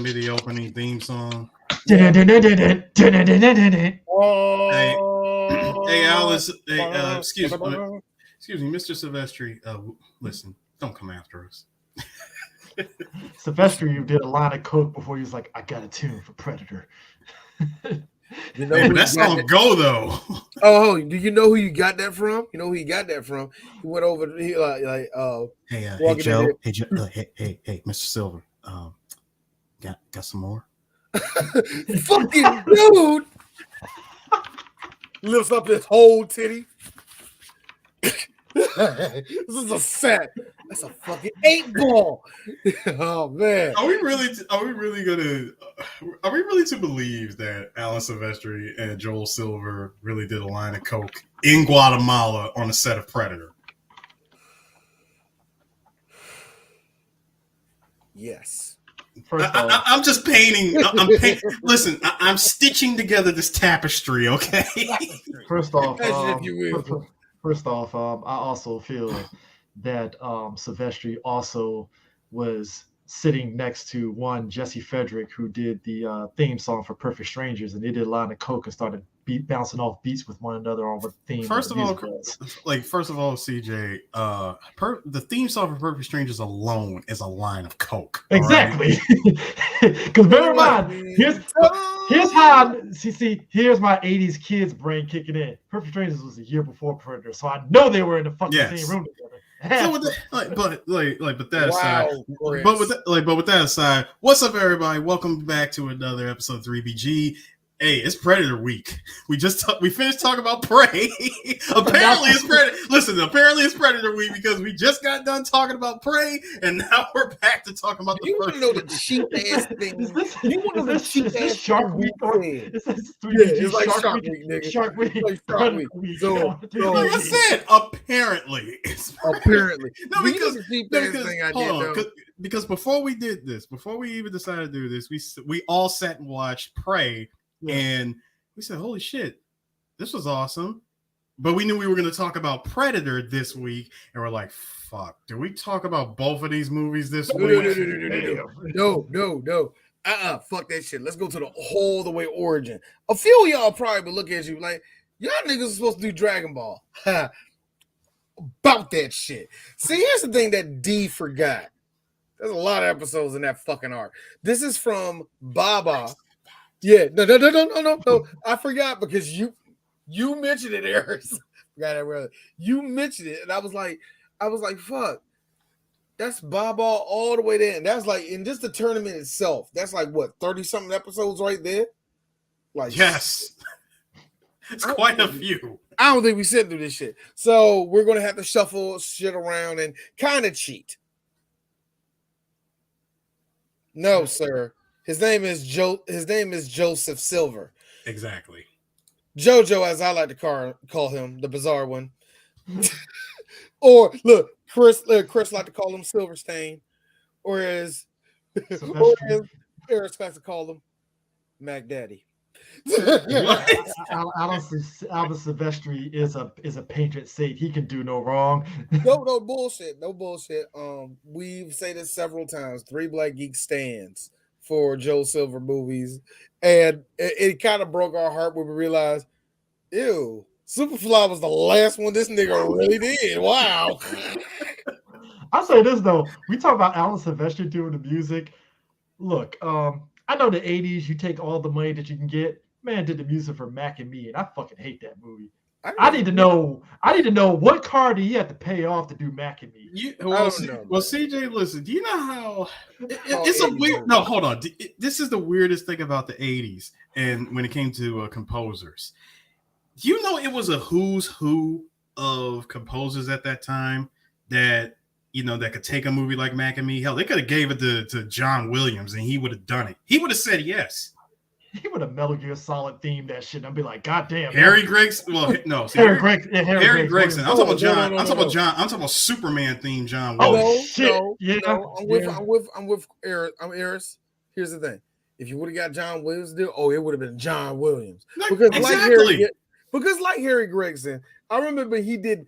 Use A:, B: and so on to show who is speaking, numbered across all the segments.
A: Be the opening theme song.
B: Hey,
A: hey, Alice. Hey, excuse me, Mr. Silvestri. Listen, don't come after us.
B: Silvestri did a line of coke before he was like, "I got a tune for Predator."
A: You know, hey, that song go though.
C: Oh, do you know who you got that from? You know who you got that from? He went over. He
A: hey Joe. Hey Joe. Hey, Mr. Silver. Got some more?
C: Fucking dude lifts up his whole titty. This is a set. That's a fucking 8-ball. Oh man.
A: Are we really to believe that Alan Silvestri and Joel Silver really did a line of coke in Guatemala on a set of Predator?
C: Yes.
A: I'm just painting. Listen, I'm stitching together this tapestry. Okay.
B: First off, I also feel that Silvestri also was sitting next to one Jesse Frederick, who did the theme song for Perfect Strangers, and they did a line of coke and started bouncing off beats with one another on what the theme.
A: First of all, CJ, the theme song for Perfect Strangers alone is a line of coke.
B: Exactly. Because bear in mind, here's how here's my 80s kids brain kicking in. Perfect Strangers was a year before Predator, so I know they were in the fucking same room together.
A: So with that aside, what's up, everybody? Welcome back to another episode of 3BG. Hey, it's Predator week. We finished talking about Prey. Apparently it's Predator week because we just got done talking about Prey, and now we're back to talking about the first.
C: You want to know the cheap ass thing? You want to know the cheap ass
B: Shark Week?
C: It's like Shark Week, nigga.
B: Shark Week.
C: Like Shark Week. So,
A: like I said, apparently.
C: Apparently.
A: No, because before we did this, before we even decided to do this, we all sat and watched Prey. Yeah. And we said, holy shit, this was awesome. But we knew we were going to talk about Predator this week. And we're like, fuck, did we talk about both of these movies this week?
C: No. Fuck that shit. Let's go to the whole the way origin. A few of y'all probably look at you like, y'all niggas are supposed to do Dragon Ball. About that shit. See, here's the thing that D forgot. There's a lot of episodes in that fucking arc. This is from Baba. Yeah, no. I forgot because you mentioned it, Eric. You mentioned it, and I was like, fuck. That's Baba all the way there. And that's like in just the tournament itself. That's like what 30-something episodes right there. Like
A: yes, it's quite a few.
C: I don't think we sit through this shit, so we're gonna have to shuffle shit around and kind of cheat. No, sir. His name is Joseph Silver.
A: Exactly.
C: Jojo, as I like to call him, the bizarre one. Or look, Chris like to call him Silverstein, or as Eric likes to call him Mac Daddy.
B: Albert Silvestri is a patron saint. He can do no wrong.
C: No bullshit. We've said this several times. 3 Black Geeks stands for Joe Silver movies, and it kind of broke our heart when we realized, ew, Superfly was the last one this nigga really did. Wow.
B: I'll say this though, we talk about Alan Silvestri doing the music. Look, I know the 80s, you take all the money that you can get. Man did the music for Mac and Me, and I fucking hate that movie. I need to know what card do you have to pay off to do Mac and Me.
A: Well, CJ, listen, do you know how it's a weird? No, hold on. This is the weirdest thing about the 80s, and when it came to composers, do you know it was a who's who of composers at that time that that could take a movie like Mac and Me? Hell, they could have gave it to John Williams, and he would have done it. He would have said yes.
B: He would have Metal Gear Solid themed that shit. I'd be like, God damn.
A: Harry Gregson. Well, no.
B: Harry Gregson.
A: I'm talking about John. I'm talking about John. I'm talking about Superman themed John
B: Williams.
C: I'm with Eris. Eris. Here's the thing. If you would have got John Williams to do, it would have been John Williams. Because like Harry Gregson, I remember he did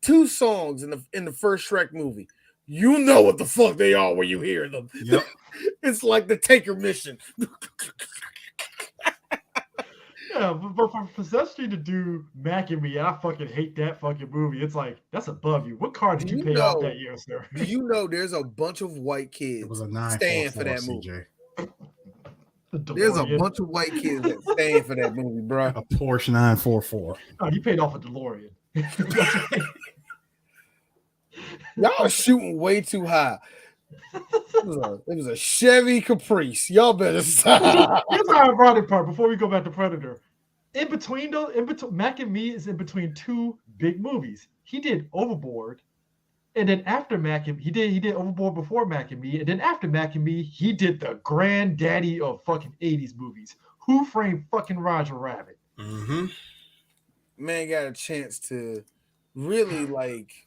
C: 2 songs in the first Shrek movie. You know what the fuck they are when you hear them.
A: Yep.
C: It's like the Taker mission.
B: Yeah, but for Possession to do Mac and Me, I fucking hate that fucking movie. It's like, that's above you. What car did you pay off that year, sir?
C: Do you know there's a bunch of white kids
A: It was a
C: staying for
A: 944
C: that movie?
A: CJ.
C: There's a bunch of white kids that staying for that movie, bro.
A: A Porsche 944.
B: Oh, you paid off a DeLorean.
C: Y'all are shooting way too high. It was a Chevy Caprice. Y'all better stop.
B: Here's how I brought it part before we go back to Predator. In between Mac and Me is in between two big movies. He did Overboard, and then after Mac and he did Overboard before Mac and Me, and then after Mac and Me, he did the granddaddy of fucking 80s movies. Who Framed Fucking Roger Rabbit?
A: Mm-hmm.
C: Man got a chance to really like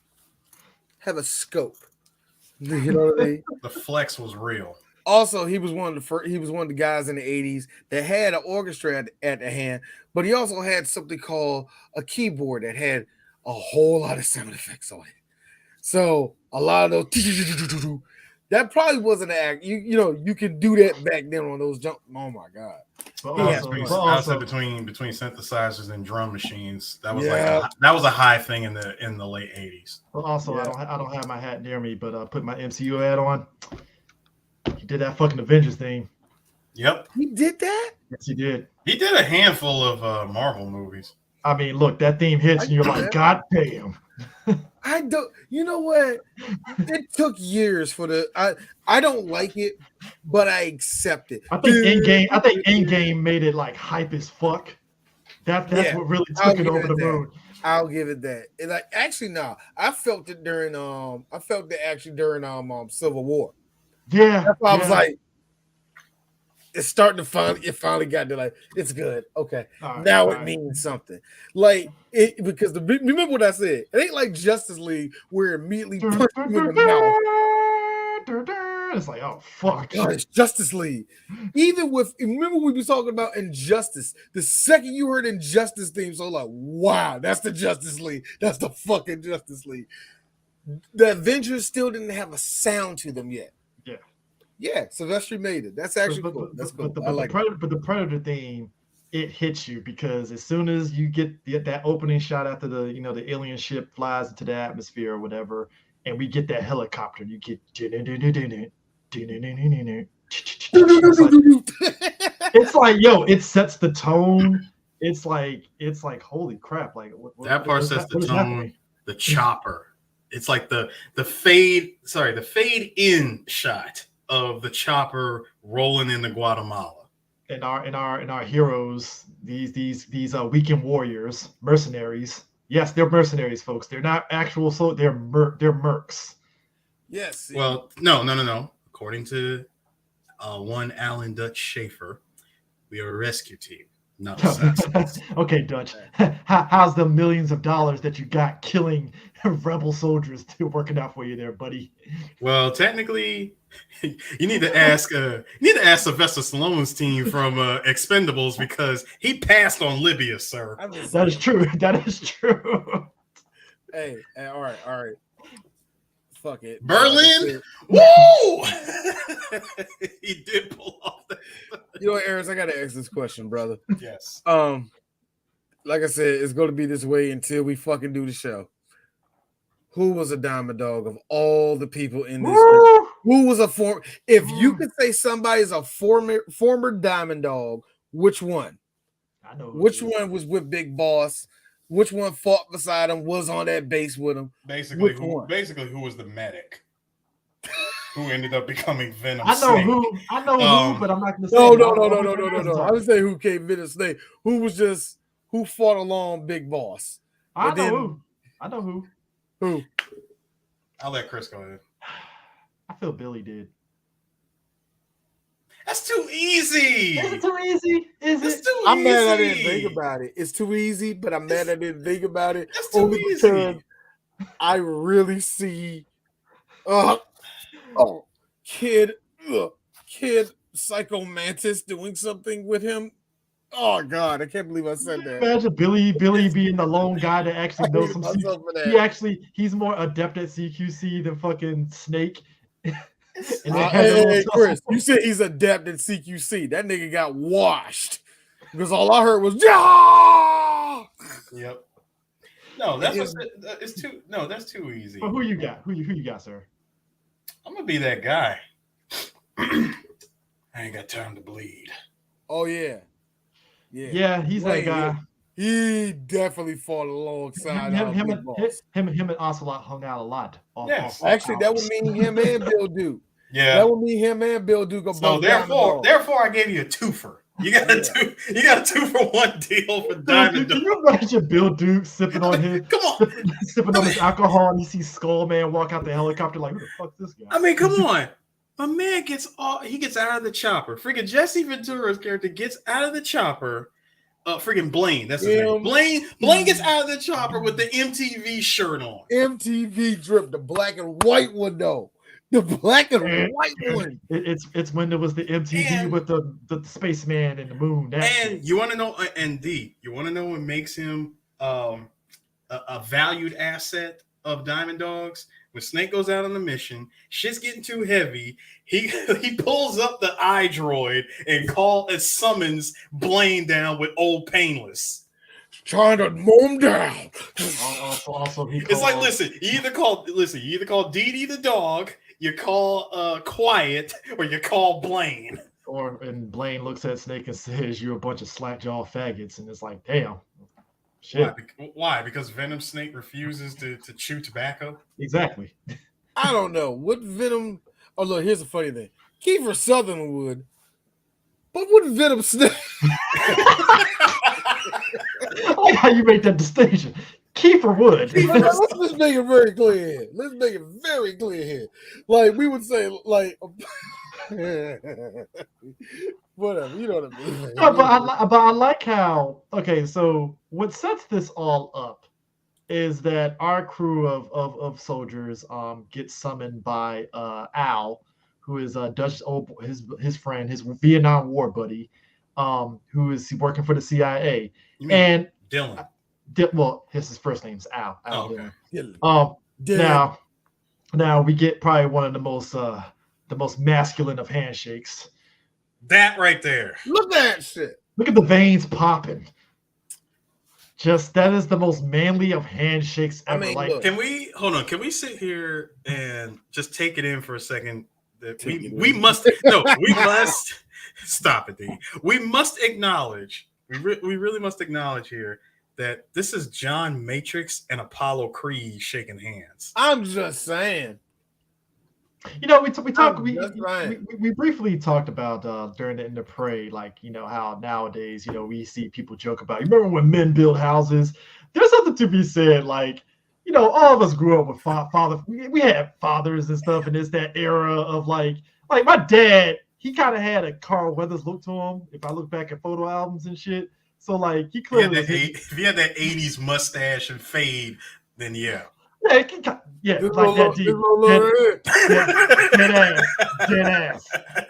C: have a scope. You know what I mean?
A: The flex was real.
C: Also, he was one of the guys in the 80s that had an orchestra at the hand, but he also had something called a keyboard that had a whole lot of sound effects on it. So a lot of those that probably wasn't an act. You could do that back then on those jump. Oh my god!
A: Also, between synthesizers and drum machines, that was that was a high thing in the late 80s.
B: Well, also, I don't have my hat near me, but I put my MCU hat on. He did that fucking Avengers thing.
A: Yep,
C: he did that.
B: Yes, he did.
A: He did a handful of Marvel movies.
B: I mean, look, that theme hits, and you're like, God damn.
C: I don't. You know what? It took years for I don't like it, but I accept it.
B: I think Endgame made it like hype as fuck. That's what really took it over the moon.
C: I'll give it that. And I felt it during Civil War.
B: Yeah,
C: that's why I was like, it's starting to finally got to like, it's good. Okay. Now it means something. Like it, because remember what I said? It ain't like Justice League where it immediately punched you in the mouth.
B: It's like, oh fuck.
C: God, it's Justice League. Remember we was talking about Injustice. The second you heard Injustice theme, so like, wow, that's the Justice League. That's the fucking Justice League. The Avengers still didn't have a sound to them yet. Yeah, Sylvester made it. That's actually cool. That's cool.
B: But the Predator theme, it hits you because as soon as you get that opening shot after the alien ship flies into the atmosphere or whatever, and we get that helicopter, you get it's like, yo, it sets the tone. It's like holy crap! Like
A: that part sets the tone. The chopper. It's like the fade in shot of the chopper rolling into Guatemala.
B: And our heroes, these weekend warriors, mercenaries. Yes, they're mercenaries, folks. They're not actual they're mercs.
C: Yes.
A: Well, no. According to one Alan Dutch Schaefer, we are a rescue team, not assassins.
B: Okay, Dutch. How's the millions of dollars that you got killing rebel soldiers still working out for you there, buddy?
A: Well, technically, you need to ask Sylvester Stallone's team from Expendables because he passed on Libya, sir.
B: That is true. That is true.
C: Hey, all right. Fuck it.
A: Berlin? Woo! He did pull off that.
C: You know what, Aris, I gotta ask this question, brother.
A: Yes.
C: Like I said, it's gonna be this way until we fucking do the show. Who was a diamond dog of all the people in this? Who was a former? If you could say somebody's a former diamond dog, which one?
B: I know.
C: Which one was with Big Boss? Which one fought beside him? Was on that base with him?
A: Basically, who was the medic? Who ended up becoming Venom?
B: I know
A: Snake.
B: who, but I'm not gonna say.
C: No. I would say who came Venom Snake. Who fought along Big Boss?
B: I know who.
C: Who?
A: I'll let Chris go ahead.
B: I feel Billy did.
A: That's too easy.
B: Is it too easy?
C: I'm mad I didn't think about it. It's too easy, but I'm mad I didn't think about it.
A: That's too easy.
C: Because I really see kid Psycho Mantis doing something with him. Oh God, I can't believe I said that.
B: Imagine Billy being the lone guy that actually knows some CQC. He's more adept at CQC than fucking Snake. And they had a little
C: Hey, Chris,
B: tussle.
C: you said he's adept at CQC. That nigga got washed because all I heard was yeah.
A: Yep. No, that's it's too. No, that's too easy.
B: But who you got? Who you got, sir?
A: I'm gonna be that guy. I ain't got time to bleed.
C: Oh yeah.
B: Yeah, he's that guy.
C: He definitely fought alongside
B: Him
C: Big Boss.
B: and Ocelot hung out a lot.
A: Yes.
C: Actually, that would mean him and Bill Duke.
A: Yeah.
C: That would mean him and Bill Duke.
A: So therefore, I gave you a twofer. You got a two. You got a 2-for-1 deal for Diamond Dog.
B: Can you imagine Bill Duke sipping on his
A: Come on,
B: sipping on his alcohol, and he sees Skull Man walk out the helicopter like, who the fuck this guy?
A: I mean, come on. My man gets out of the chopper. Freaking Jesse Ventura's character gets out of the chopper. Freaking Blaine. That's his name. Blaine gets out of the chopper with the MTV shirt on.
C: MTV drip, the black and white one though. The black and white one.
B: It's when there was the MTV with the spaceman and the moon.
A: You want to know? And D, you want to know what makes him a valued asset of Diamond Dogs? When Snake goes out on the mission, shit's getting too heavy. He pulls up the iDroid and summons Blaine down with Old Painless.
C: Trying to mow him down.
B: Also,
A: it's like, listen, you either call Dee Dee the dog, you call Quiet, or you call Blaine.
B: And Blaine looks at Snake and says, "You're a bunch of slack-jaw faggots," and it's like, damn. Shit.
A: Why? Because Venom Snake refuses to chew tobacco?
B: Exactly.
C: I don't know. What Venom... Oh, look, here's a funny thing. Kiefer Sutherland would, but what Venom Snake...
B: I like how you make that distinction. Kiefer would.
C: Let's make it very clear here. Like, we would say, like... Whatever, you know what I mean.
B: No, but I like how, okay, so what sets this all up is that our crew of soldiers gets summoned by Al, who is Dutch his friend, his Vietnam War buddy, who is working for the CIA. And
A: Dylan.
B: His first name's Al. Al
C: Dylan.
B: Now we get probably one of the most masculine of handshakes.
A: That right there.
C: Look at that shit.
B: Look at the veins popping. Just that is the most manly of handshakes ever.
C: I mean,
B: like,
A: can we sit here and just take it in for a second? That we must stop it, D. We must acknowledge. We really must acknowledge here that this is John Matrix and Apollo Creed shaking hands.
C: I'm just saying.
B: You know, we briefly talked about during the End of Prey, like, you know, how nowadays, you know, we see people joke about, you remember when men build houses? There's something to be said, like, you know, all of us grew up with father. We had fathers and stuff, and it's that era of like my dad, he kind of had a Carl Weathers look to him, if I look back at photo albums and shit. So, like, he clearly...
A: If he had that 80s mustache and fade, then yeah.
B: Yeah, like that deep. Dead ass.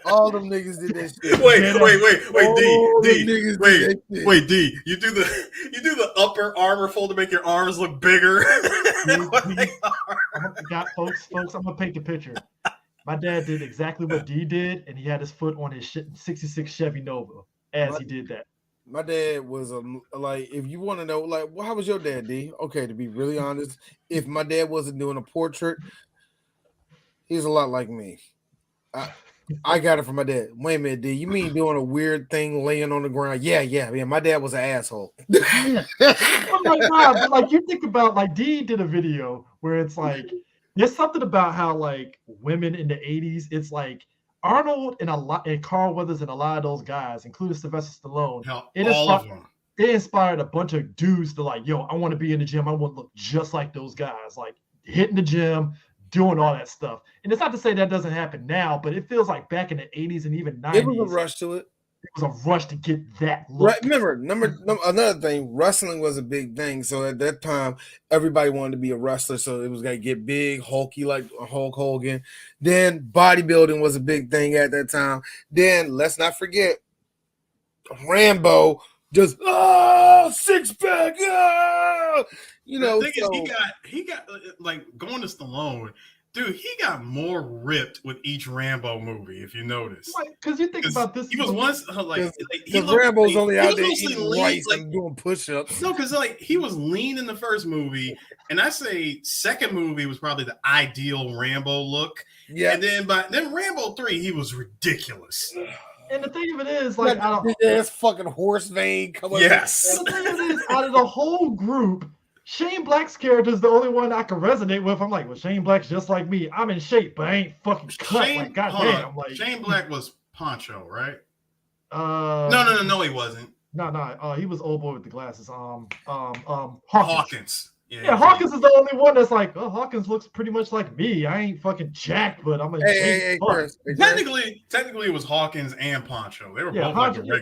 C: All them niggas did that shit.
A: Wait, D. You do the upper armor fold to make your arms look bigger.
B: Folks, I'm gonna paint the picture. My dad did exactly what D did, and he had his foot on his 66 Chevy Nova as he did that.
C: My dad was like, if you want to know, like, well, how was your dad, D? Okay, to be really honest, if my dad wasn't doing a portrait, he's a lot like me. I got it from my dad. Wait a minute, D, you mean doing a weird thing laying on the ground? Yeah. My dad was an asshole.
B: I'm like, wow, but like you think about, like, D did a video where it's like, there's something about how, like, women in the 80s, it's like Arnold and Carl Weathers and a lot of those guys, including Sylvester Stallone, it inspired a bunch of dudes to like, yo, I want to be in the gym. I want to look just like those guys, like hitting the gym, doing all that stuff. And it's not to say that doesn't happen now, but it feels like back in the 80s and even 90s.
C: It was a rush to it.
B: It was a rush to get that look.
C: Right, remember, another thing, wrestling was a big thing. So at that time, everybody wanted to be a wrestler. So it was going to get big, hulky like Hulk Hogan. Then bodybuilding was a big thing at that time. Then let's not forget Rambo, just six pack, you know.
A: The thing is, he got like going to Stallone. Dude, he got more ripped with each Rambo movie, if you notice.
B: Because you think about this.
A: He was once like
C: because Rambo's only out there
A: mostly
C: eating
A: lean,
C: rice
A: like,
C: and doing push-ups.
A: No, because like he was lean in the first movie, and I say second movie was probably the ideal Rambo look. Yeah, and then Rambo 3, he was ridiculous.
B: And the thing of it is, like,
C: big ass fucking horse vein coming.
A: Yes.
B: And the thing of it is, out of the whole group, Shane Black's character is the only one I can resonate with. I'm like, well, Shane Black's just like me. I'm in shape, but I ain't fucking cut. Like, goddamn. Like,
A: Shane Black was Poncho, right? No, he wasn't.
B: No. He was old boy with the glasses.
A: Hawkins.
B: Yeah, Hawkins is the only one that's like, oh, Hawkins looks pretty much like me. I ain't fucking jacked, but I'm a
C: Chris.
A: Technically, it was Hawkins and Poncho. They were both Hawkins, like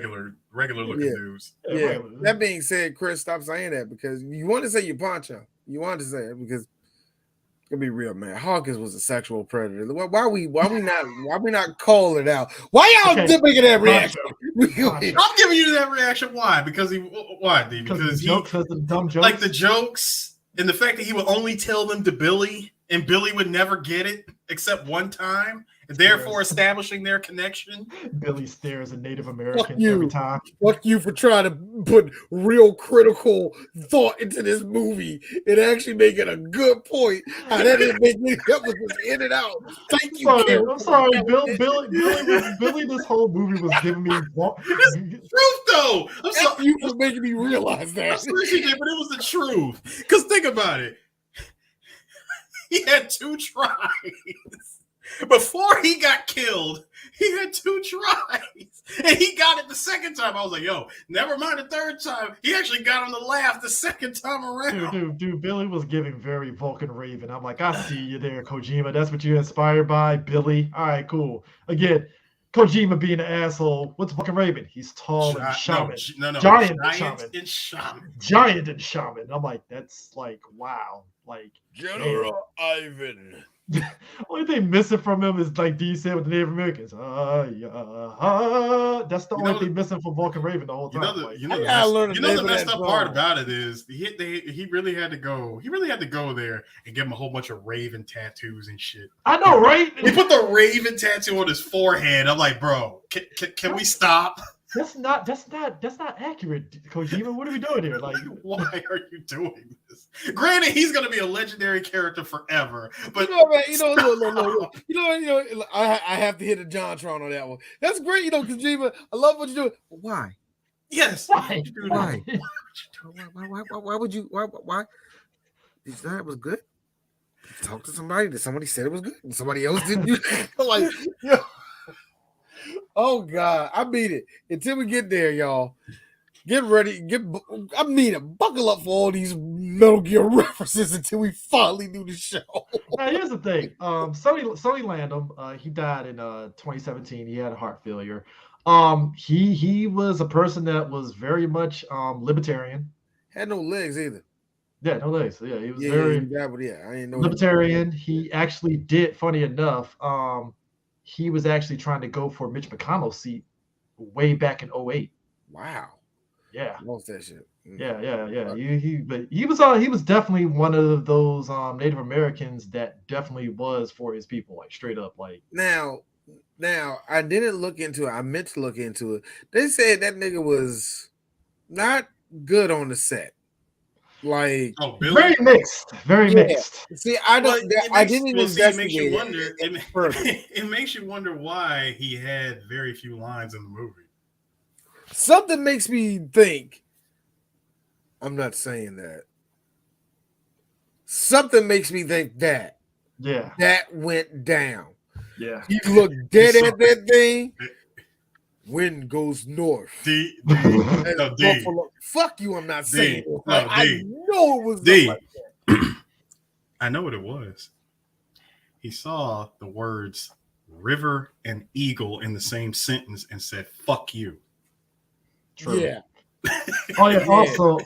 A: regular looking dudes.
C: Yeah. That being said, Chris, stop saying that because you want to say you're Poncho. You want to say it because it'll be real, man. Hawkins was a sexual predator. Why we not call it out? Why y'all making that reaction?
A: I'm giving you that reaction. Why? Because he
B: jokes has the dumb jokes.
A: Like the jokes. And the fact that he would only tell them to Billy, and Billy would never get it except one time, and therefore establishing their connection.
B: Billy stares at Native Americans every time.
C: Fuck you for trying to put real critical thought into this movie and actually making a good point. How that didn't make me that was just in and out. Thank you.
B: I'm sorry, Billy. This whole movie was giving me
A: truth though. I'm sorry
C: you for making me realize that.
A: I appreciate it, but it was the truth. Because think about it. He had 2 tries. Before he got killed, he had 2 tries. And he got it the second time. I was like, yo, never mind the third time. He actually got him to laugh the second time around.
B: Dude, Billy was giving very Vulcan Raven. I'm like, I see you there, Kojima. That's what you're inspired by, Billy. All right, cool. Again, Kojima being an asshole. What's Vulcan Raven? He's tall and shaman. Giant and shaman. Giant and shaman. I'm like, that's like, wow. Like,
C: General Ivan.
B: Only thing missing from him is like D said with the Native Americans. That's the only thing missing from Vulcan Raven the whole time.
A: The messed up part about it is he really had to go. He really had to go there and give him a whole bunch of Raven tattoos and shit.
B: I know, right?
A: He put the Raven tattoo on his forehead. I'm like, bro, can we stop?
B: That's not accurate, Kojima. What are we doing here? Like,
A: why are you doing this? Granted, he's gonna be a legendary character forever, but
C: look. I have to hit a JonTron on that one. That's great, Kojima. I love what you're doing. But why?
A: Yes.
C: Why? Why? Why would you? Why? You thought it was good? Talk to somebody. Did somebody said it was good? And somebody else didn't. Like, yeah. Oh God, I mean it. Until we get there, y'all, get ready. Buckle up for all these Metal Gear references until we finally do the show.
B: Now, here's the thing. Sonny Landham, he died in 2017. He had a heart failure. He was a person that was very much libertarian.
C: Had no legs either.
B: Yeah, no legs. Yeah, he was very
C: I didn't know
B: libertarian. He actually did, funny enough, he was actually trying to go for Mitch McConnell's seat way back in 2008.
C: Wow.
B: Yeah.
C: Most that shit.
B: Yeah. He was definitely one of those Native Americans that definitely was for his people, like straight up. Like
C: now I didn't look into it. I meant to look into it. They said that nigga was not good on the set. Like
B: very mixed.
C: See, I didn't investigate.
A: It makes you wonder why he had very few lines in the movie.
C: Something makes me think. I'm not saying that. Something makes me think that.
B: Yeah.
C: That went down.
B: Yeah.
C: He looked dead at that thing. Wind goes north. Fuck you, I'm not saying it. I know it was like that.
A: I know what it was. He saw the words river and eagle in the same sentence and said, fuck you.
B: True.
C: Yeah.
B: Also,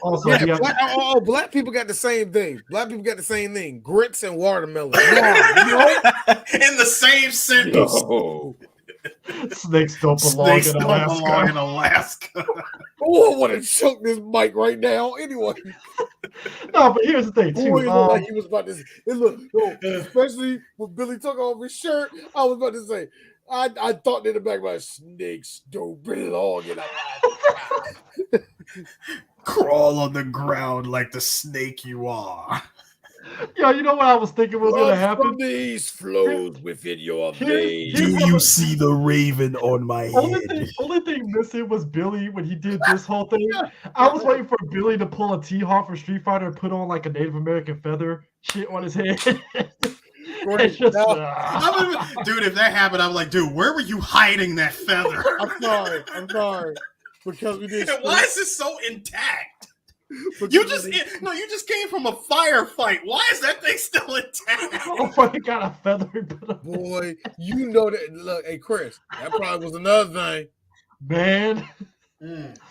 C: black people got the same thing. Grits and watermelon.
A: In the same sentence.
B: No. Snakes don't belong in Alaska.
C: Oh, I want to choke this mic right now. Anyway.
B: No, but here's the thing too.
C: Boy, it looked like he was about to say, especially when Billy took off his shirt. I was about to say, I thought in the back of my snakes don't belong in a
A: Crawl on the ground like the snake you are.
B: Yo, you know what I was thinking was gonna happen?
C: From the east flows within your veins.
A: Do you see the raven on my head?
B: Only thing missing was Billy when he did this whole thing. I was waiting for Billy to pull a T-Hawk from Street Fighter and put on like a Native American feather shit on his head. It's just,
A: dude, if that happened, I'm like, dude, where were you hiding that feather?
C: I'm sorry. Because we did.
A: Why is this so intact? You just came from a firefight. Why is that thing still intact?
B: Oh, he got a feather.
C: Boy, you know that. Look, hey Chris, that probably was another thing.
B: Man,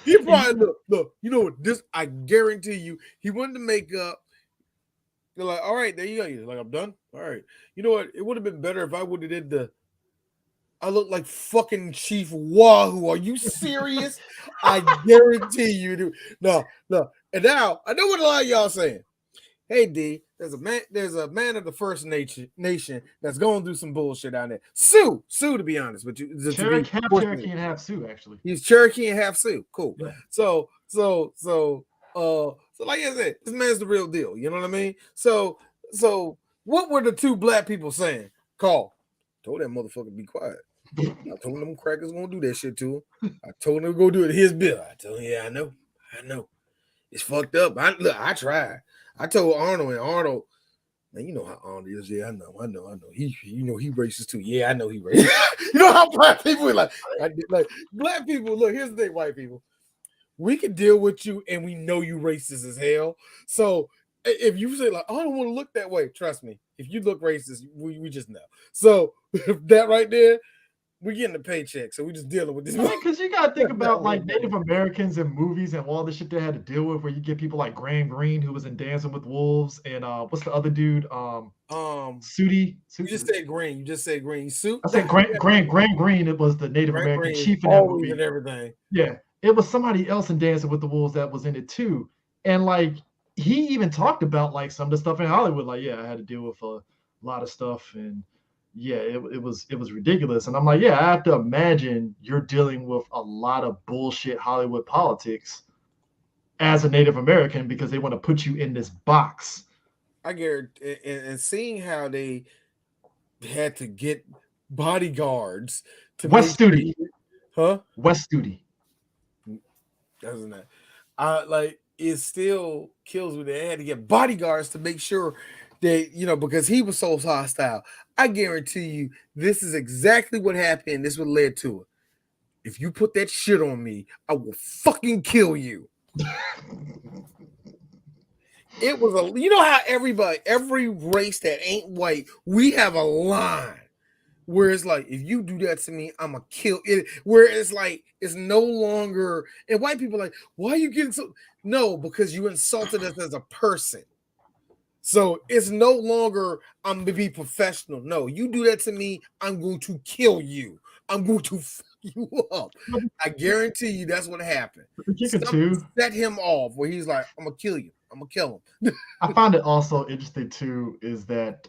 C: he probably look. You know what? This I guarantee you, he wanted to make up. They're like, all right, there you go. You're like, I'm done. All right. You know what? It would have been better if I would have did I look like fucking Chief Wahoo. Are you serious? I guarantee you do. No. And now I know what a lot of y'all saying. Hey D, there's a man of the First Nation that's going through some bullshit down there. Sioux, to be honest with you.
B: Cherokee and half Sioux, actually.
C: He's Cherokee and half Sioux. Cool.
B: Yeah.
C: So like I said, this man's the real deal. You know what I mean? So what were the two black people saying? Call. Told that motherfucker to be quiet. I told them crackers gonna do that shit to him. I told him to go do it. His bill. I told him, yeah, I know. It's fucked up. I tried. I told Arnold, man, you know how Arnold is. Yeah, I know. He racist too. Yeah, I know he racist. You know how black people are like black people. Look, here's the thing, white people. We can deal with you, and we know you racist as hell. So if you say like, oh, I don't want to look that way, trust me. If you look racist, we just know. So that right there, we're getting a paycheck, so we're just dealing with this.
B: Because you gotta think about like Native Americans in movies and all the shit they had to deal with, where you get people like Graham Greene, who was in Dancing with Wolves, and what's the other dude? Sooty.
C: You just said Green. You just said Green. Suit.
B: I said Graham Greene. It was the Native American chief in that movie
C: and everything.
B: Yeah, it was somebody else in Dancing with the Wolves that was in it too, and like he even talked about like some of the stuff in Hollywood. Like, yeah, I had to deal with a lot of stuff and. Yeah, it was ridiculous. And I'm like, yeah, I have to imagine you're dealing with a lot of bullshit Hollywood politics as a Native American because they want to put you in this box.
C: I guarantee, and seeing how they had to get bodyguards to
B: West Studi.
C: Huh?
B: West Studi.
C: Doesn't that? It still kills me. They had to get bodyguards to make sure that, because he was so hostile. I guarantee you, this is exactly what happened. This what led to it. If you put that shit on me, I will fucking kill you. It was how every race that ain't white, we have a line where it's like, if you do that to me, I'm gonna kill it. Where it's like, it's no longer, and white people are like, why are you getting so? No, because you insulted us as a person. So it's no longer I'm gonna be professional. No, you do that to me, I'm going to kill you. I'm going to fuck you up. I guarantee you that's what happened. Set him off where he's like, I'm gonna kill you. I'm gonna kill him.
B: I find it also interesting too is that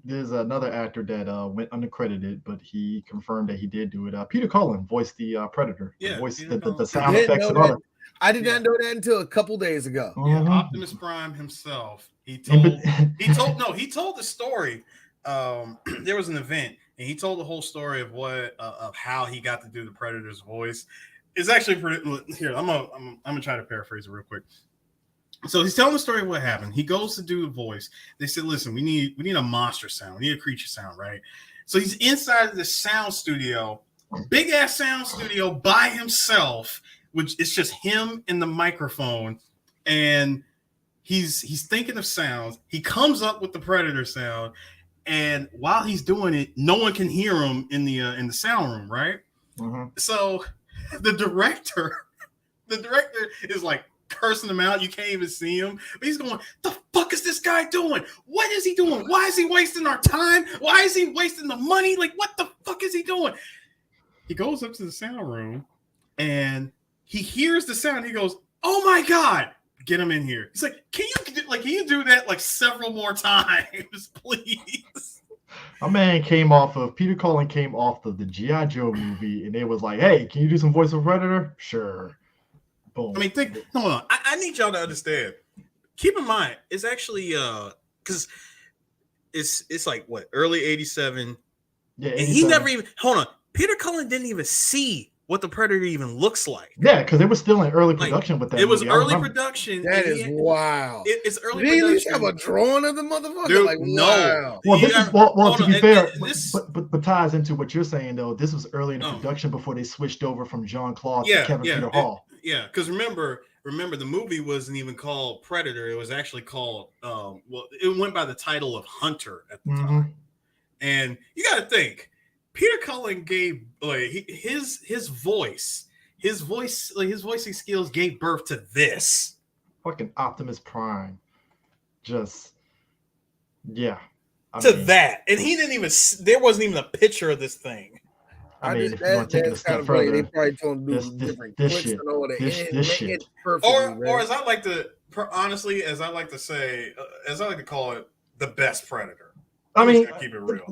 B: there's another actor that went uncredited, but he confirmed that he did do it. Peter Cullen voiced the Predator.
A: Yeah,
B: voiced the sound effects and all that.
C: I did not know that until a couple days ago.
A: Yeah, Optimus Prime himself. He told the story. There was an event, and he told the whole story of how he got to do the Predator's voice. It's actually pretty. Here, I'm gonna try to paraphrase it real quick. So he's telling the story of what happened. He goes to do the voice. They said, "Listen, we need a monster sound. We need a creature sound, right?" So he's inside of this sound studio, big ass sound studio by himself. Which it's just him and the microphone, and he's thinking of sounds. He comes up with the Predator sound, and while he's doing it, no one can hear him in the sound room, right?
B: Mm-hmm.
A: So the director is like cursing him out. You can't even see him, but he's going, "The fuck is this guy doing? What is he doing? Why is he wasting our time? Why is he wasting the money? Like, what the fuck is he doing?" He goes up to the sound room, and he hears the sound. He goes, "Oh my God, get him in here. He's like, can you do that like several more times, please?
B: My man Peter Cullen came off of the G.I. Joe movie, and it was like, hey, can you do some voice of Predator? Sure. Boom.
A: I mean, hold on. I need y'all to understand. Keep in mind, it's actually because it's like what, early 87.
B: Yeah,
A: and he never even Peter Cullen didn't even see what the Predator even looks like.
B: Yeah, because it was still in early production with that.
A: It was early production.
C: That is wild.
A: It's early
C: production. Did
A: production.
C: At least have a drawing of the motherfucker?
A: Dude,
C: like,
A: no.
C: Wow.
B: Well, this is to be fair, but ties into what you're saying though. This was early in the production before they switched over from Jean-Claude to Kevin Peter Hall.
A: Because remember, the movie wasn't even called Predator. It was actually called it went by the title of Hunter at the time. And you got to think, Peter Cullen gave his voicing skills gave birth to this.
B: Fucking Optimus Prime. Just
A: that. And he didn't even there wasn't even a picture of this thing.
B: I mean, if you want to take it a step further,
C: they probably told him to do different clicks and all that.
B: This shit.
A: Or as I like to call it, the best Predator.
B: I mean,
A: keep it real.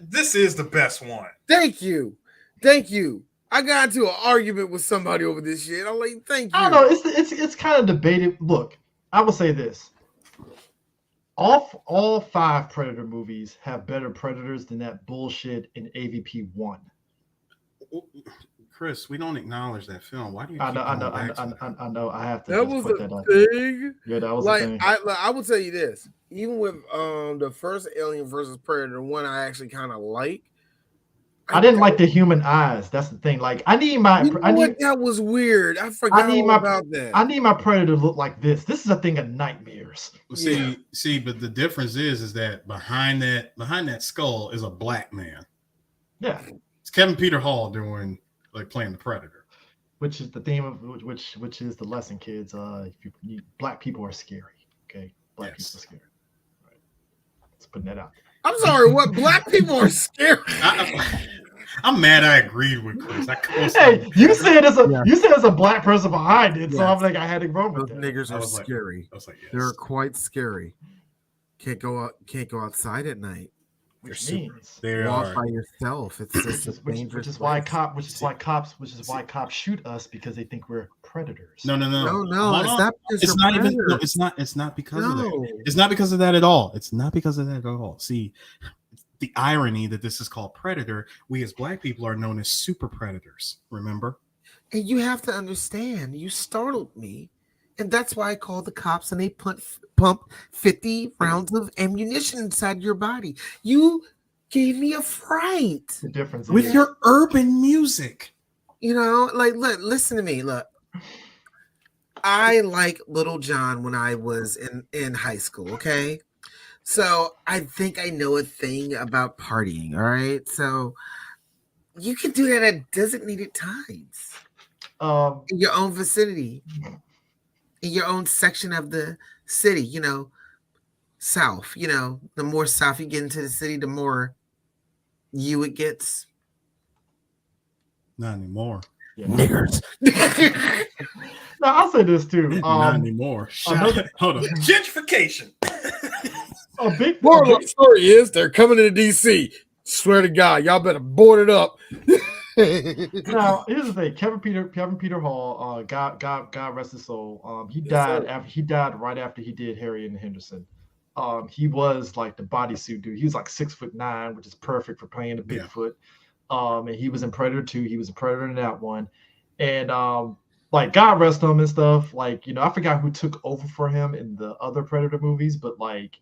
A: This is the best one.
C: Thank you. I got into an argument with somebody over this shit. I'm like, thank you.
B: I don't know. It's kind of debated. Look, I will say this. All 5 Predator movies have better Predators than that bullshit in AVP 1.
A: Chris, we don't acknowledge that film. Why do you?
B: I know. I have to.
C: That was a thing.
B: Yeah, that was
C: like
B: a thing.
C: I will tell you this. Even with the first Alien versus Predator one, I actually kind of like.
B: I didn't like the human eyes. That's the thing. Like, that
C: was weird. I forgot about that.
B: I need my Predator to look like this. This is a thing of nightmares.
A: Well, see, but the difference is that behind that skull is a black man.
B: Yeah,
A: it's Kevin Peter Hall playing the Predator,
B: which is the theme of which is the lesson, kids. Black people are scary. Okay, black people are scary. Right. Let's put that out.
C: I'm sorry. What? Black people are scary.
A: I'm mad. I agreed with Chris.
B: Hey, you said as a black person behind it, so I'm like, I had to grow with
C: that. Niggers are scary.
A: Yes.
C: They're quite scary. Can't go outside at night. Walk by yourself. It's just
B: which is why cops shoot us because they think we're predators.
A: No.
C: It's not
A: even. No, it's not because of that. It's not because of that at all. It's not because of that at all. See, the irony that this is called Predator. We as black people are known as super predators. Remember?
C: And you have to understand. You startled me. And that's why I call the cops and they pump 50 rounds of ammunition inside your body. You gave me a fright.
B: The difference
A: with your urban music.
C: Look, listen to me. Look, I like Little John when I was in high school, okay? So I think I know a thing about partying, all right? So you can do that at designated times in your own vicinity. In your own section of the city, south, the more south you get into the city, the more it gets.
A: Not anymore.
B: Yeah.
C: Niggers.
B: Now, I'll say this too.
A: Not anymore. Hold on. Gentrification.
C: A big moral of the story is they're coming into DC. Swear to God, y'all better board it up.
B: Now, here's the thing: Kevin Peter Hall, God rest his soul. He died right after he did Harry and Henderson. He was like the bodysuit dude. He was like 6'9", which is perfect for playing the Bigfoot. And he was in Predator 2. He was a Predator in that one. And like God rest him and stuff. Like, I forgot who took over for him in the other Predator movies, but like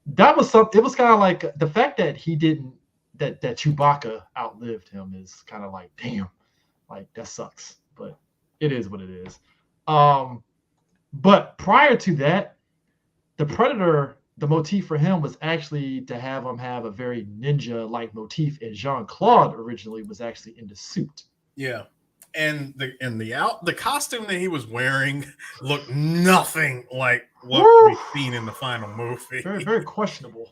B: that was something. It was kind of like the fact that he didn't. That Chewbacca outlived him is kind of like, damn, like that sucks, but it is what it is. But prior to that, the Predator, the motif for him was actually to have him have a very ninja-like motif, and Jean-Claude originally was actually in the suit.
A: Yeah, and the costume that he was wearing looked nothing like what we've seen in the final movie.
B: Very, very questionable.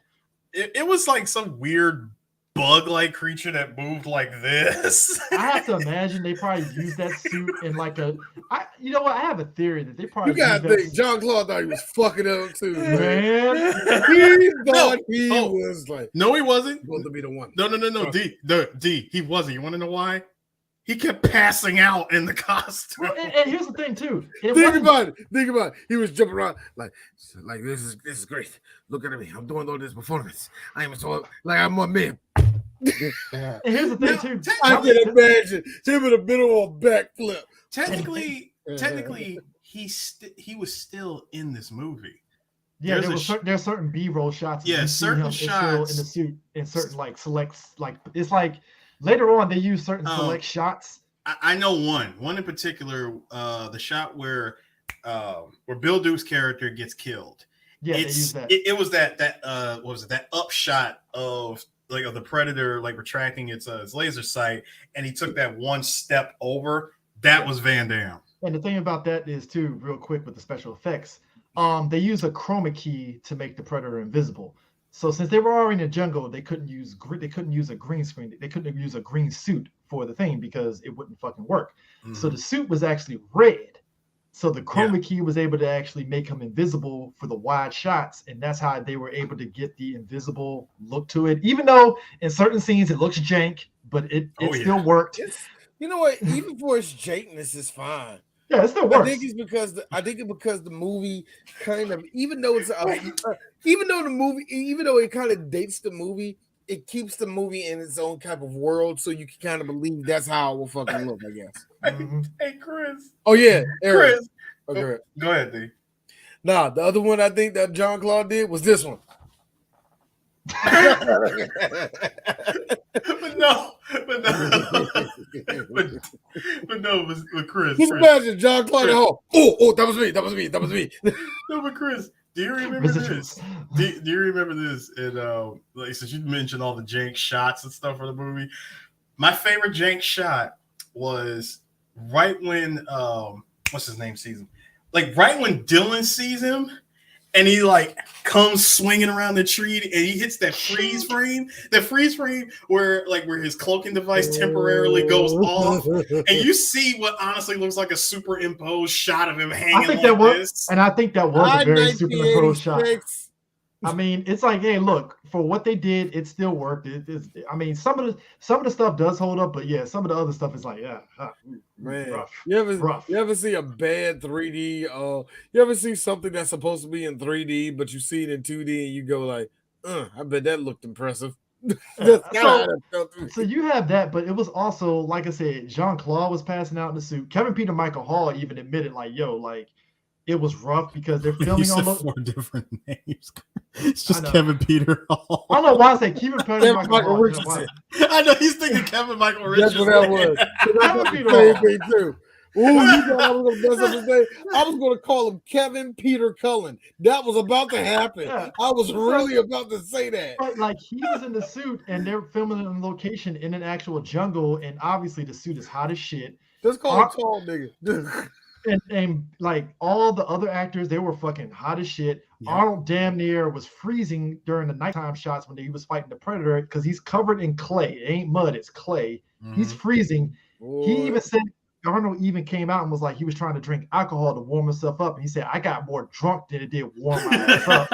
A: It was like some weird bug-like creature that moved like this.
B: I have to imagine they probably used that suit in like you know what? I have a theory that they probably
C: You gotta
B: used that
C: think John Claude thought he was fucking up too,
B: man.
C: He thought he was like,
A: no, he wasn't.
C: supposed to be the one.
A: No. D, he wasn't. You want to know why? He kept passing out in the costume.
B: Well, and here's the thing too.
C: Think about it. He was jumping around like this is great. Look at me. I'm doing all this performance. I am so like I'm a man.
B: And here's the thing too.
C: I can imagine him in the middle of a backflip.
A: Technically, he was still in this movie.
B: Yeah, there's certain B-roll shots.
A: Yeah, certain shots
B: in the suit, and certain like selects like it's like later on they use certain select shots.
A: I know one in particular. The shot where Bill Duke's character gets killed.
B: Yeah, they use that.
A: It was that what was it? That upshot of the Predator like retracting its laser sight, and he took that one step over. That was Van Damme.
B: And the thing about that is too, real quick with the special effects, they use a chroma key to make the Predator invisible. So since they were already in the jungle, they couldn't use a green screen. They couldn't use a green suit for the thing because it wouldn't fucking work. Mm-hmm. So the suit was actually red. So the chroma key was able to actually make him invisible for the wide shots, and that's how they were able to get the invisible look to it. Even though in certain scenes it looks jank, but it still worked.
C: You know what? Even for its jankness is fine.
B: Yeah, it still works.
C: I think it's because the movie kind of, even though it kind of dates the movie, it keeps the movie in its own type of world, so you can kind of believe that's how it will fucking look, I guess.
A: Mm-hmm. Hey, Chris.
C: Oh yeah,
A: Chris.
C: Okay.
A: Go ahead, D.
C: Nah, the other one I think that John Claude did was this one.
A: but Chris.
C: Just imagine John Claude at home. Oh, that was me.
A: No, but Chris, do you remember this? Do you remember this? And like since you mentioned all the jank shots and stuff for the movie, my favorite jank shot was right when what's his name sees him, like right when Dylan sees him. And he like comes swinging around the tree, and he hits that freeze frame. That freeze frame where his cloaking device temporarily goes off, and you see what honestly looks like a superimposed shot of him hanging. I think
B: that was a very superimposed shot. I mean, it's like, hey, look, for what they did, it still worked. I mean, some of the stuff does hold up, but yeah, some of the other stuff is like,
C: man,
B: rough.
C: You ever see a bad 3D? You ever see something that's supposed to be in 3D, but you see it in 2D, and you go like, I bet that looked impressive.
B: So you have that, but it was also, like I said, Jean-Claude was passing out in the suit. Kevin Peter Michael Hall even admitted, like, yo, like, it was rough because they're filming on those 4
A: different names. It's just Kevin Peter Hall.
B: I don't know why I say Kevin Michael
C: Richardson.
A: I know he's thinking Kevin Michael Richardson.
C: That's what that was. Kevin Peter Hall too. Ooh, you thought I was gonna mess up his name? I was gonna call him Kevin Peter Cullen. That was about to happen. Yeah. I was really about to say that.
B: But like he was in the suit and they're filming it on location in an actual jungle, and obviously the suit is hot as shit.
C: Just call him tall nigga.
B: And like all the other actors, they were fucking hot as shit. Yeah. Arnold damn near was freezing during the nighttime shots when he was fighting the Predator because he's covered in clay. It ain't mud, it's clay. Mm-hmm. He's freezing. Boy. He even said Arnold even came out and was like he was trying to drink alcohol to warm himself up. And he said, I got more drunk than it did warm my ass up.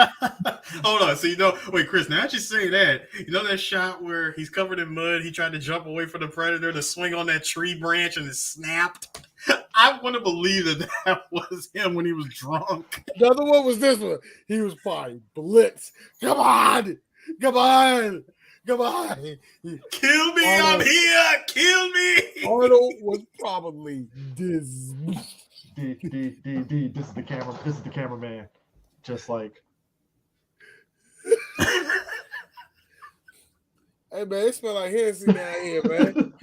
A: Hold on. So wait, Chris, now that you say that, you know that shot where he's covered in mud, he tried to jump away from the Predator to swing on that tree branch and it snapped? I want to believe that was him when he was drunk.
C: The other one was this one. He was fine. Blitz. Come on.
A: Kill me, I'm here. Kill me.
C: Arnold was probably this.
B: This is the camera. This is the cameraman. Just like.
C: Hey man, it smell like Hennessy down here, man.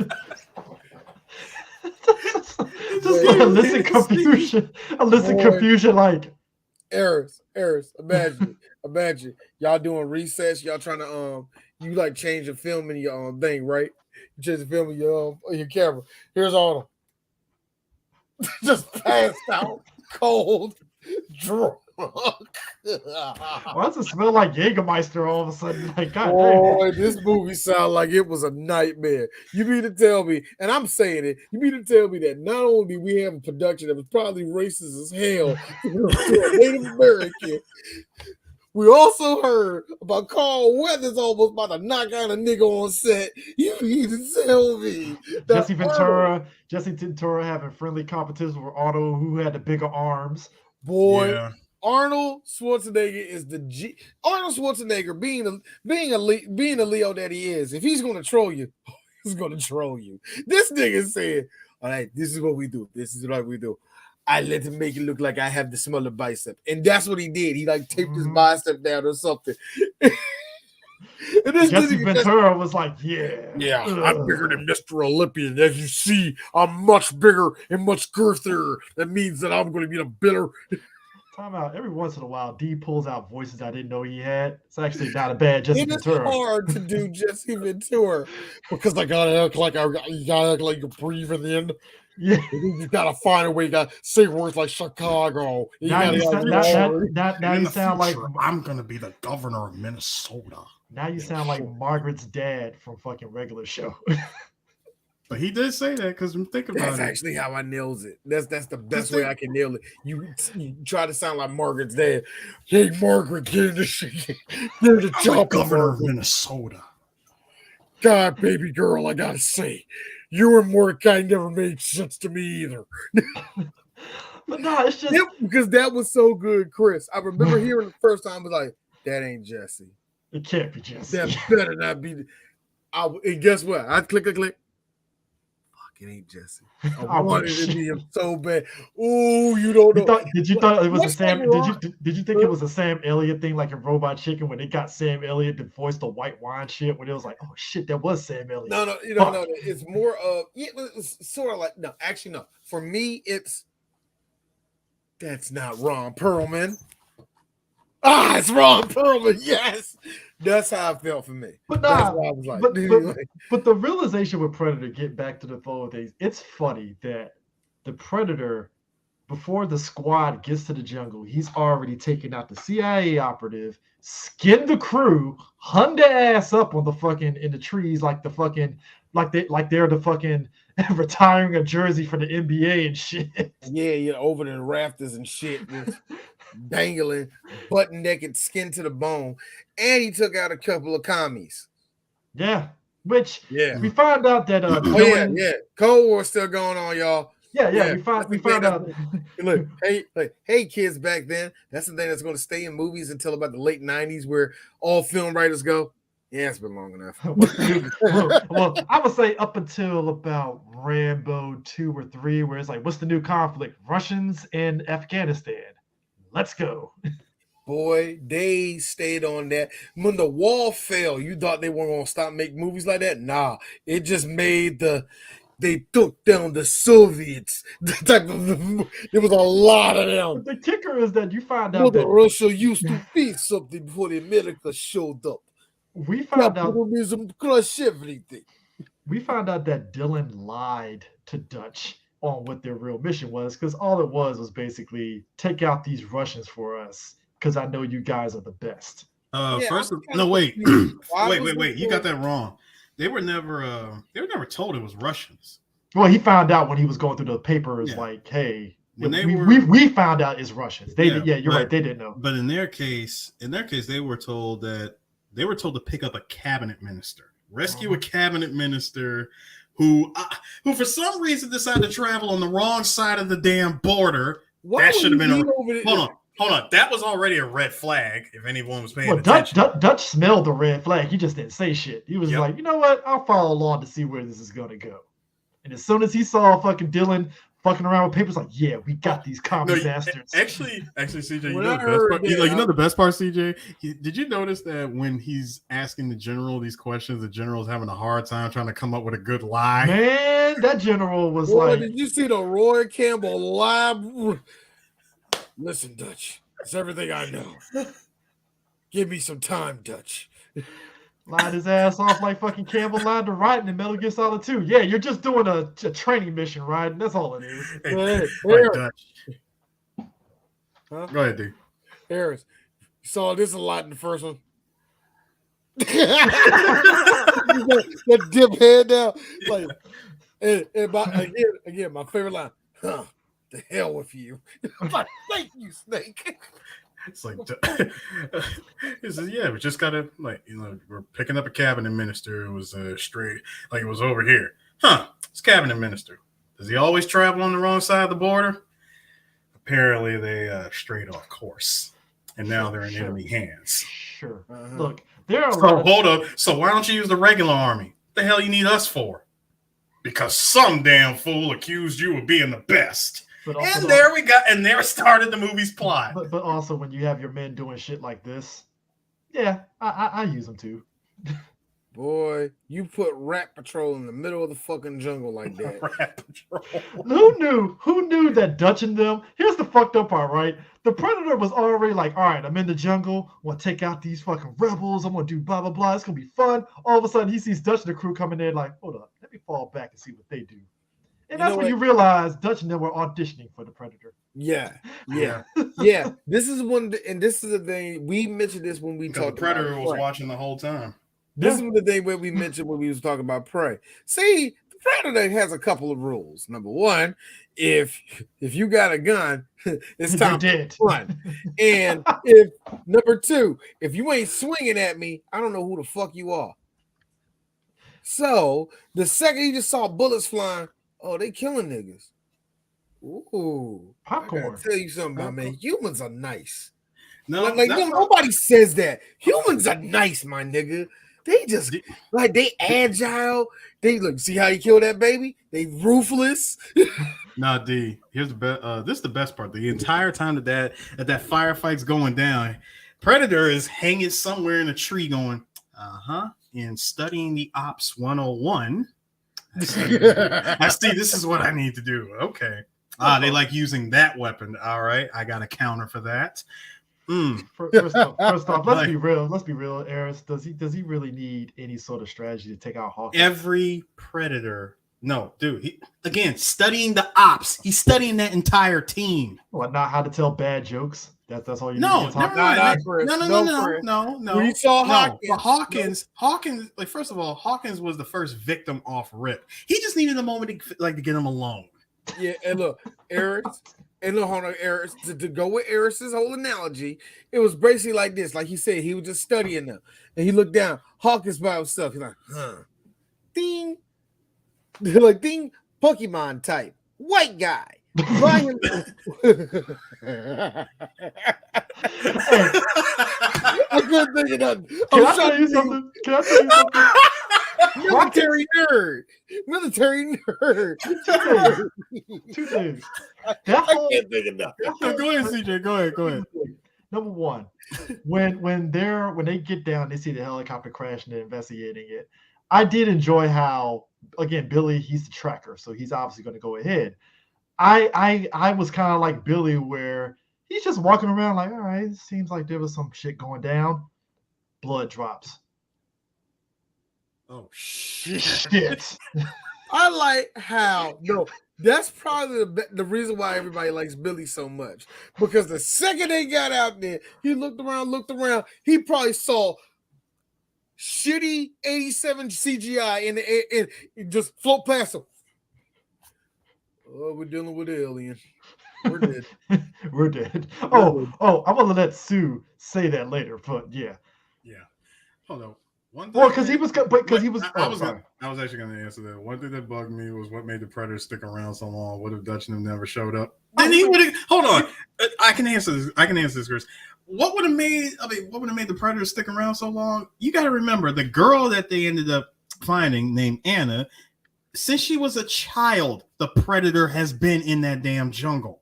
B: Just like illicit confusion, like
C: errors. Imagine y'all doing recess. Y'all trying to you like change the film in your thing, right? You change the film in your camera. Here's Arnold, just passed out, cold, drunk.
B: Why does it smell like Jägermeister all of a sudden? Like, God
C: Boy,
B: damn.
C: this movie sounds like it was a nightmare. You mean to tell me, and I'm saying it, you mean to tell me that not only did we have a production that was probably racist as hell to a Native American, we also heard about Carl Weathers almost about to knock out a nigga on set. You mean to tell me that
B: Jesse Ventura having friendly competition with Otto, who had the bigger arms.
C: boy,
A: Yeah.
C: Arnold Schwarzenegger is the G. Arnold Schwarzenegger, being a Leo that he is, if he's going to troll you, he's going to troll you. This nigga said, "All right, this is what we do. This is what we do. I let him make it look like I have the smaller bicep," and that's what he did. He like taped his bicep down or something.
B: And this Jesse Ventura was like, "Yeah,
C: I'm bigger than Mr. Olympian. As you see, I'm much bigger and much girthier. That means that I'm going to be the better."
B: Time out. Every once in a while, D pulls out voices I didn't know he had. It's actually not a bad Jesse Ventura.
C: It's hard to do Jesse Ventura because I gotta act like you're breathing in.
B: Yeah,
C: you gotta find a way. You gotta say words like Chicago.
B: Now you sound like
A: I'm gonna be the governor of Minnesota.
B: Now you sound like Margaret's dad from fucking Regular Show.
A: But he did say that because think about
C: That's actually how I nails it. That's the best way I can nail it. You try to sound like Margaret's dad. Hey, Margaret, get in the shit. Get in the chopper,
A: governor of Minnesota.
C: God, baby girl, I gotta say, you and Mordecai never made sense to me either.
B: But no, it's just
C: because that was so good, Chris. I remember hearing the first time, I was like, that ain't Jesse.
B: It can't be Jesse.
C: That better not be. And guess what? I click. It ain't Jesse. I wanted it to be him so bad. Oh, you don't know.
B: Did you thought it was a Sam? Did you think it was a Sam Elliott thing, like in Robot Chicken, when they got Sam Elliott to voice the white wine shit? When it was like, oh shit, that was Sam Elliott.
C: No. It's more of it's sort of like no. Actually, no. For me, that's not Ron Perlman. It's Ron Perlman. Yes. That's how it felt for me.
B: But
C: that's what I was like.
B: But the realization with Predator, get back to the flow of things, it's funny that the Predator, before the squad gets to the jungle, he's already taken out the CIA operative, skinned the crew, hung their ass up on the fucking in the trees like they're the fucking retiring a jersey for the NBA and shit.
C: Yeah, over the rafters and shit. Dangling, butt naked, skin to the bone, and he took out a couple of commies.
B: Yeah, which we found out that
C: Cold War still going on, y'all.
B: Yeah. We found out.
C: Look, hey, kids back then. That's the thing that's going to stay in movies until about the late '90s, where all film writers go. Yeah, it's been long enough.
B: well, I would say up until about Rambo 2 or 3, where it's like, what's the new conflict? Russians and Afghanistan. Let's go.
C: Boy, they stayed on that. When the wall fell, you thought they weren't going to stop making movies like that? Nah, it just made they took down the Soviets. There was a lot of them.
B: The kicker is that you find out that
C: Russia used to be something before the America showed up.
B: We found out
C: crush everything.
B: We found out that Dylan lied to Dutch on what their real mission was, because all it was basically take out these Russians for us, because I know you guys are the best.
A: Wait. You got that wrong. They were never told it was Russians.
B: Well, he found out when he was going through the papers, like, hey, we found out it's Russians. You're right, they didn't know.
A: But in their case, they were told to pick up a cabinet minister, rescue a cabinet minister who for some reason decided to travel on the wrong side of the damn border. That should have been hold on. That was already a red flag if anyone was paying attention.
B: Dutch smelled the red flag. He just didn't say shit. He was like, you know what? I'll follow along to see where this is going to go. And as soon as he saw fucking Dylan fucking around with papers, like, yeah, we got these commie bastards.
A: Actually, CJ, you know the best part, CJ? Did you notice that when he's asking the general these questions, the general's having a hard time trying to come up with a good lie?
B: Man, that general was
C: did you see the Roy Campbell live? Listen, Dutch, it's everything I know. Give me some time, Dutch.
B: Lied his ass off like fucking Campbell lied to Wright in Metal Gear Solid 2. Yeah, you're just doing a training mission, right? That's all it is.
A: Dutch. Huh? Go ahead, dude.
C: Harris, you saw this a lot in the first one. that dip head down, like, again, my favorite line. Huh? The hell with you. Like, thank you, Snake.
A: It's like, he says, yeah, we just gotta, like, we're picking up a cabinet minister. It was straight, like it was over here. Huh? It's cabinet minister. Does he always travel on the wrong side of the border? Apparently, they strayed off course, and now they're in enemy hands.
B: Sure.
C: Uh-huh.
B: Look, there are.
A: So hold up. So why don't you use the regular army? What the hell you need us for? Because some damn fool accused you of being the best. And there started the movie's plot.
B: But also, when you have your men doing shit like this, yeah, I use them too.
C: Boy, you put Rat Patrol in the middle of the fucking jungle like that.
A: Rat Patrol.
B: Who knew that Dutch and them? Here's the fucked up part, right? The Predator was already like, all right, I'm in the jungle. I want to take out these fucking rebels. I'm going to do blah, blah, blah. It's going to be fun. All of a sudden, he sees Dutch and the crew coming in like, hold up, let me fall back and see what they do. And that's when you realize Dutch and them were auditioning for the Predator.
C: Yeah. This is the thing. We mentioned this when we talked about
A: Predator was watching the whole time.
C: This is the thing where we mentioned when we was talking about Prey. See, the Predator has a couple of rules. Number one, if you got a gun, it's time to run. And if number two, if you ain't swinging at me, I don't know who the fuck you are. So the second you just saw bullets flying, oh, they killing niggas. Ooh,
B: popcorn.
C: I gotta tell you something about, man. Humans are nice.
A: No,
C: nobody says that. Humans are nice, my nigga. They just like they agile. They look. See how you kill that baby? They ruthless.
A: Nah, D. Here's the best. This is the best part. The entire time that firefight's going down, Predator is hanging somewhere in a tree, going, and studying the Ops 101. I see. This is what I need to do. Okay. They like using that weapon. All right, I got a counter for that.
B: First off, let's be real. Eris, does he really need any sort of strategy to take out Hawkins?
A: Every Predator, no, dude. Again, studying the ops. He's studying that entire team.
B: What? Not how to tell bad jokes. That's all you need
A: No,
B: to talk
A: about.
C: No. We saw
A: Hawkins. Hawkins. Like, first of all, Hawkins was the first victim off rip. He just needed a moment to get him alone.
C: Yeah, and look, Eris. And look, hold on, Eris. To go with Eris's whole analogy, it was basically like this. Like he said, he was just studying them. And he looked down. Hawkins by himself. He's like, ding. They're like, ding, Pokemon type. White guy. By him. I couldn't think of nothing.
B: Can I tell you something?
C: Military nerd.
B: Two things.
C: I can't think of nothing.
A: Go ahead, CJ. Go ahead.
B: Number one, when they get down, they see the helicopter crash and they're investigating it. I did enjoy how, again, Billy, he's the tracker, so he's obviously going to go ahead. I was kind of like Billy, where he's just walking around like, all right, it seems like there was some shit going down. Blood drops.
A: Oh shit!
C: I like how that's probably the reason why everybody likes Billy so much, because the second they got out there, he looked around, he probably saw shitty 87 CGI in the air and just float past him. Oh, we're dealing with an alien. We're dead.
B: We're dead. Oh, I'm gonna let Sue say that later, but yeah.
A: Hold on.
B: Well, because he was.
A: I was actually going to answer that. One thing that bugged me was what made the Predator stick around so long. What if Dutch and him never showed up? Then he would have. Hold on. I can answer this, Chris. What would have made the Predator stick around so long? You got to remember the girl that they ended up finding, named Anna. Since she was a child, the Predator has been in that damn jungle.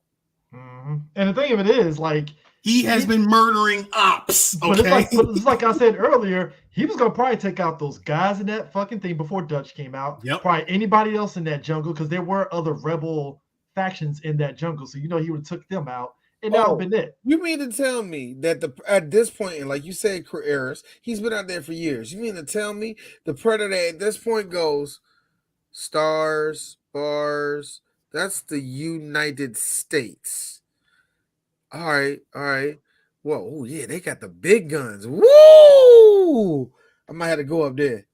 B: Mm-hmm. And the thing of it is, like,
A: he has been murdering ops. Okay?
B: But it's like I said earlier, he was gonna probably take out those guys in that fucking thing before Dutch came out.
A: Yep.
B: Probably anybody else in that jungle, because there were other rebel factions in that jungle. So he would have took them out, and that would have been it.
C: You mean to tell me that at this point, and like you said, Eris, he's been out there for years. You mean to tell me the Predator at this point goes stars, bars? That's the United States. All right. Whoa, oh yeah, they got the big guns. Woo! I might have to go up there.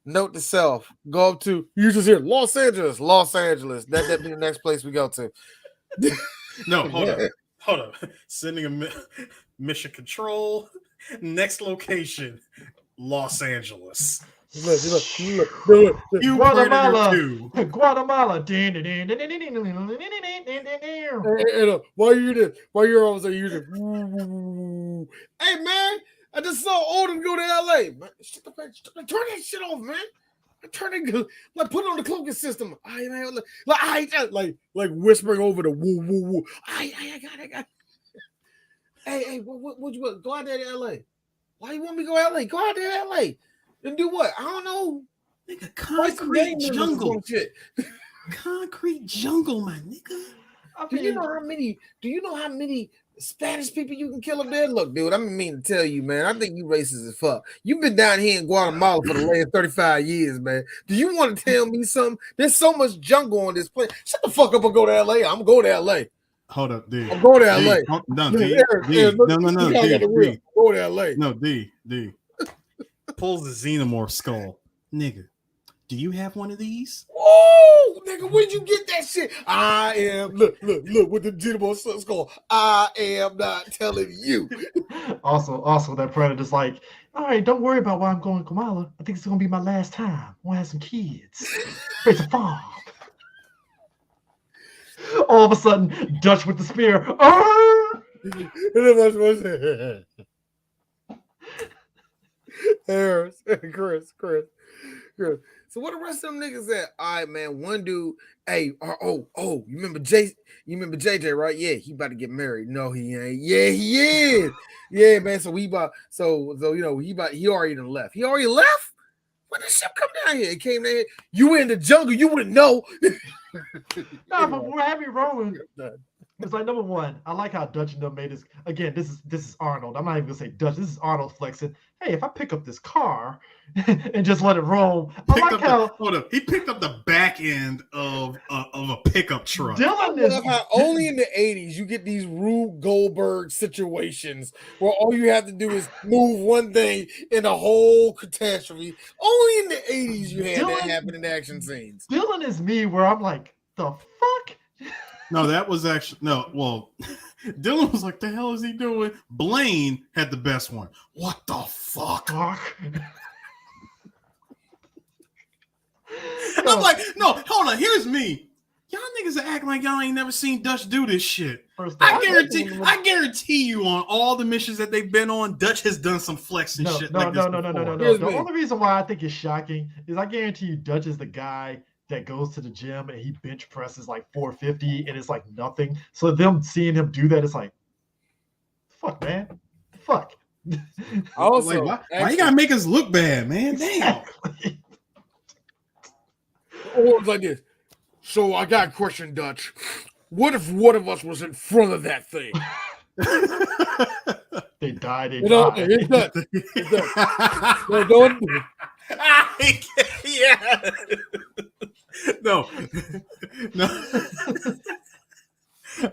C: Note to self: go up to you just hear Los Angeles, Los Angeles. That be the next place we go to.
A: No, hold up. Sending a mission control. Next location, Los Angeles.
C: Look.
A: You
B: Guatemala.
A: Predator 2.
B: Guatemala.
C: Why you're always using? Hey man, I just saw Odin go to LA. Man, turn that shit off, man. Turn it like put it on the cloaking system. Like whispering over the woo woo woo. I got it. Hey, what you want? Go out there to LA. Why you want me to go to LA? Go out there to LA. And do what? I don't know.
A: Nigga, concrete jungle. Concrete jungle, my nigga.
C: Do you know how many Spanish people you can kill up there? Look, dude, I mean to tell you, man. I think you racist as fuck. You've been down here in Guatemala for the last 35 years, man. Do you want to tell me something? There's so much jungle on this planet. Shut the fuck up and go to LA. I'm going to LA.
A: Hold up, D.
C: I'm going to LA.
A: No,
C: D.
A: D. No, D.
C: Go to LA.
A: No, D. Pulls the xenomorph skull. Nigga, do you have one of these?
C: Oh, nigga, where'd you get that shit? I am, look, with the xenomorph skull. I am not telling you.
B: Also, that Predator's like, all right, don't worry about why I'm going to Kamala. I think it's going to be my last time. I want to have some kids. Raise a farm. All of a sudden, Dutch with the spear.
C: Harris, Chris. So what the rest of them niggas at? All right, man. One dude, hey, you remember JJ, right? Yeah, he about to get married. No, he ain't. Yeah, he is. Yeah, man. So he already done left. He already left? When did the ship come down here? It came down here. You were in the jungle, you wouldn't know.
B: No, but we're heavy rolling. It's like, number one, I like how Dutch and them made this. Again, this is Arnold. I'm not even gonna say Dutch. This is Arnold flexing. Hey, if I pick up this car and just let it roll,
A: he picked up the back end of a pickup truck.
C: Dylan is how only in the 80s you get these Rube Goldberg situations where all you have to do is move one thing in a whole catastrophe. Only in the 80s you had that happen in action scenes.
B: Dylan is me, where I'm like, the fuck.
A: No, that was actually Well, Dylan was like, "The hell is he doing?" Blaine had the best one. What the fuck? I'm like, no, hold on. Here's me. Y'all niggas are acting like y'all ain't never seen Dutch do this shit. I guarantee you on all the missions that they've been on, Dutch has done some flexing shit like this before.
B: No. The only reason why I think it's shocking is I guarantee you Dutch is the guy that goes to the gym and he bench presses like 450 and it's like nothing. So them seeing him do that, it's like, fuck, man. Fuck.
A: Also, like, why you gotta make us look bad, man? Damn.
C: Or it's like this. So I got a question, Dutch. What if one of us was in front of that thing?
B: They died.
C: It's done. No, don't.
A: Yeah. No.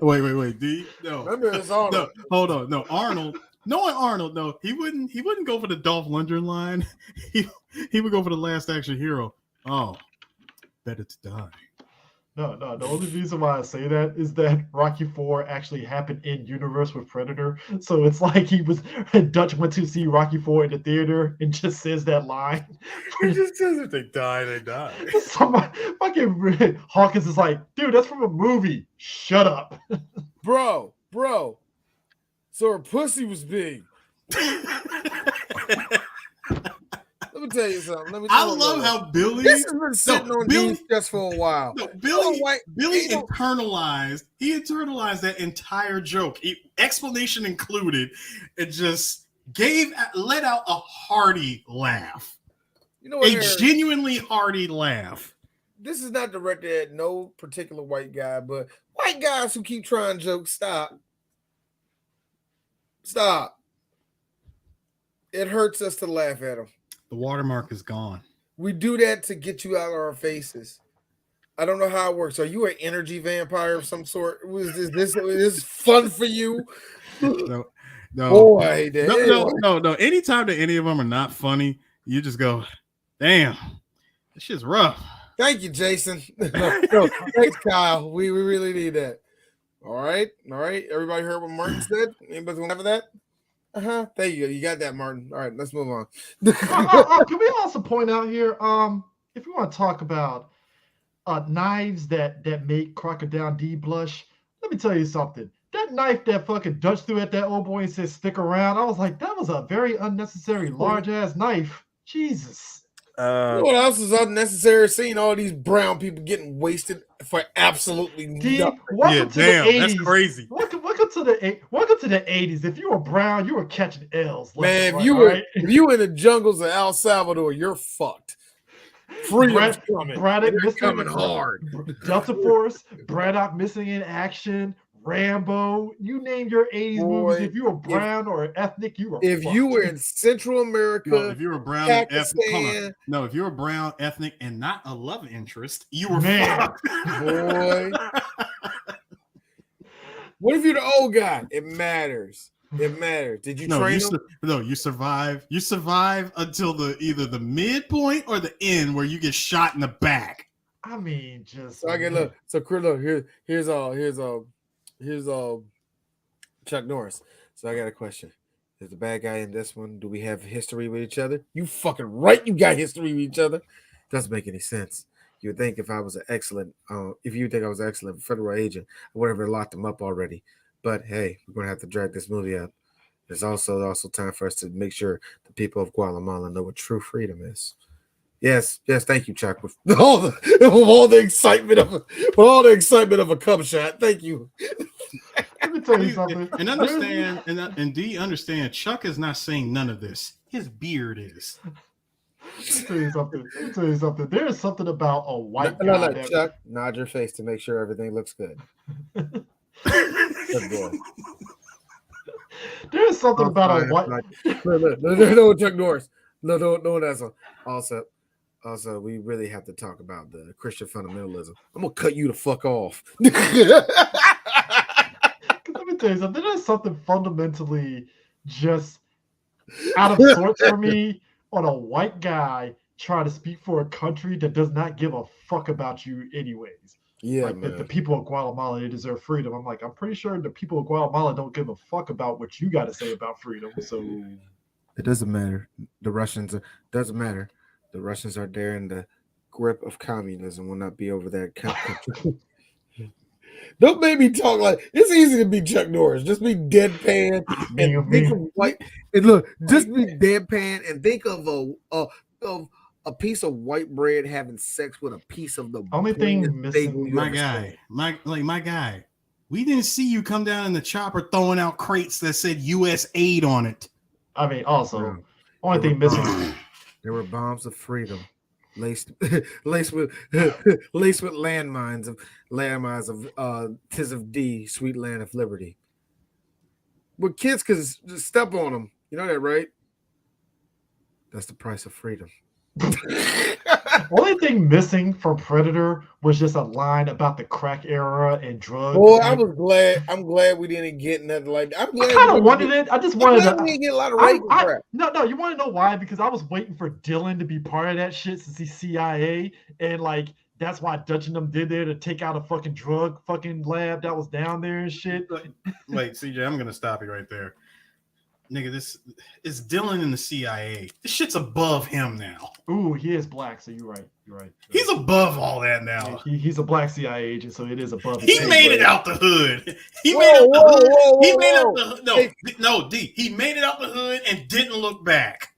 A: Wait. D. No.
C: Remember, it's Arnold.
A: No, hold on. No, Arnold. Knowing Arnold, no, he wouldn't go for the Dolph Lundgren line. He would go for the Last Action Hero. Oh, better to die.
B: No. The only reason why I say that is that Rocky IV actually happened in universe with Predator. So it's like Dutch went to see Rocky IV in the theater and just says that line.
A: He just says if they die, they die.
B: Somebody, fucking Hawkins is like, dude, that's from a movie. Shut up.
C: Bro. So her pussy was big. Let me tell you something.
A: I love how Billy.
C: This has been sitting on these just for a while.
A: No, Billy internalized. He internalized that entire joke, explanation included, and just let out a hearty laugh. You know what? A genuinely hearty laugh.
C: This is not directed at no particular white guy, but white guys who keep trying jokes, stop. It hurts us to laugh at them.
A: The watermark is gone.
C: We do that to get you out of our faces. I don't know how it works. Are you an energy vampire of some sort? Is this fun for you?
A: No, No,
C: Oh, I hate that.
A: no. Anytime that any of them are not funny, you just go, damn, this shit's rough.
C: Thank you, Jason. No, thanks, Kyle. We really need that. All right. Everybody heard what Martin said? Anybody want to have that? There you go. You got that, Martin. All right, let's move on.
B: Can we also point out here, if you want to talk about knives that make Crocodile D blush, let me tell you something. That knife that fucking Dutch threw at that old boy and said stick around, I was like, that was a very unnecessary large ass knife. Jesus.
C: You know what else is unnecessary? Seeing all these brown people getting wasted for absolutely nothing.
B: Welcome to the 80s.
A: That's crazy.
B: Welcome to the 80s. If you were brown, you were catching L's.
C: Man, if you were in the jungles of El Salvador, you're fucked. Freedom's coming.
B: Braddock
C: coming hard.
B: Delta Force, Braddock missing in action, Rambo. You name your 80s movies. If you were brown or ethnic, you were
C: If
B: fucked.
C: you were in Central America,
A: if you were brown
C: Pakistan,
A: if you were brown, ethnic, and not a love interest, you were
B: fucked.
C: Boy. What if you're the old guy? It matters. Did you train them?
A: No, you survive. You survive until either the midpoint or the end where you get shot in the back.
B: I mean, just
C: so I get look. So look, here's Chuck Norris. So I got a question. Is the bad guy in this one? Do we have history with each other? You fucking right. You got history with each other. Doesn't make any sense. You would think if I was an excellent, federal agent, I would have locked him up already. But hey, we're gonna have to drag this movie out. It's also time for us to make sure the people of Guatemala know what true freedom is. Yes. Thank you, Chuck. With all the excitement of a cum shot. Thank you.
B: Let me tell you something.
A: And understand, and do you understand? Chuck is not saying none of this. His beard is.
B: Let me tell you something. There is something about a white guy.
C: No, Chuck, nod your face to make sure everything looks good. Good boy.
B: There's something about a white.
C: No, Chuck Norris. No, that's also. We really have to talk about the Christian fundamentalism. I'm gonna cut you the fuck off.
B: Let me tell you something. There's something fundamentally just out of sorts for me on a white guy trying to speak for a country that does not give a fuck about you anyways.
C: Yeah,
B: like the people of Guatemala, they deserve freedom. I'm like, I'm pretty sure the people of Guatemala don't give a fuck about what you got to say about freedom. So
C: it doesn't matter. Doesn't matter. The Russians are there, and the grip of communism will not be over that country. Don't make me talk like it's easy to be Chuck Norris. Just be deadpan and think of white. And look, just be deadpan and think of a piece of white bread having sex with a piece of the
B: only thing missing.
A: My guy. We didn't see you come down in the chopper throwing out crates that said U.S. aid on it.
B: I mean, also, only thing missing.
C: There were bombs of freedom, laced with landmines of tis of D, sweet land of liberty. But kids could just step on them. You know that, right? That's the price of freedom.
B: Only thing missing from Predator was just a line about the crack era and drugs.
C: Boy, I'm glad we didn't get nothing like that.
B: I kind of wanted it. I just wanted to.
C: We didn't get a lot of rape crap.
B: No. You want to know why? Because I was waiting for Dylan to be part of that shit since he's CIA, and like that's why Dutch and them did there to take out a fucking drug fucking lab that was down there and shit.
A: Wait, CJ, I'm gonna stop you right there. Nigga, this is Dylan in the CIA. This shit's above him now.
B: Ooh, he is black, so you're right.
A: He's above all that now.
B: He's a black CIA agent, so it is above.
A: He made it out the hood. He made it out the hood and didn't look back.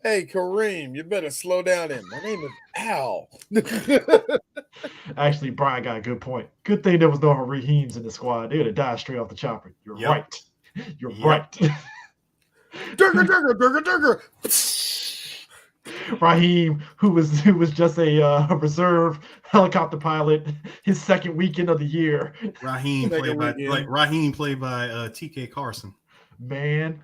C: Hey, Kareem, you better slow down. My name is Al.
B: Actually, Brian got a good point. Good thing there was no Raheems in the squad. They would have died straight off the chopper. You're right. You're right.
C: Durger.
B: Raheem, who was just a reserve helicopter pilot, his second weekend of the year.
A: Raheem played by TK Carson.
B: Man.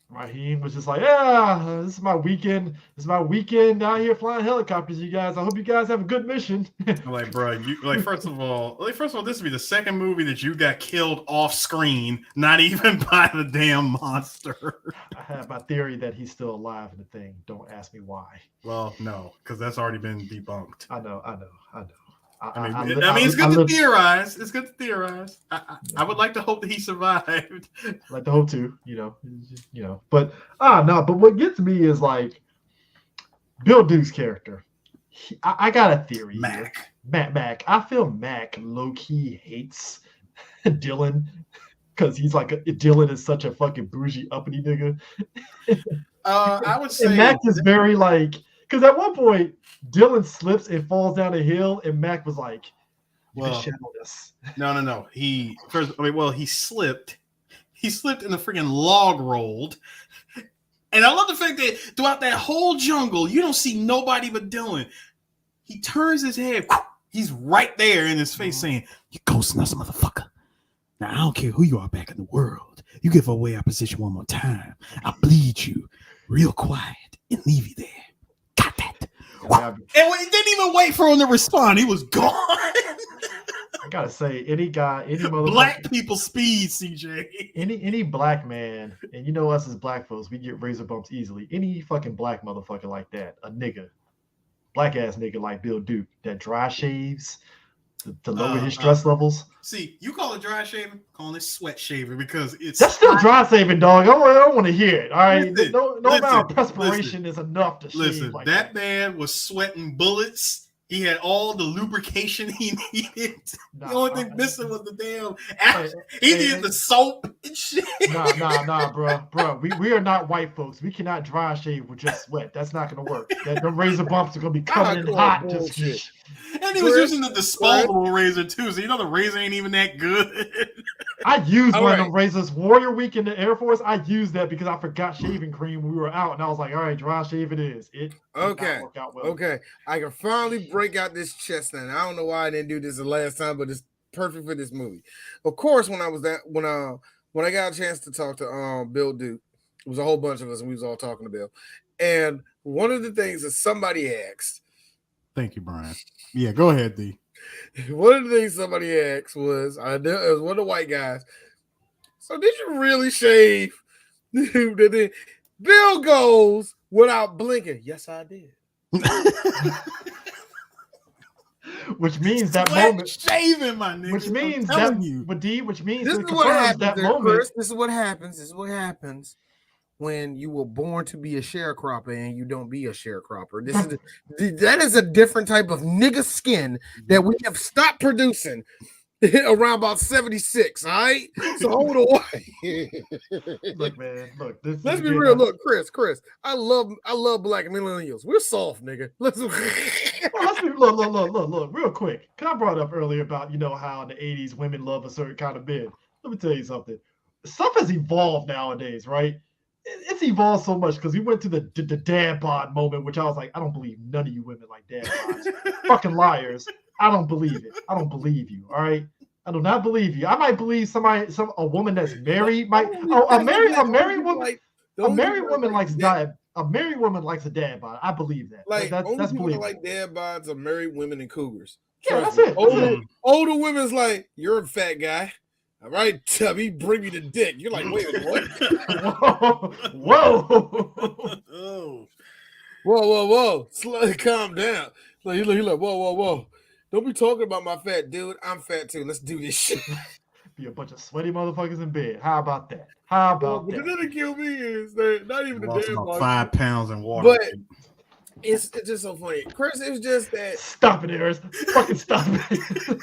B: Raheem was just like, yeah, this is my weekend. This is my weekend out here flying helicopters, you guys. I hope you guys have a good mission.
A: I'm like, bro, you like first of all, this would be the second movie that you got killed off screen, not even by the damn monster.
B: I have my theory that he's still alive in the thing. Don't ask me why.
A: Well, no, because that's already been debunked.
B: I know.
A: I mean, it's good to theorize. It's good to theorize. I would like to hope that he survived.
B: I'd like to hope too, But no. But what gets me is like Bill Duke's character. I got a theory.
A: Mac.
B: Mac. I feel Mac low key hates Dylan because he's like Dylan is such a fucking bougie uppity nigga.
A: I would say
B: Mac is very like. Because at one point, Dylan slips and falls down a hill, and Mac was like,
A: "Well, no. He slipped. He slipped and the freaking log rolled. And I love the fact that throughout that whole jungle, you don't see nobody but Dylan. He turns his head. He's right there in his face saying, "You ghosting us, motherfucker. Now, I don't care who you are back in the world. You give away our position one more time. I'll bleed you real quiet and leave you there. Got that." And he didn't even wait for him to respond. He was gone.
B: I gotta say, any motherfucker,
A: black people speed, CJ.
B: Any black man, and you know us as black folks, we get razor bumps easily. Any fucking black motherfucker like that, a nigga, black ass nigga like Bill Duke, that dry shaves to lower his stress levels.
A: See, you call it dry shaving, call it sweat shaving because
B: that's still dry shaving, dog. I don't want to hear it. All right, no amount of perspiration is enough to shave.
A: Listen,
B: like
A: that man was sweating bullets. He had all the lubrication he needed. The only thing missing was the damn. He needed the soap and shit.
B: Nah, bro. We are not white folks. We cannot dry shave with just sweat. That's not gonna work. The razor bumps are gonna be coming in hot. Just
A: and he was using the disposable razor too, so you know the razor ain't even that good.
B: I used one of them razors. Warrior Week in the Air Force. I used that because I forgot shaving cream when we were out, and I was like, all right, dry shave it is. It
C: okay. Okay, I can finally break out this chest now. I don't know why I didn't do this the last time, but it's perfect for this movie. Of course, when I got a chance to talk to Bill Duke, it was a whole bunch of us, and we was all talking to Bill. And one of the things that somebody asked.
A: Thank you, Brian. Yeah, go ahead, D.
C: One of the things somebody asked was, it was one of the white guys. So did you really shave? Bill goes without blinking. Yes, I did.
B: Which means that moment
A: shaving, my nigga.
B: Which means that you. But D, which means
C: this is what happens that moment. Chris, this is what happens. This is what happens when you were born to be a sharecropper and you don't be a sharecropper. That is a different type of nigga skin that we have stopped producing around about 76. All right, so hold on.
B: Look, man, look.
C: Let's be real. Look, Chris. I love black millennials. We're soft, nigga. Let's be
B: look, real quick. Cause I brought up earlier about how in the 80s women love a certain kind of men. Let me tell you something. Stuff has evolved nowadays, right? It's evolved so much because we went to the dad bod moment, which I was like, I don't believe none of you women like dad bods. Fucking liars. I don't believe it. I don't believe you. All right. I do not believe you. I might believe a woman that's married might. A married woman. A married woman likes dad. A married woman likes a dad bod. I believe that.
C: Like
B: that's believable.
C: Like dad bods are married women and cougars.
B: Yeah, that's it.
C: Older women's like, you're a fat guy. All right, Tubby, bring me the dick. You're like, wait, what? Whoa. Calm down. Like, you're like, whoa. Don't be talking about my fat dude. I'm fat too. Let's do this shit.
B: Be a bunch of sweaty motherfuckers in bed. How about that? That?
C: What didn't kill me is they're not even the damn
A: 5 pounds in water.
C: But it's just so funny. Chris, it was just that.
B: Stop it, Eris. Fucking stop it.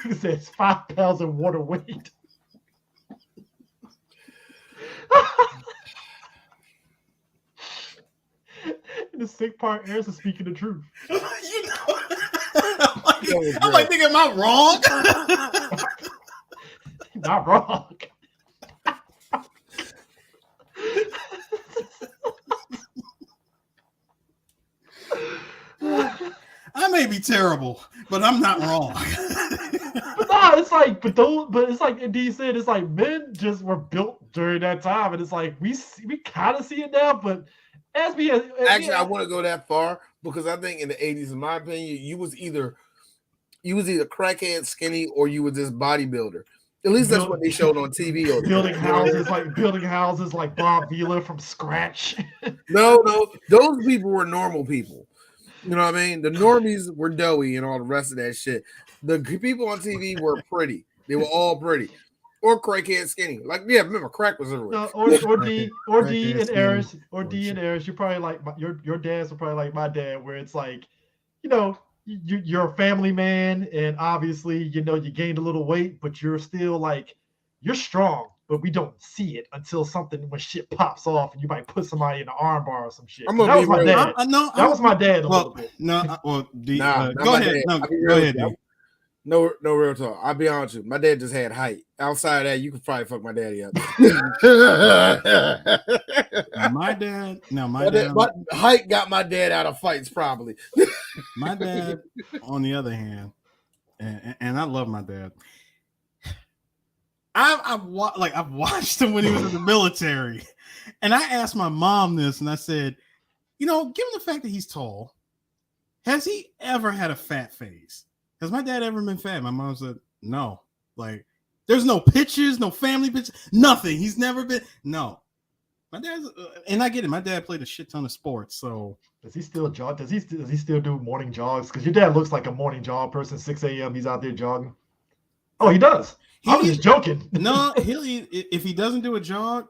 B: He says 5 pounds of water weight. And the sick part, Eris is speaking the truth.
A: I'm like, thinking, am I wrong?
B: Not wrong.
A: I may be terrible, but I'm not wrong.
B: But No, it's like, but it's like D said, it's like men just were built during that time, and it's like we kind of see it now, but
C: actually, I want to go that far because I think in the 80s, in my opinion, you was either crackhead, skinny, or you was this bodybuilder. At least that's what they showed on TV.
B: Building houses like Bob Vila from scratch.
C: No, those people were normal people. You know what I mean? The normies were doughy and all the rest of that shit. The people on TV were pretty. They were all pretty. Or crackhead skinny. Like, yeah, remember, crack was everywhere.
B: No, or D and Eris. You're probably like your dads are probably like my dad, where it's like, you know, you're a family man, and obviously, you know, you gained a little weight, but you're still like, you're strong, but we don't see it until when shit pops off and you might put somebody in an arm bar or some shit. That was my dad. That was my dad a little bit.
A: No, well,
C: go ahead. No, go ahead. No, real talk. I'll be honest with you. My dad just had height. Outside of that, you could probably fuck my daddy up.
A: My dad,
C: height got my dad out of fights, probably.
A: My dad, on the other hand, and I love my dad. I've watched him when he was in the military, and I asked my mom this, and I said, you know, given the fact that he's tall, has he ever had a fat phase? Has my dad ever been fat? My mom said, no. Like, there's no pictures, no family pictures, nothing. He's never been. No. My dad's, and I get it. My dad played a shit ton of sports. So
B: does he still jog? Does he still do morning jogs? Because your dad looks like a morning jog person. 6 a.m. He's out there jogging. Oh, he does. I was just joking.
A: No, if he doesn't do a jog,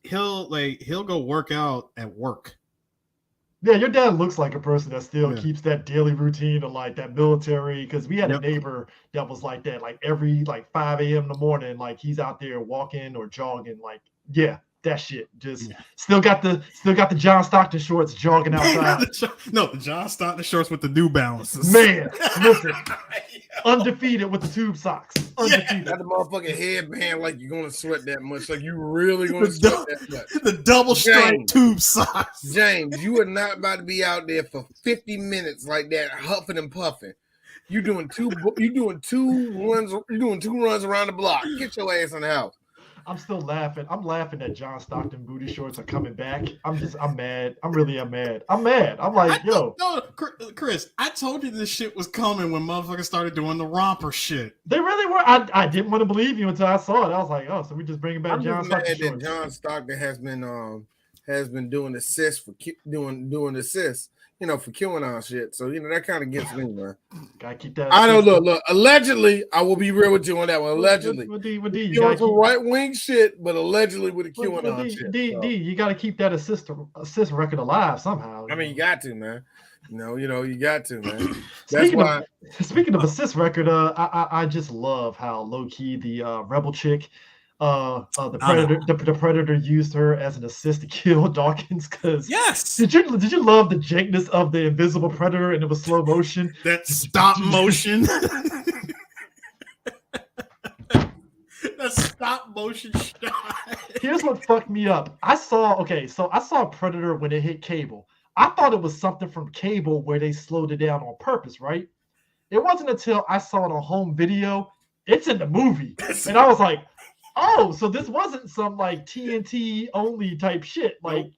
A: he'll go work out at work.
B: Yeah, your dad looks like a person that still keeps that daily routine of like that military. Because we had a neighbor that was like that, like every 5 a.m. in the morning, like he's out there walking or jogging. Like, yeah, that shit. Just still got the John Stockton shorts jogging outside.
A: The John Stockton shorts with the New Balances.
B: Man, listen, undefeated with the tube socks. Undefeated.
C: Got the motherfucking headband like you're gonna sweat that much. Like you really gonna sweat that much.
A: The double striped tube socks.
C: James, you are not about to be out there for 50 minutes like that, huffing and puffing. You're doing two runs around the block. Get your ass in the house.
B: I'm still laughing. I'm laughing that John Stockton booty shorts are coming back. I'm mad. I'm mad. I'm like, yo.
A: No, Chris, I told you this shit was coming when motherfuckers started doing the romper shit.
B: They really were. I didn't want to believe you until I saw it. I was like, oh, so we just bringing back John Stockton shorts.
C: John Stockton has been doing assists for doing assists. You know, for QAnon shit. So, you know, that kind of gets me, man.
B: Gotta keep that.
C: I don't know. Look, allegedly, I will be real with you on that one. Allegedly.
B: You
C: doing some right-wing shit, but allegedly with the QAnon shit.
B: You got to keep that assist record alive somehow.
C: I mean, you got to, man. You got to, man. That's why.
B: Speaking of assist record, I just love how low-key the rebel chick, the Predator used her as an assist to kill Dawkins. Because did you love the jankness of the Invisible Predator and it was slow motion?
A: That stop motion. That stop motion shot.
B: Here's what fucked me up. I saw Predator when it hit cable. I thought it was something from cable where they slowed it down on purpose, right? It wasn't until I saw it on home video. It's in the movie, and I was like, oh, so this wasn't some like TNT only type shit. Like,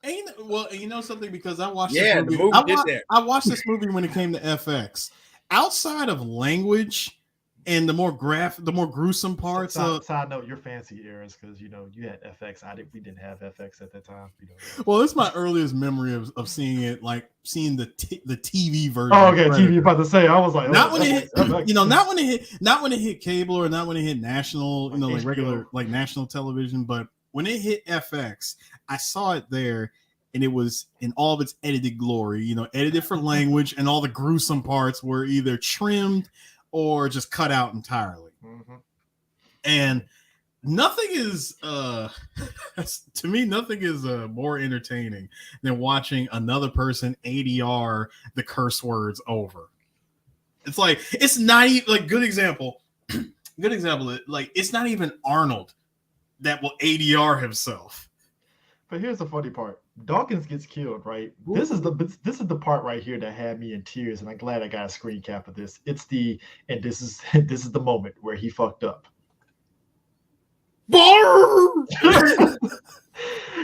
A: you know something, because I watched this movie. I watched this movie when it came to FX. Outside of language and the more gruesome parts.
B: Side note, you're fancy eras because you had FX. We didn't have FX at that time.
A: Well, it's my earliest memory of seeing it, like seeing the TV version.
B: Oh, okay, TV. About to say, I was like,
A: not when it hit cable or not when it hit national, like regular like national television, but when it hit FX, I saw it there. And it was in all of its edited glory, edited for language, and all the gruesome parts were either trimmed or just cut out entirely. Mm-hmm. And nothing is, to me, nothing is more entertaining than watching another person ADR the curse words over. It's like, it's not even, like, good example, like, it's not even Arnold that will ADR himself.
B: But here's the funny part. Dawkins gets killed, right? This is the part right here that had me in tears, and I'm glad I got a screen cap of this. This is this is the moment where he fucked up.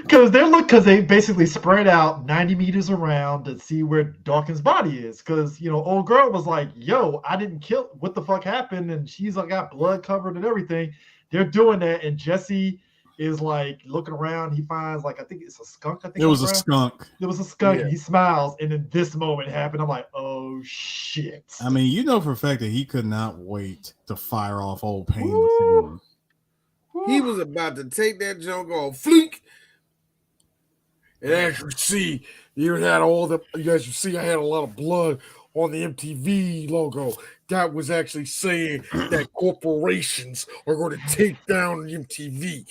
B: Because they basically spread out 90 meters around to see where Dawkins' body is. Because old girl was like, "Yo, I didn't kill. What the fuck happened?" And she's like, got blood covered and everything. They're doing that, and Jesse is like looking around. He finds I think it's a skunk.
A: It was a skunk.
B: It was a skunk. Yeah. And he smiles, and then this moment happened. I'm like, oh shit.
A: I mean, for a fact that he could not wait to fire off old Payne.
C: He was about to take that junk off, fleek. And as you see, I had a lot of blood on the MTV logo. That was actually saying that corporations are going to take down MTV.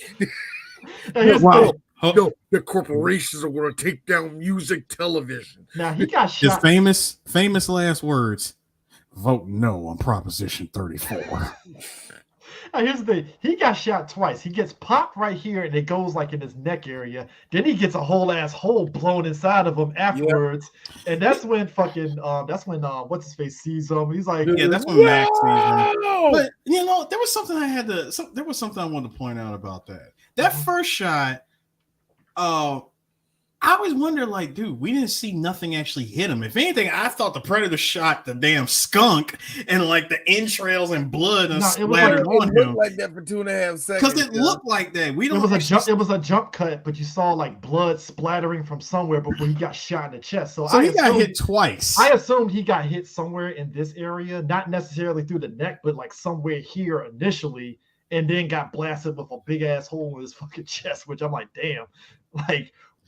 C: Wow. No, the corporations are going to take down music television.
B: Now he got shot.
A: His famous last words: "Vote no on Proposition 34."
B: Now, here's the thing. He got shot twice. He gets popped right here, and it goes in his neck area. Then he gets a whole ass hole blown inside of him afterwards. Yep. And that's when what's his face sees him. He's like,
A: yeah, that's when Max sees him. But there was something I wanted to point out about that. That first shot, I always wonder, dude, we didn't see nothing actually hit him. If anything, I thought the Predator shot the damn skunk and the entrails and blood and splattered on him.
C: It looked like that for 2.5 seconds.
A: Because it looked like that.
B: It was a jump cut, but you saw blood splattering from somewhere before he got shot in the chest. So
A: he got hit twice.
B: I assumed he got hit somewhere in this area, not necessarily through the neck, but somewhere here initially, and then got blasted with a big ass hole in his fucking chest, which I'm like, damn,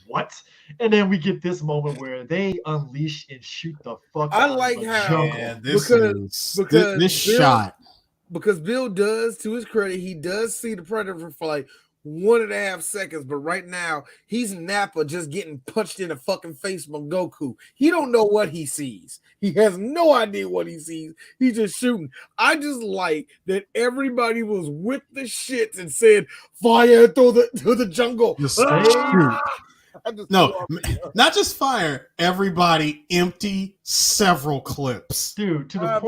B: what? And then we get this moment where they unleash and shoot the fuck out
C: of the jungle.
A: Yeah, this shot.
C: Because Bill does, to his credit, he does see the Predator for 1.5 seconds, but right now he's Nappa just getting punched in the fucking face by Goku. He don't know what he sees. He has no idea what he sees. He's just shooting. I just like that everybody was with the shits and said, "Fire through the jungle."
A: No, not just fire. Everybody empty several clips,
B: dude. To the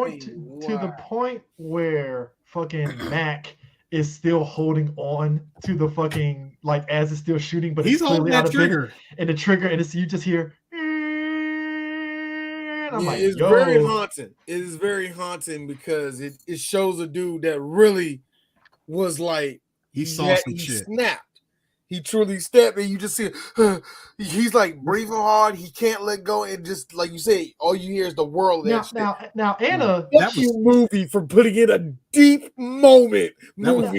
B: point where fucking Mac is still holding on to the fucking as it's still shooting, but
A: he's holding that trigger
B: and the trigger, and you just hear. And I'm
C: it's very haunting. It is very haunting because it shows a dude that really was
A: he saw some shit.
C: Snapped. He truly stepped, and you just see he's breathing hard. He can't let go, and just like you say, all you hear is the world.
B: Now, Anna,
C: that was movie for putting in a deep moment.
A: That was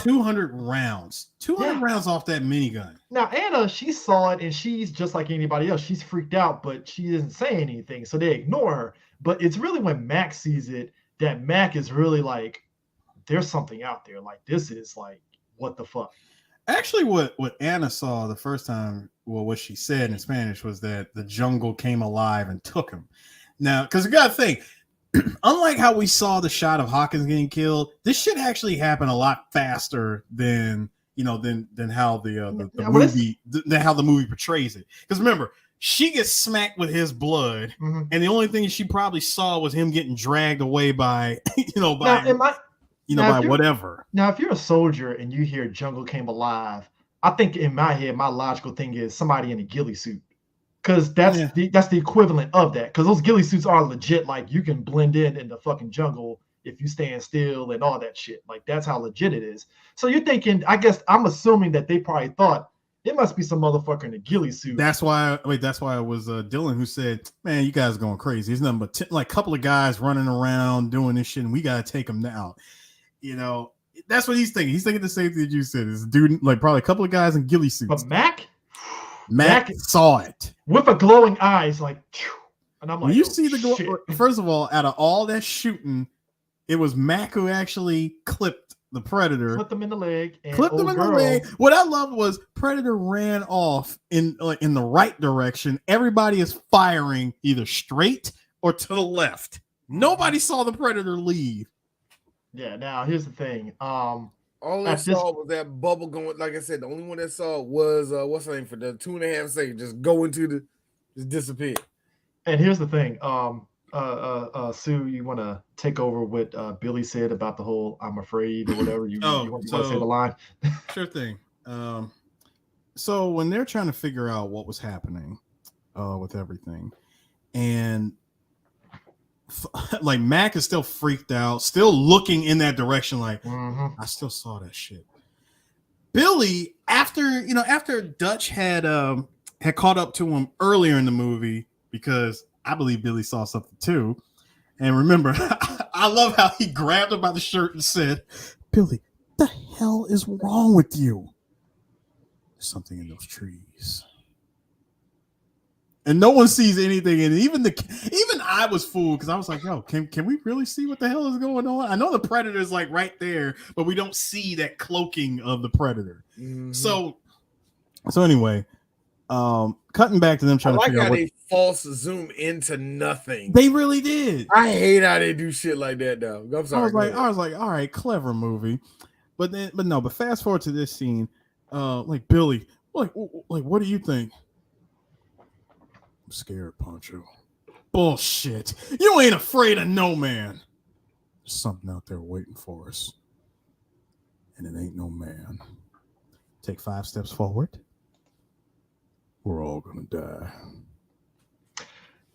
A: 200 rounds. 200 rounds off that minigun.
B: Now, Anna, she saw it, and she's just like anybody else. She's freaked out, but she doesn't say anything, so they ignore her. But it's really when Mac sees it that Mac is really there's something out there. This is what the fuck?
A: Actually, what Anna saw the first time, what she said in Spanish was that the jungle came alive and took him. Now, because you got to think, unlike how we saw the shot of Hawkins getting killed, this shit actually happened a lot faster than how the movie portrays it. Because remember, she gets smacked with his blood, and the only thing she probably saw was him getting dragged away by whatever.
B: Now, if you're a soldier and you hear jungle came alive, I think in my head, my logical thing is somebody in a ghillie suit. Because that's the equivalent of that. Because those ghillie suits are legit. You can blend in the fucking jungle if you stand still and all that shit. That's how legit it is. So you're thinking, I guess I'm assuming that they probably thought it must be some motherfucker in a ghillie suit.
A: That's why it was Dylan who said, "Man, you guys are going crazy. There's nothing but a couple of guys running around doing this shit, and we got to take them down." That's what he's thinking. He's thinking the same thing that you said. This dude, probably a couple of guys in ghillie suits.
B: But
A: Mac saw it
B: with a glowing eyes, and I'm
A: when you see the glow. First of all, out of all that shooting, it was Mac who actually clipped the Predator.
B: Clipped him in the leg.
A: The leg. What I loved was Predator ran off in the right direction. Everybody is firing either straight or to the left. Nobody saw the Predator leave.
B: Yeah. Now here's the thing.
C: All they saw was that bubble going. Like I said, the only one that saw was what's the name for the 2.5 seconds, just go into the, just disappear.
B: And here's the thing, Sue, you want to take over what Billy said about the whole "I'm afraid" or whatever? You want to say the line?
A: Sure thing. So when they're trying to figure out what was happening with everything, and like Mac is still freaked out, still looking in that direction, like I still saw that shit. Billy, after Dutch had caught up to him earlier in the movie, because I believe Billy saw something too. And remember, I love how he grabbed him by the shirt and said, "Billy, what the hell is wrong with you? There's something in those trees." And no one sees anything. And even I was fooled, because I was like, yo, can we really see what the hell is going on? I know the predator is like right there, but we don't see that cloaking of the predator. Mm-hmm. So anyway, cutting back to them trying to figure out
C: how they false zoom into nothing.
A: They really did.
C: I hate how they do shit like that though. I'm sorry.
A: I was like, all right, clever movie. But fast forward to this scene, like Billy, like what do you think? I'm scared, Poncho. Bullshit. You ain't afraid of no man. There's something out there waiting for us. And it ain't no man. Take 5 steps forward. We're all gonna die.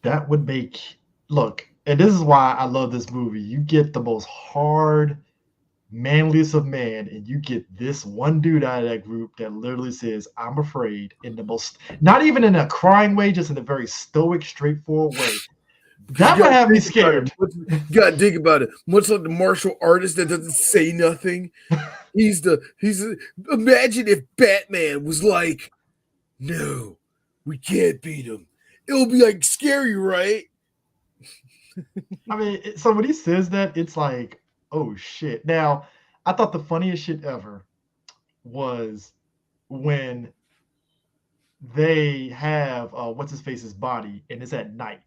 B: That would make, look, and this is why I love this movie. You get the most hard, manliest of man, and you get this one dude out of that group that literally says, "I'm afraid," in the most, not even in a crying way, just in a very stoic, straightforward way. That would have me scared.
C: You gotta think about it. Much like the martial artist that doesn't say nothing. Imagine if Batman was like, "No, we can't beat him." It'll be like scary, right?
B: I mean, so when he says that, it's like, oh shit. Now, I thought the funniest shit ever was when they have what's his face's body, and it's at night.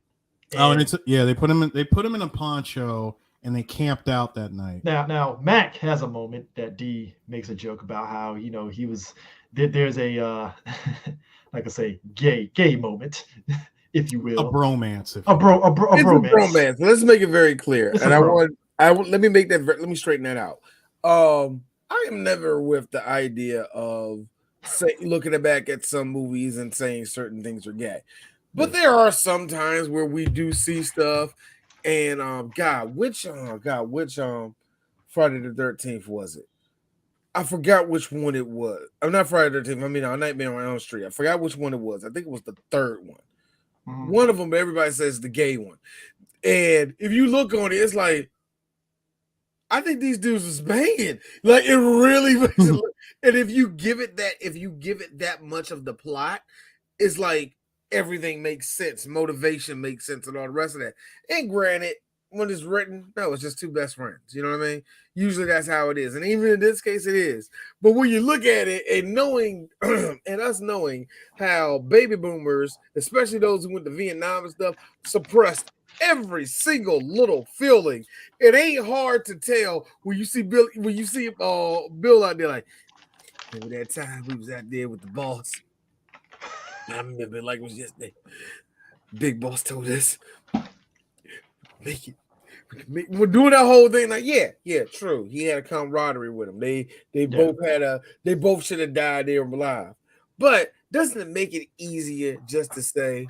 A: And they put him in a poncho, and they camped out that night.
B: Now Mac has a moment that D makes a joke about how he was there's a like I say gay moment, if you will,
A: a bromance,
B: a bromance.
C: Let's make it very clear, let me straighten that out. I am never with the idea of looking back at some movies and saying certain things are gay, but there are some times where we do see stuff. And which Friday the 13th was it? I forgot which one it was. I'm not Friday the 13th. I mean, Nightmare on Elm Street. I forgot which one it was. I think it was the third one. Mm-hmm. One of them, everybody says the gay one. And if you look on it, it's like, I think these dudes was banging. Like, it really makes it look. And if you give it that much of the plot, it's like everything makes sense. Motivation makes sense and all the rest of that. And granted, when it's written, no, it's just two best friends. You know what I mean? Usually that's how it is. And even in this case, it is. But when you look at it and knowing, and us knowing how baby boomers, especially those who went to Vietnam and stuff, suppressed every single little feeling, it ain't hard to tell when you see Bill out there like, remember that time we was out there with the boss? I remember like it was yesterday. Big boss told us, make it. We're doing that whole thing like, yeah, true. He had a camaraderie with him. They both should have died there alive. But doesn't it make it easier just to say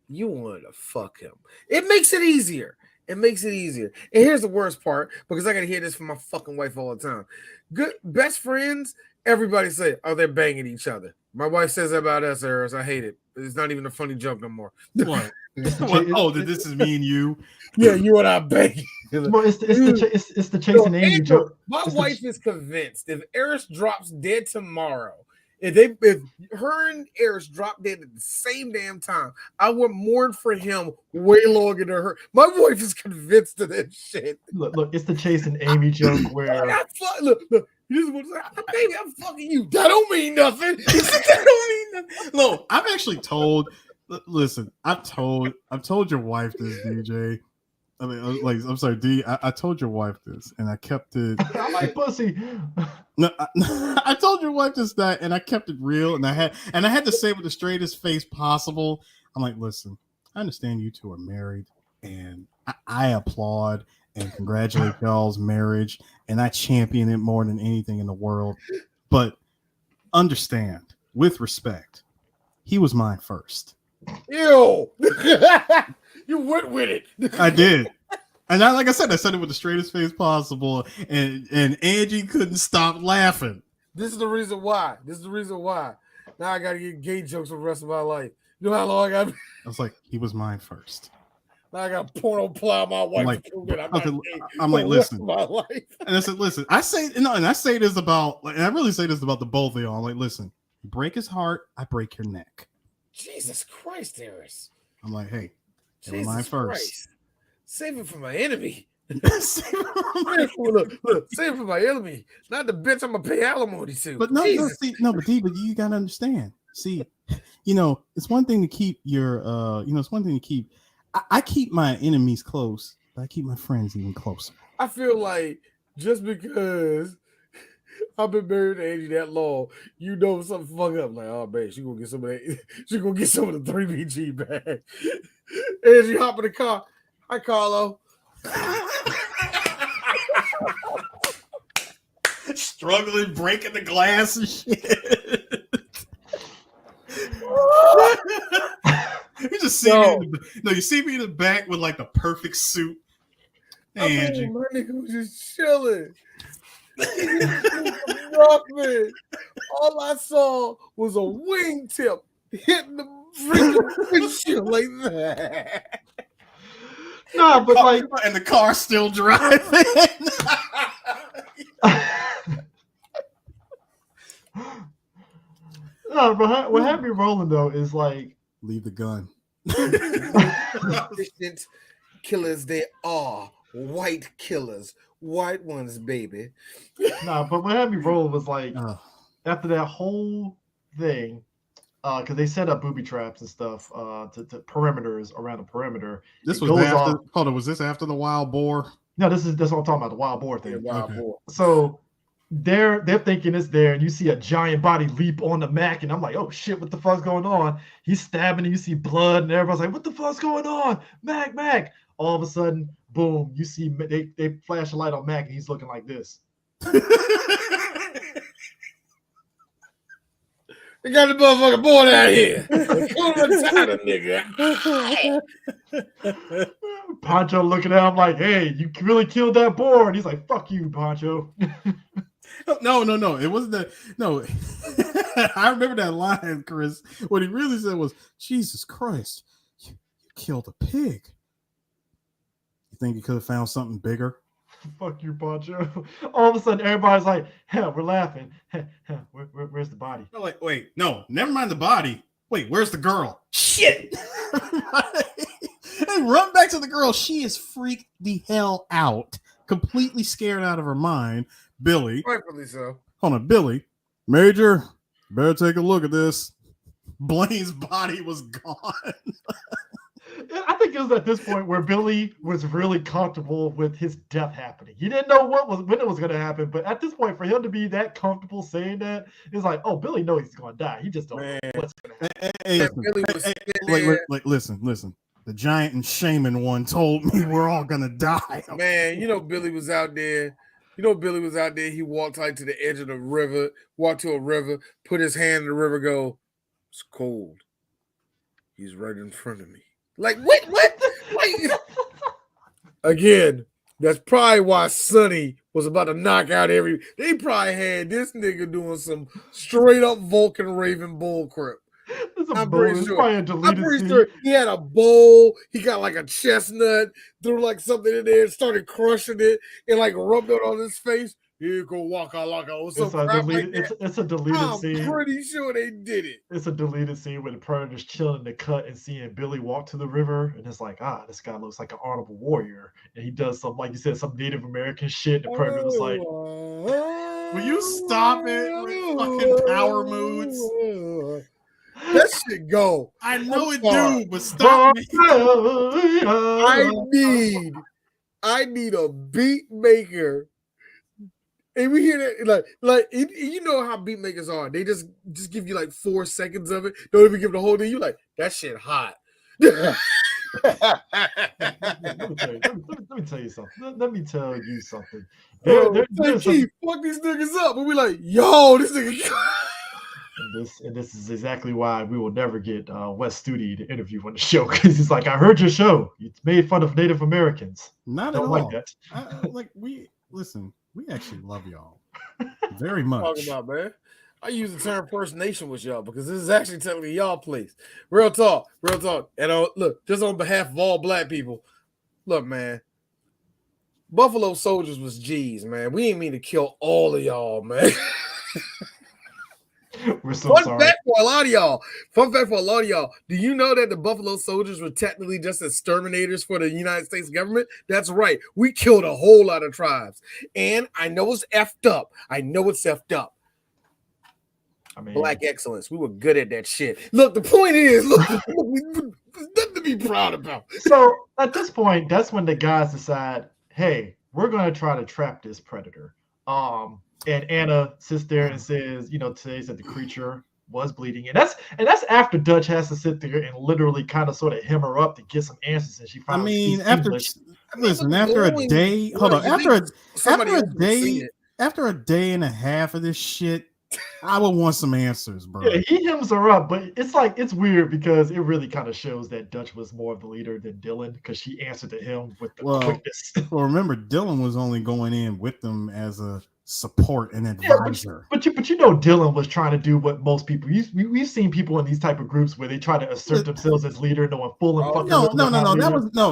C: you wanted to fuck him? It makes it easier. And here's the worst part, because I gotta hear this from my fucking wife all the time. Good best friends, everybody say, oh, they're banging each other. My wife says that about us, Eris. I hate it. It's not even a funny joke no more.
A: What? Oh, this is me and you.
C: Yeah, you and I bang.
B: Well, it's the Chase and Amy joke.
C: My wife is convinced if Eris drops dead tomorrow, if her and Eris drop dead at the same damn time, I would mourn for him way longer than her. My wife is convinced of that shit.
B: Look, it's the Chase and Amy joke where
C: look. This is what baby, I'm fucking you. That don't mean nothing. That don't mean nothing.
A: No, I've actually told. Listen, I've told your wife this, DJ. I mean, like, I'm sorry, D. I told your wife this, and I kept it.
B: I like pussy.
A: No, I told your wife just that, and I kept it real, and I had to say it with the straightest face possible. I'm like, listen, I understand you two are married, and I applaud and congratulate y'all's marriage, and I champion it more than anything in the world. But understand, with respect, he was mine first.
C: Ew. You went with it.
A: I did. And like I said it with the straightest face possible, and Angie couldn't stop laughing.
C: This is the reason why. Now I gotta get gay jokes for the rest of my life. You know how long I
A: was like, he was mine first.
C: Now I got porno plow my wife.
A: I'm like, listen. My life. And I said, listen, I say this about, and I really say this about the both of y'all. I'm like, listen, you break his heart, I break your neck.
C: Jesus Christ, Harris.
A: I'm like, hey, you were mine first. Christ.
C: Save it for my enemy. Save it for my enemy. Not the bitch I'm gonna pay alimony to.
A: But but you gotta understand. See, it's one thing to keep I keep my enemies close, but I keep my friends even closer.
C: I feel like just because I've been married to Angie that long, something fuck up. Like, oh man, she gonna get some of that. She gonna get some of the 3BG back. Angie hop in the car. Hi, Carlo.
A: Struggling, breaking the glass and shit. You just see you see me in the back with like the perfect suit. Hey, Angie.
C: My nigga was just chilling. All I saw was a wingtip hitting the freaking windshield like that.
B: No, but
A: and the car's still driving.
B: No, but what had me rolling though is like,
A: leave the gun.
C: Efficient killers, they are white killers, white ones, baby.
B: Nah, but what had me rolling was like after that whole thing. Because they set up booby traps and stuff to perimeters around the perimeter.
A: This was after. Hold on, was this after the wild boar?
B: No, that's what I'm talking about, the wild boar thing.
C: Yeah, wild boar.
B: So they're thinking it's there, and you see a giant body leap on the Mac, and I'm like, oh shit, what the fuck's going on? He's stabbing, and you see blood, and everybody's like, what the fuck's going on? Mac. All of a sudden, boom, you see they flash a light on Mac, and he's looking like this.
C: They got the motherfucking board out here. Nigga.
B: Pancho looking at him like, hey, you really killed that boar. And he's like, fuck you, Pancho.
A: No. It wasn't that. No. I remember that line, Chris. What he really said was, Jesus Christ, you killed a pig. You think you could have found something bigger?
B: Fuck you, Pancho. All of a sudden, everybody's like, hell, we're laughing. Where's the body?
A: I'm like, wait, no, never mind the body. Wait, where's the girl? Shit. And run back to the girl. She is freaked the hell out. Completely scared out of her mind. Billy.
C: Rightfully so.
A: Hold on, Billy. Major, better take a look at this. Blaine's body was gone.
B: I think it was at this point where Billy was really comfortable with his death happening. He didn't know when it was going to happen, but at this point, for him to be that comfortable saying that, it's like, oh, Billy knows he's going to die. He just don't know what's going to happen.
A: Listen. The giant and shaman one told me we're all going to die.
C: Man, Billy was out there. He walked like to the edge of the river, walked to a river, put his hand in the river, go, it's cold. He's right in front of me. Like, what? Like, again, that's probably why Sonny was about to knock out they probably had this nigga doing some straight up Vulcan Raven bull crap. I'm pretty sure he had a bowl. He got like a chestnut, threw like something in there, started crushing it, and like rubbed it on his face. Here go waka laka.
B: It's a deleted scene.
C: I'm pretty sure they did it.
B: It's a deleted scene where the Predator's chilling in the cut and seeing Billy walk to the river, and it's like, this guy looks like an honorable warrior, and he does some, like you said, some Native American shit. And the Predator was like,
A: "Will you stop it with fucking power moods?"
C: That shit go.
A: I know it do, but stop me.
C: I need a beat maker And we hear that you know how beat makers are. They just give you like 4 seconds of it. Don't even give the whole thing. You like that shit hot.
B: Let me tell you something. Let me tell you something.
C: Fuck these niggas up. But we like, yo, this nigga.
B: And this is exactly why we will never get Wes Studi to interview on the show, because he's like, I heard your show. You made fun of Native Americans.
A: Not
B: at
A: all.
B: Like that.
A: We actually love y'all very much.
C: Talking about, man. I use the term First Nation with y'all because this is actually technically y'all place. Real talk. And look, just on behalf of all black people, look, man. Buffalo Soldiers was G's, man. We ain't mean to kill all of y'all, man.
B: We're so
C: Fun
B: sorry.
C: fact for a lot of y'all. Do you know that the Buffalo Soldiers were technically just exterminators for the United States government? That's right. We killed a whole lot of tribes. And I know it's effed up. I mean, Black excellence. We were good at that shit. Look, the point is, nothing to be proud about.
B: So at this point, that's when the guys decide, hey, we're going to try to trap this predator. And Anna sits there and says, today that the creature was bleeding. And that's after Dutch has to sit there and literally kind of sort of hem her up to get some answers. And she finally after
A: a day, after a day and a half of this shit, I would want some answers, bro.
B: Yeah, he hems her up, but it's weird because it really kind of shows that Dutch was more of the leader than Dylan, because she answered to him with the quickness.
A: Well, remember, Dylan was only going in with them as a support and advisor.
B: Yeah, but Dylan was trying to do what most people. We've seen people in these type of groups where they try to assert themselves as leader, knowing full and fucking.
A: No.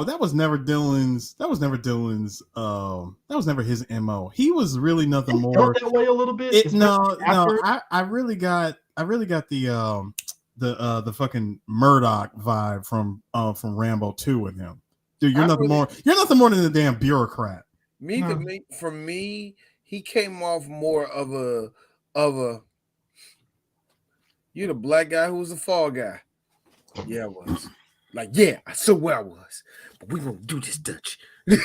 A: That was never Dylan's. That was never Dylan's. That was never his MO. He was really nothing more.
B: Felt that way a little bit.
A: I really got the fucking Murdoch vibe from Rambo 2 with him. Dude, you're nothing more than a damn bureaucrat.
C: For me, he came off more of a you're the black guy who was a fall guy. Yeah, I was. Like, yeah, I swear I was. But we gonna do this, Dutch.
A: But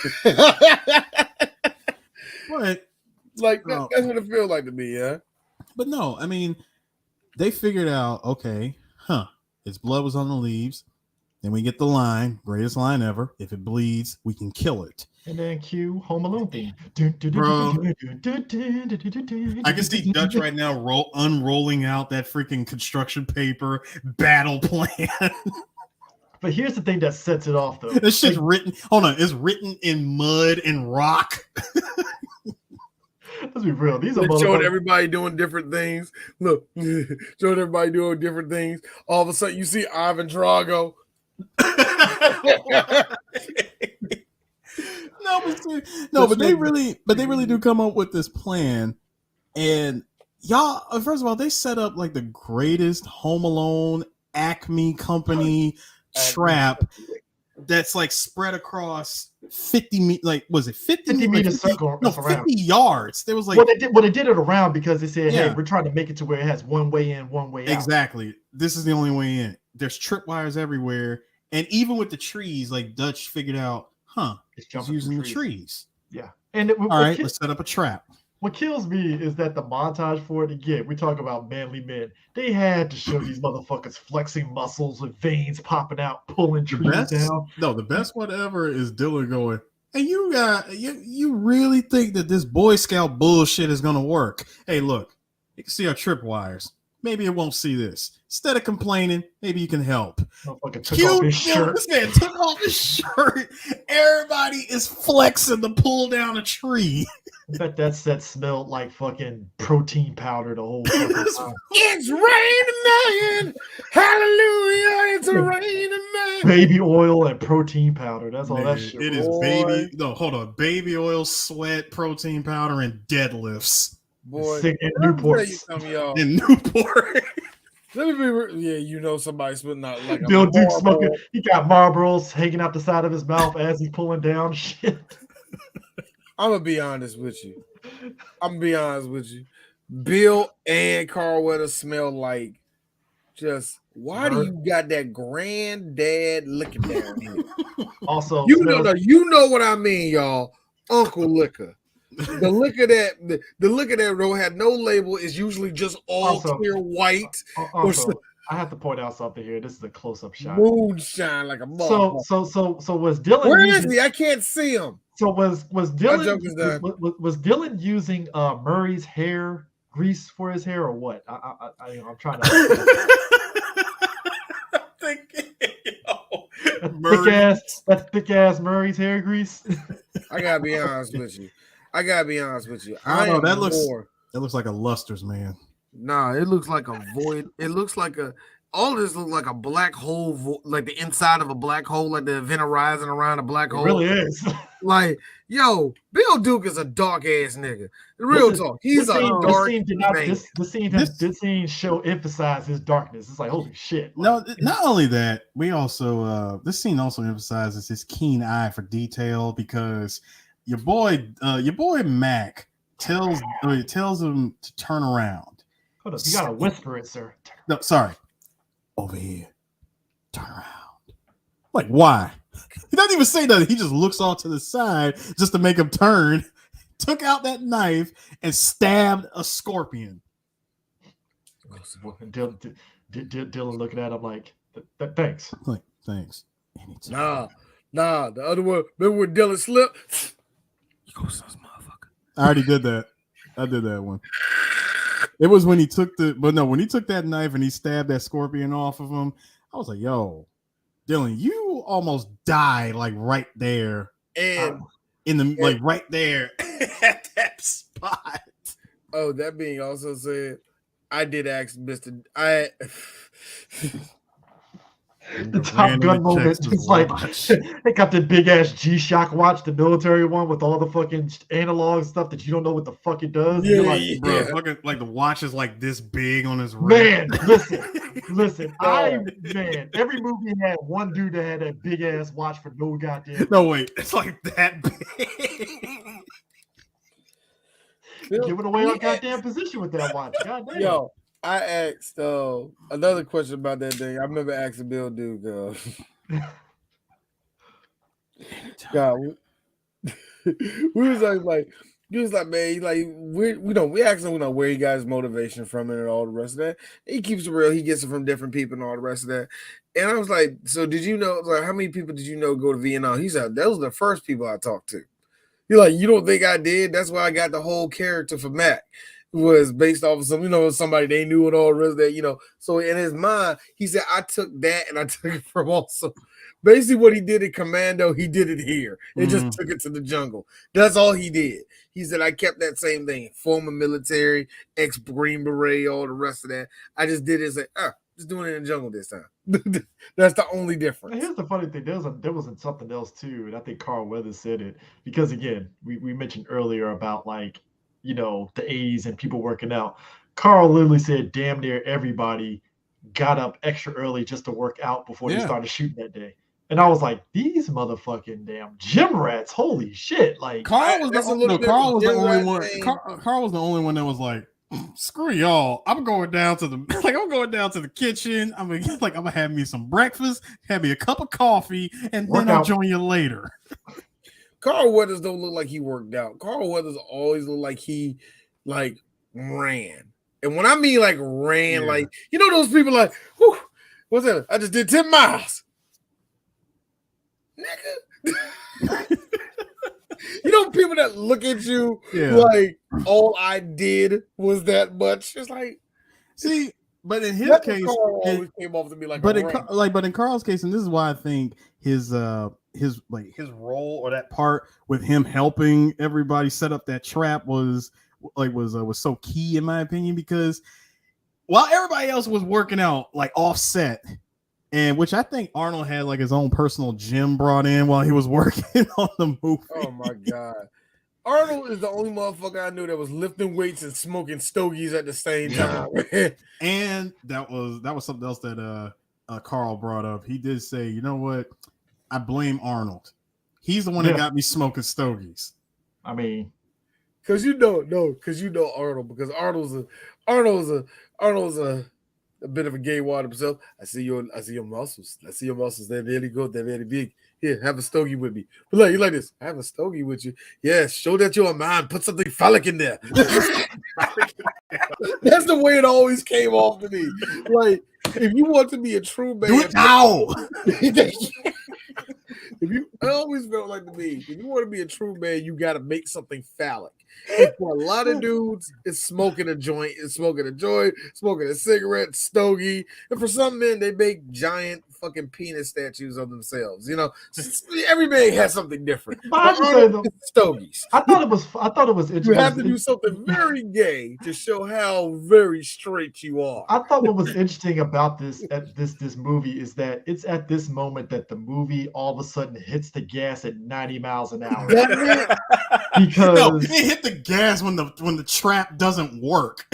C: that's what it feels like to me, yeah.
A: But no, I mean, they figured out, okay, his blood was on the leaves. Then we get the line, greatest line ever. If it bleeds, we can kill it.
B: And then cue Home Alone theme.
A: Bro, I can see Dutch right now unrolling out that freaking construction paper battle plan.
B: But here's the thing that sets it off, though.
A: This shit's written. Hold on, it's written in mud and rock.
B: Let's be real. These are
C: showing everybody doing different things. Look, showing everybody doing different things. All of a sudden, you see Ivan Drago.
A: but they really do come up with this plan, and y'all. First of all, they set up like the greatest Home Alone Acme company trap that's like spread across 50 meters. Like, was it 50
B: meters circle?
A: No, 50 yards. There was like
B: they did it around because they said, hey, we're trying to make it to where it has one way in, one way out.
A: Exactly. This is the only way in. There's tripwires everywhere. And even with the trees, like Dutch figured out, it's using the trees.
B: Yeah. And
A: all right, let's set up a trap.
B: What kills me is that the montage for it, again, we talk about manly men. They had to show these motherfuckers flexing muscles with veins popping out, pulling trees down.
A: No, the best one ever is Dylan going, and you really think that this Boy Scout bullshit is gonna work? Hey, look, you can see our tripwires. Maybe it won't see this. Instead of complaining, maybe you can help. This man took off his shirt. Everybody is flexing to pull down a tree.
B: I bet that set smelled like fucking protein powder the whole time.
C: It's raining, man. Hallelujah. It's raining, man.
B: Baby oil and protein powder. That's all that shit.
A: It is baby. No, hold on. Baby oil, sweat, protein powder, and deadlifts.
C: Boy,
B: in Newport.
A: In Newport.
C: Let me be somebody spitting out like
B: Bill Duke smoking. He got Marlboros hanging out the side of his mouth as he's pulling down shit.
C: I'm gonna be honest with you. Bill and Carl Weather smell like just. Why do you got that granddad looking down here?
B: Also,
C: you know what I mean, y'all. Uncle Liquor. The liquor that row had no label is usually just all clear white.
B: Also, I have to point out something here. This is a close-up shot.
C: Moonshine like a motherfucker.
B: So was Dylan?
C: Where is he? I can't see him.
B: So was Dylan? Was Dylan using Murray's hair grease for his hair or what? I'm trying to. That thick ass Murray's hair grease.
C: I gotta be honest with you.
A: I know that looks like a Luster's, man.
C: Nah, it looks like a void. It looks like all of this looks like a black hole, like the inside of a black hole, like the event horizon around a black hole.
B: It really is.
C: Like, yo, Bill Duke is a dark ass nigga. Real talk. He's dark.
B: This scene show emphasize his darkness. It's like, holy shit.
A: No, not only that, we also this scene also emphasizes his keen eye for detail, because your boy Mac tells him to turn around.
B: Hold up, you gotta whisper it, sir.
A: No, sorry. Over here. Turn around. Like, why? He doesn't even say nothing. He just looks off to the side just to make him turn, took out that knife, and stabbed a scorpion.
B: Dylan looking at him like, thanks.
A: Like, thanks. Anytime.
C: Nah, the other one, remember when Dylan slipped? You go, son, motherfucker.
A: I already did that. I did that one. It was when he took when he took that knife and he stabbed that scorpion off of him. I was like, yo, Dylan, you almost died like right there.
C: And
A: like right there at that spot.
C: Oh, that being also said, I did ask Mr.
B: The Top Gun moment, it's like they got the big ass G-Shock watch, the military one with all the fucking analog stuff that you don't know what the fuck it does.
A: Yeah, bro, fucking, like the watch is like this big on his wrist.
B: Man, listen, every movie had one dude that had that big ass watch for no goddamn.
A: No, wait, it's like that big.
B: Giving away our goddamn position with that watch. Goddamn.
C: Yo, I asked another question about that thing. I remember asking Bill Duke. God, we was like, he was like, man, we asked him, where he got his motivation from and all the rest of that. He keeps it real. He gets it from different people and all the rest of that. And I was like, so did you know? Like, how many people did you know go to Vietnam? He said, those are the first people I talked to. You're like, you don't think I did? That's why I got the whole character for Mac. Was based off of somebody they knew and all the rest of that, So in his mind, he said, I took that and I took it from also. Basically, what he did in Commando, he did it here. They just took it to the jungle. That's all he did. He said, I kept that same thing. Former military, ex-Green Beret, all the rest of that. I just did it and said, just doing it in the jungle this time. That's the only difference.
B: Here's the funny thing. There was something else too, and I think Carl Weathers said it. Because again, we mentioned earlier about like, the 80s and people working out. Carl literally said damn near everybody got up extra early just to work out before they started shooting that day. And I was like, these motherfucking damn gym rats, holy shit. Like
A: Carl was the only one that was like, screw y'all. I'm going down to the kitchen. I'm gonna have me some breakfast, have me a cup of coffee, and then I'll join you later.
C: Carl Weathers don't look like he worked out. Carl Weathers always look like he ran. And when I mean like ran, like, those people like, whew, what's that? I just did 10 miles. Nigga. People that look at you like all I did was that much. It's like,
A: see, but in his case,
C: always came off to me like,
A: but in Carl's case, and this is why I think his role or that part with him helping everybody set up that trap was so key in my opinion, because while everybody else was working out like offset, and which I think Arnold had like his own personal gym brought in while he was working on the movie.
C: Oh my god. Arnold is the only motherfucker I knew that was lifting weights and smoking stogies at the same time.
A: And that was something else that Carl brought up. He did say, you know what? I blame Arnold. He's the one that got me smoking stogies.
B: I mean,
C: because Arnold, because Arnold's a a bit of a gay wad himself. I see your muscles. I see your muscles. They're really good. They're very big. Here, have a stogie with me. But like, you like this? I have a stogie with you. Yes, show that you're a man. Put something phallic in there. That's the way it always came off to me. Like, if you want to be a true man,
A: do it now.
C: I always felt like to me, if you want to be a true man, you got to make something phallic. And for a lot of dudes, it's smoking a joint, smoking a cigarette, stogie. And for some men, they make giant fucking penis statues of themselves. You know, every man has something different.
B: But I just say though,
C: stogies.
B: I thought it was interesting.
C: You have to do something very gay to show how very straight you are.
B: I thought what was interesting about this movie is that it's at this moment that the movie all of a sudden hits the gas at 90 miles an hour. Because
A: no, it hit the gas when the trap doesn't work.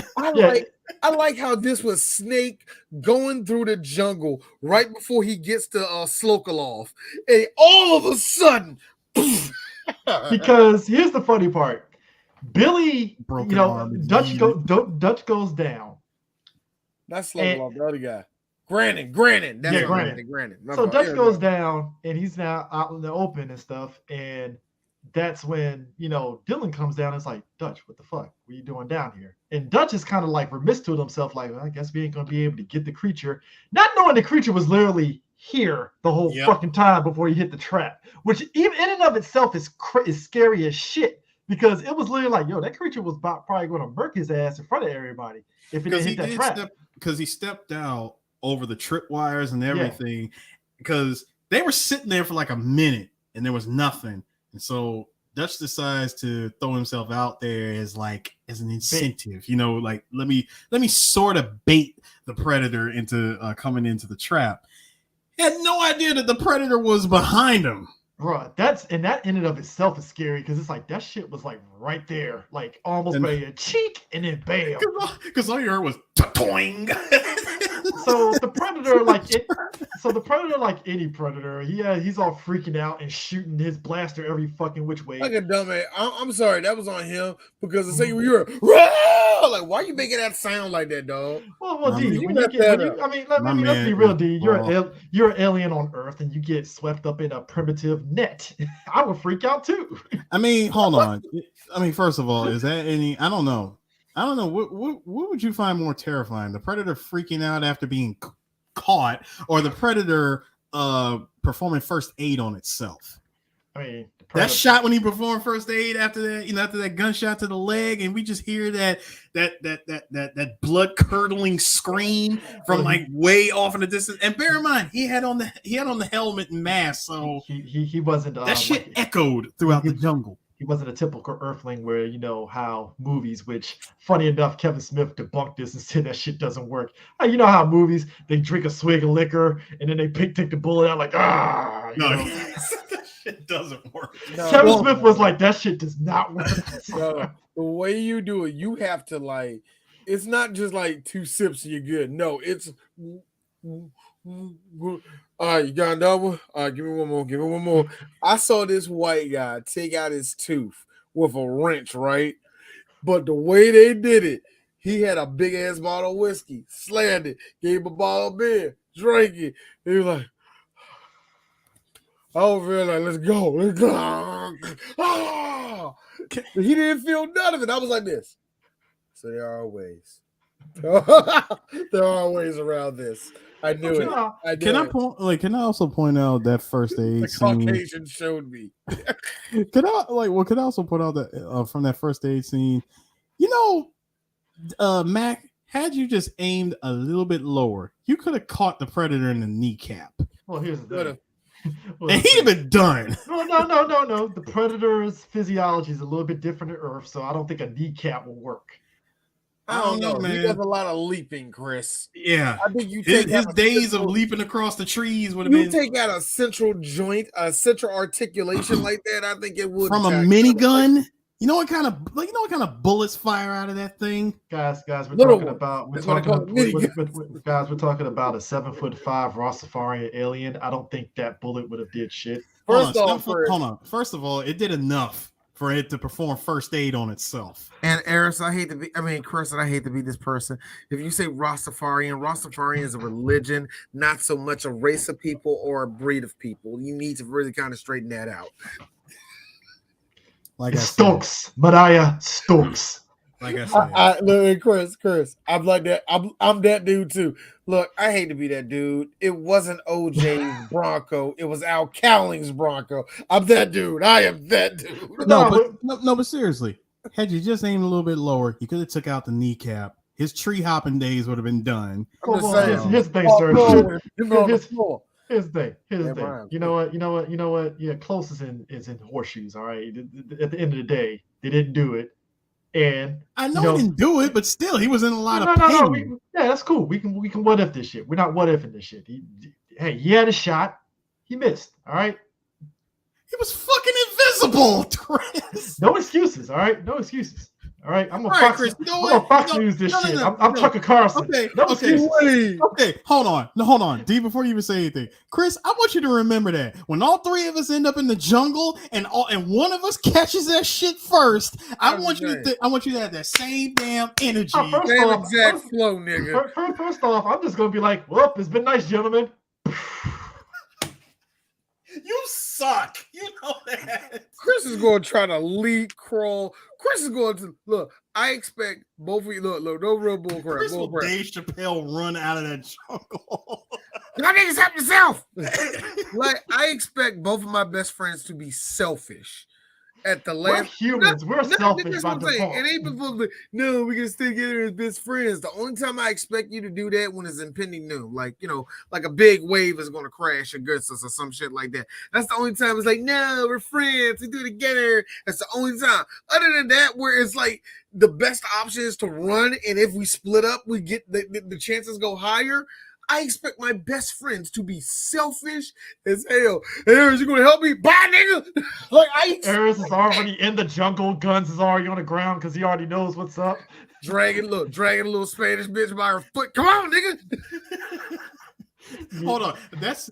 C: I like how this was Snake going through the jungle right before he gets to Slokalov, and all of a sudden,
B: because here's the funny part, Billy, Dutch goes down.
C: That's Slokalov, the other guy. Grannon. That's Grannon.
B: So Dutch goes down, and he's now out in the open and stuff, and that's when, Dylan comes down and it's like, Dutch, what the fuck? What are you doing down here? And Dutch is kind of like remiss to himself, like, well, I guess we ain't going to be able to get the creature. Not knowing the creature was literally here the whole fucking time before he hit the trap, which even in and of itself is scary as shit, because it was literally like, yo, that creature was probably going to murk his ass in front of everybody if it didn't hit that trap.
A: Because he stepped out over the trip wires and everything, because they were sitting there for like a minute and there was nothing. And so Dutch decides to throw himself out there as an incentive, like let me sort of bait the predator into coming into the trap. He had no idea that the predator was behind him.
B: Right, that in and of itself is scary, because it's like that shit was like right there, like almost by a cheek, and then bam.
A: Because all you heard was toing.
B: So the predator, like any predator, he's all freaking out and shooting his blaster every fucking which way.
C: Like a dumbass. I'm sorry, that was on him, because the second you're like, why are you making that sound like that, dog?
B: Well, D, let's be real, D. You're an alien on Earth, and you get swept up in a primitive net. I would freak out too.
A: I mean, hold on. I mean, first of all, is that any? I don't know. What would you find more terrifying? The predator freaking out after being caught, or the predator performing first aid on itself?
B: I mean,
A: that shot when he performed first aid after that, after that gunshot to the leg, and we just hear that blood curdling scream from like way off in the distance. And bear in mind, he had on the helmet and mask, so
B: he wasn't.
A: That shit echoed throughout the jungle.
B: He wasn't a typical Earthling where, how movies, which funny enough, Kevin Smith debunked this and said that shit doesn't work. You know how movies, they drink a swig of liquor and then they take the bullet out like,
A: that shit doesn't work.
C: No,
B: Kevin Smith was like, that shit does not work.
C: No, the way you do it, you have to it's not just like 2 sips and you're good. No, it's all right, you got another one? All right, give me one more. I saw this white guy take out his tooth with a wrench, right? But the way they did it, he had a big ass bottle of whiskey, slammed it, gave him a bottle of beer, drank it. He was like, I was really like, let's go. Ah! He didn't feel none of it. I was like this. So there are ways. There are ways around this. I knew it.
A: Can I also point out that first aid
C: the
A: scene?
C: Caucasian showed me.
A: Can I also point out that from that first aid scene, Mac, had you just aimed a little bit lower, you could have caught the predator in the kneecap.
B: Well, here's the thing.
A: And he'd have been done.
B: No. The predator's physiology is a little bit different to Earth, so I don't think a kneecap will work.
C: I don't know, man. He does a lot of leaping, Chris.
A: Yeah.
C: I think you take
A: his days of leaping across the trees would have been.
C: You take out a central joint, a central articulation like that, I think it would.
A: From a minigun? You know what kind of bullets fire out of that thing?
B: Guys, we're talking about a 7'5" Rastafarian alien. I don't think that bullet would have did shit.
A: Hold on. First of all, it did enough for it to perform first aid on itself.
C: And Chris, I hate to be this person. If you say Rastafarian is a religion, not so much a race of people or a breed of people. You need to really kind of straighten that out.
B: Like Stokes, Mariah Stokes.
A: Like I said,
C: look, Chris, I'm like that. I'm that dude too. Look, I hate to be that dude. It wasn't OJ's Bronco. It was Al Cowling's Bronco. I'm that dude. I am that dude.
A: No, but seriously, had you just aimed a little bit lower, you could have took out the kneecap. His tree hopping days would have been done.
B: His thing, sir. Here's the thing. You know what? Yeah, close is in horseshoes. All right. At the end of the day, they didn't do it. And
A: I know he didn't do it, but still, he was in a lot of pain.
B: Yeah, that's cool. We can what if this shit. We're not what ifing this shit. He had a shot. He missed. All right.
A: He was fucking invisible, Chris.
B: No excuses. All right. No excuses. All right. I'm gonna Fox News this shit. I'm Tucker Carlson.
A: Okay. Hold on. D, before you even say anything, Chris, I want you to remember that when all three of us end up in the jungle and one of us catches that shit first, I want you to have that same damn energy.
C: Exact flow, nigga.
B: First off, I'm just gonna be like, well, it's been nice, gentlemen.
A: You suck. You know that.
C: Chris is going to try to lead crawl. Chris is going to look. I expect both of you. Look, no real bull crap.
A: Chris will Dave Chappelle run out of that jungle.
C: Y'all niggas help yourself. Like, I expect both of my best friends to be selfish. At the last,
B: we're humans. We're selfish by default.
C: It ain't supposed to. No, we can stay together as best friends. The only time I expect you to do that when it's impending doom, like like a big wave is going to crash against us or some shit like that. That's the only time it's like, no, we're friends. We do it together. That's the only time. Other than that, where it's like the best option is to run, and if we split up, we get the chances go higher. I expect my best friends to be selfish as hell. Hey, Aris, you gonna help me? Bye, nigga.
B: Aris is already in the jungle. Guns is already on the ground because he already knows what's up.
C: Dragging a little Spanish bitch by her foot. Come on, nigga.
A: Hold on. That's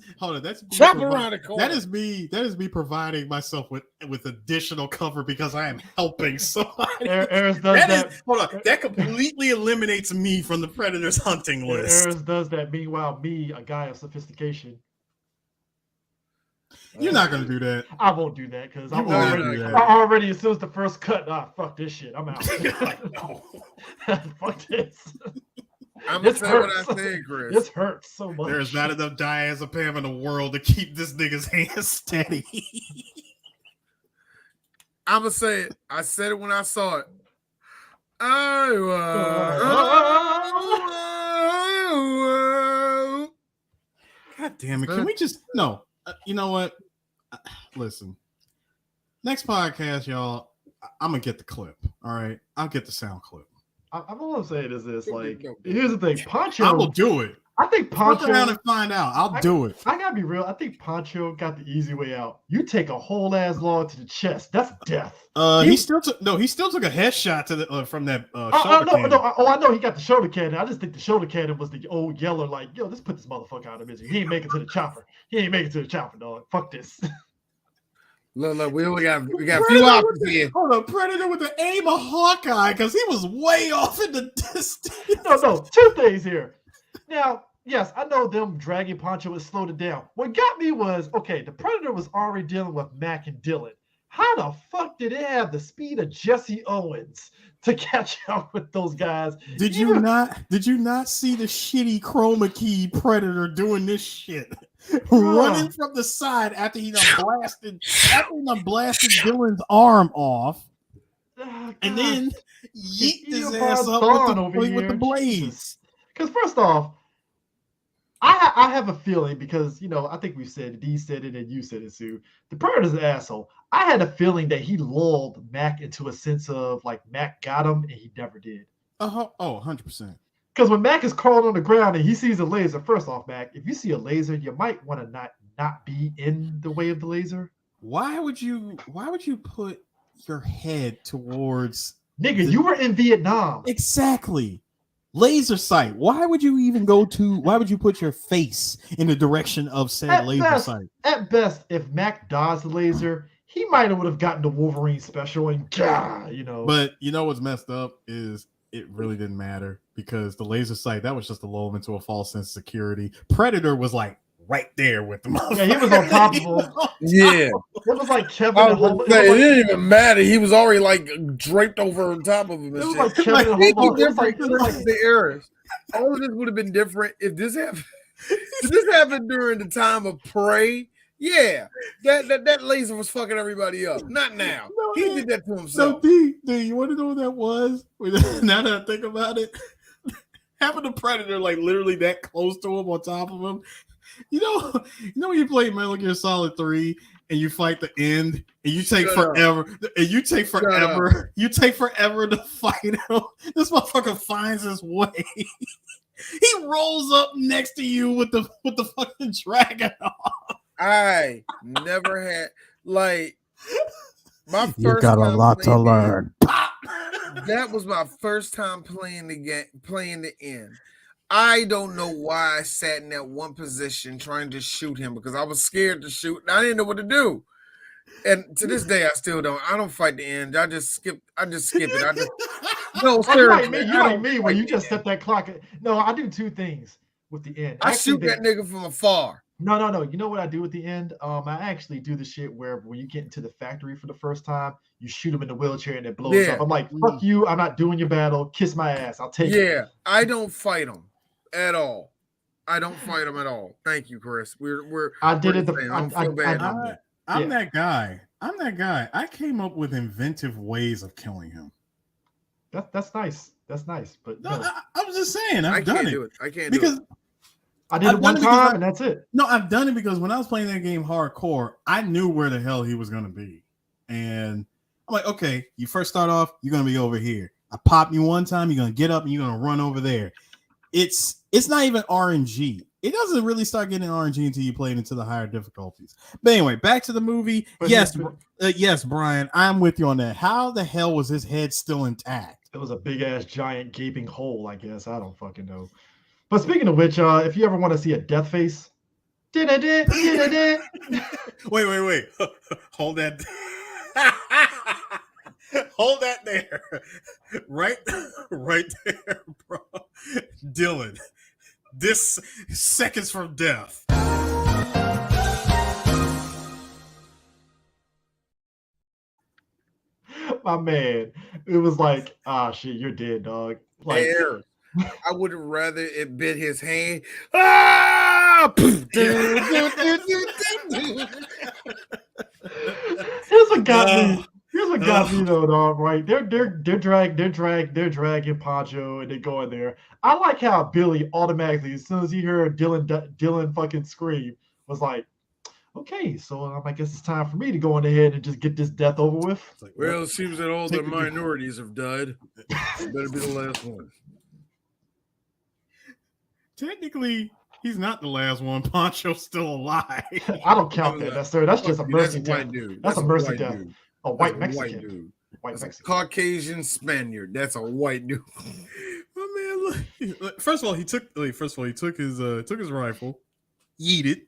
C: chop around the corner.
A: That is me providing myself with additional cover because I am helping somebody.
B: Aris does that.
A: Hold on. That completely eliminates me from the Predator's hunting list.
B: Aris does that. Meanwhile, me, a guy of sophistication.
A: You're not gonna do that.
B: I won't do that because I'm already as soon as the first cut. Fuck this shit. I'm out. Fuck this.
C: I'm gonna say what I said, Chris.
B: This hurts so much.
A: There's not enough diazepam in the world to keep this nigga's hands steady.
C: I'm gonna say it. I said it when I saw it.
A: God damn it! Can we just no? You know what? Listen. Next podcast, y'all. I'm gonna get the clip. All right, I'll get the sound clip.
B: I'm all I'm saying is this: like, here's the thing, Poncho.
A: I will do it.
B: I think Poncho.
A: Look around and find out. I'll do it.
B: I gotta be real. I think Poncho got the easy way out. You take a whole ass log to the chest. That's death.
A: He still took a headshot to from that
B: shoulder cannon. No. I know he got the shoulder cannon. I just think the shoulder cannon was the old yeller. Like, yo, let's put this motherfucker out of misery. He ain't making it to the chopper. Dog. Fuck this.
C: Look, we got a few options here.
A: Hold on, Predator with the aim of Hawkeye because he was way off in the distance.
B: No, two things here. Now, yes, I know them dragging Poncho would slowed it down. What got me was, okay, the Predator was already dealing with Mac and Dylan. How the fuck did it have the speed of Jesse Owens to catch up with those guys?
A: Did you not see the shitty chroma key Predator doing this shit? Running from the side after he done blasted Dylan's arm off. And then yeet his ass up with the blades.
B: Because first off, I have a feeling because, I think we said, D said it and you said it, Sue. The Predator's an asshole. I had a feeling that he lulled Mac into a sense of, like, Mac got him and he never did.
A: 100%.
B: Because when Mac is crawling on the ground and he sees a laser, first off, Mac, if you see a laser, you might want to not be in the way of the laser.
A: Why would you put your head towards...
B: Nigga, you were in Vietnam.
A: Exactly. Laser sight. Why would you put your face in the direction of said laser sight?
B: At best, if Mac dodged the laser, he might have would have gotten the Wolverine special and you know.
A: But you know what's messed up is it really didn't matter because the laser sight, that was just to lull him into a false sense of security. Predator was like right there with them.
B: Yeah, he was on top of him.
C: Yeah.
B: It was like Kevin and Homer.
C: It didn't even matter. He was already like draped over on top of him.
B: It was like Kevin and Homer. It was like
C: the errors. All of this would have been different if this happened. If this happened during the time of Prey. Yeah, that laser was fucking everybody up. Not now. No, he did that to himself.
A: So, D, you want to know what that was? Now that I think about it, having the Predator like literally that close to him on top of him. You know when you play Metal Gear Solid 3 and you fight the end and you take forever you take forever to fight him. This motherfucker finds his way. He rolls up next to you with the fucking dragon off.
C: I never had like my first.
A: You got a lot to learn.
C: That was my first time playing the game, playing the end. I don't know why I sat in that one position trying to shoot him because I was scared to shoot and I didn't know what to do. And to this day, I still don't. I don't fight the end. I just skip it. No, seriously.
B: You like me when you just set that clock. No, I do two things with the end.
C: I shoot that nigga from afar.
B: No. You know what I do at the end? I actually do the shit where when you get into the factory for the first time, you shoot him in the wheelchair and it blows up. I'm like, fuck you. I'm not doing your battle. Kiss my ass. I'll take it.
C: Yeah, I don't fight him at all. I don't fight him at all. Thank you, Chris.
B: I did it.
A: I'm that guy. I came up with inventive ways of killing him.
B: That's nice. That's nice. But
A: no, I was just saying, I've done it.
C: I can't
A: because
C: do it.
B: I did it one time and that's it.
A: No, I've done it because when I was playing that game hardcore, I knew where the hell he was going to be. And I'm like, okay, you first start off, you're going to be over here. I pop you one time, you're going to get up and you're going to run over there. It's not even RNG. It doesn't really start getting RNG until you play it into the higher difficulties. But anyway, back to the movie. Yes, Brian, I'm with you on that. How the hell was his head still intact?
B: It was a big ass giant gaping hole, I guess. I don't fucking know. But speaking of which, if you ever want to see a death face, wait.
A: Hold that. Hold that there. Right there, bro. Dylan. This seconds from death.
B: My man. It was like, shit, you're dead, dog. Like,
C: I would have rather it bit his hand. Ah!
B: Here's what got me though, dog. Right? They're dragging Poncho and they go in there. I like how Billy automatically, as soon as he heard Dylan fucking scream, was like, okay, so I guess it's time for me to go on ahead and just get this death over with.
C: Like, well, it seems that all the minorities have died. It better be the last one.
A: Technically, he's not the last one. Poncho's still alive.
B: I don't count that. That's just a mercy death. That's a mercy death. A white Mexican.
C: White dude. Caucasian Spaniard. That's a white dude.
A: My man, look. First of all, he took his rifle, yeeted.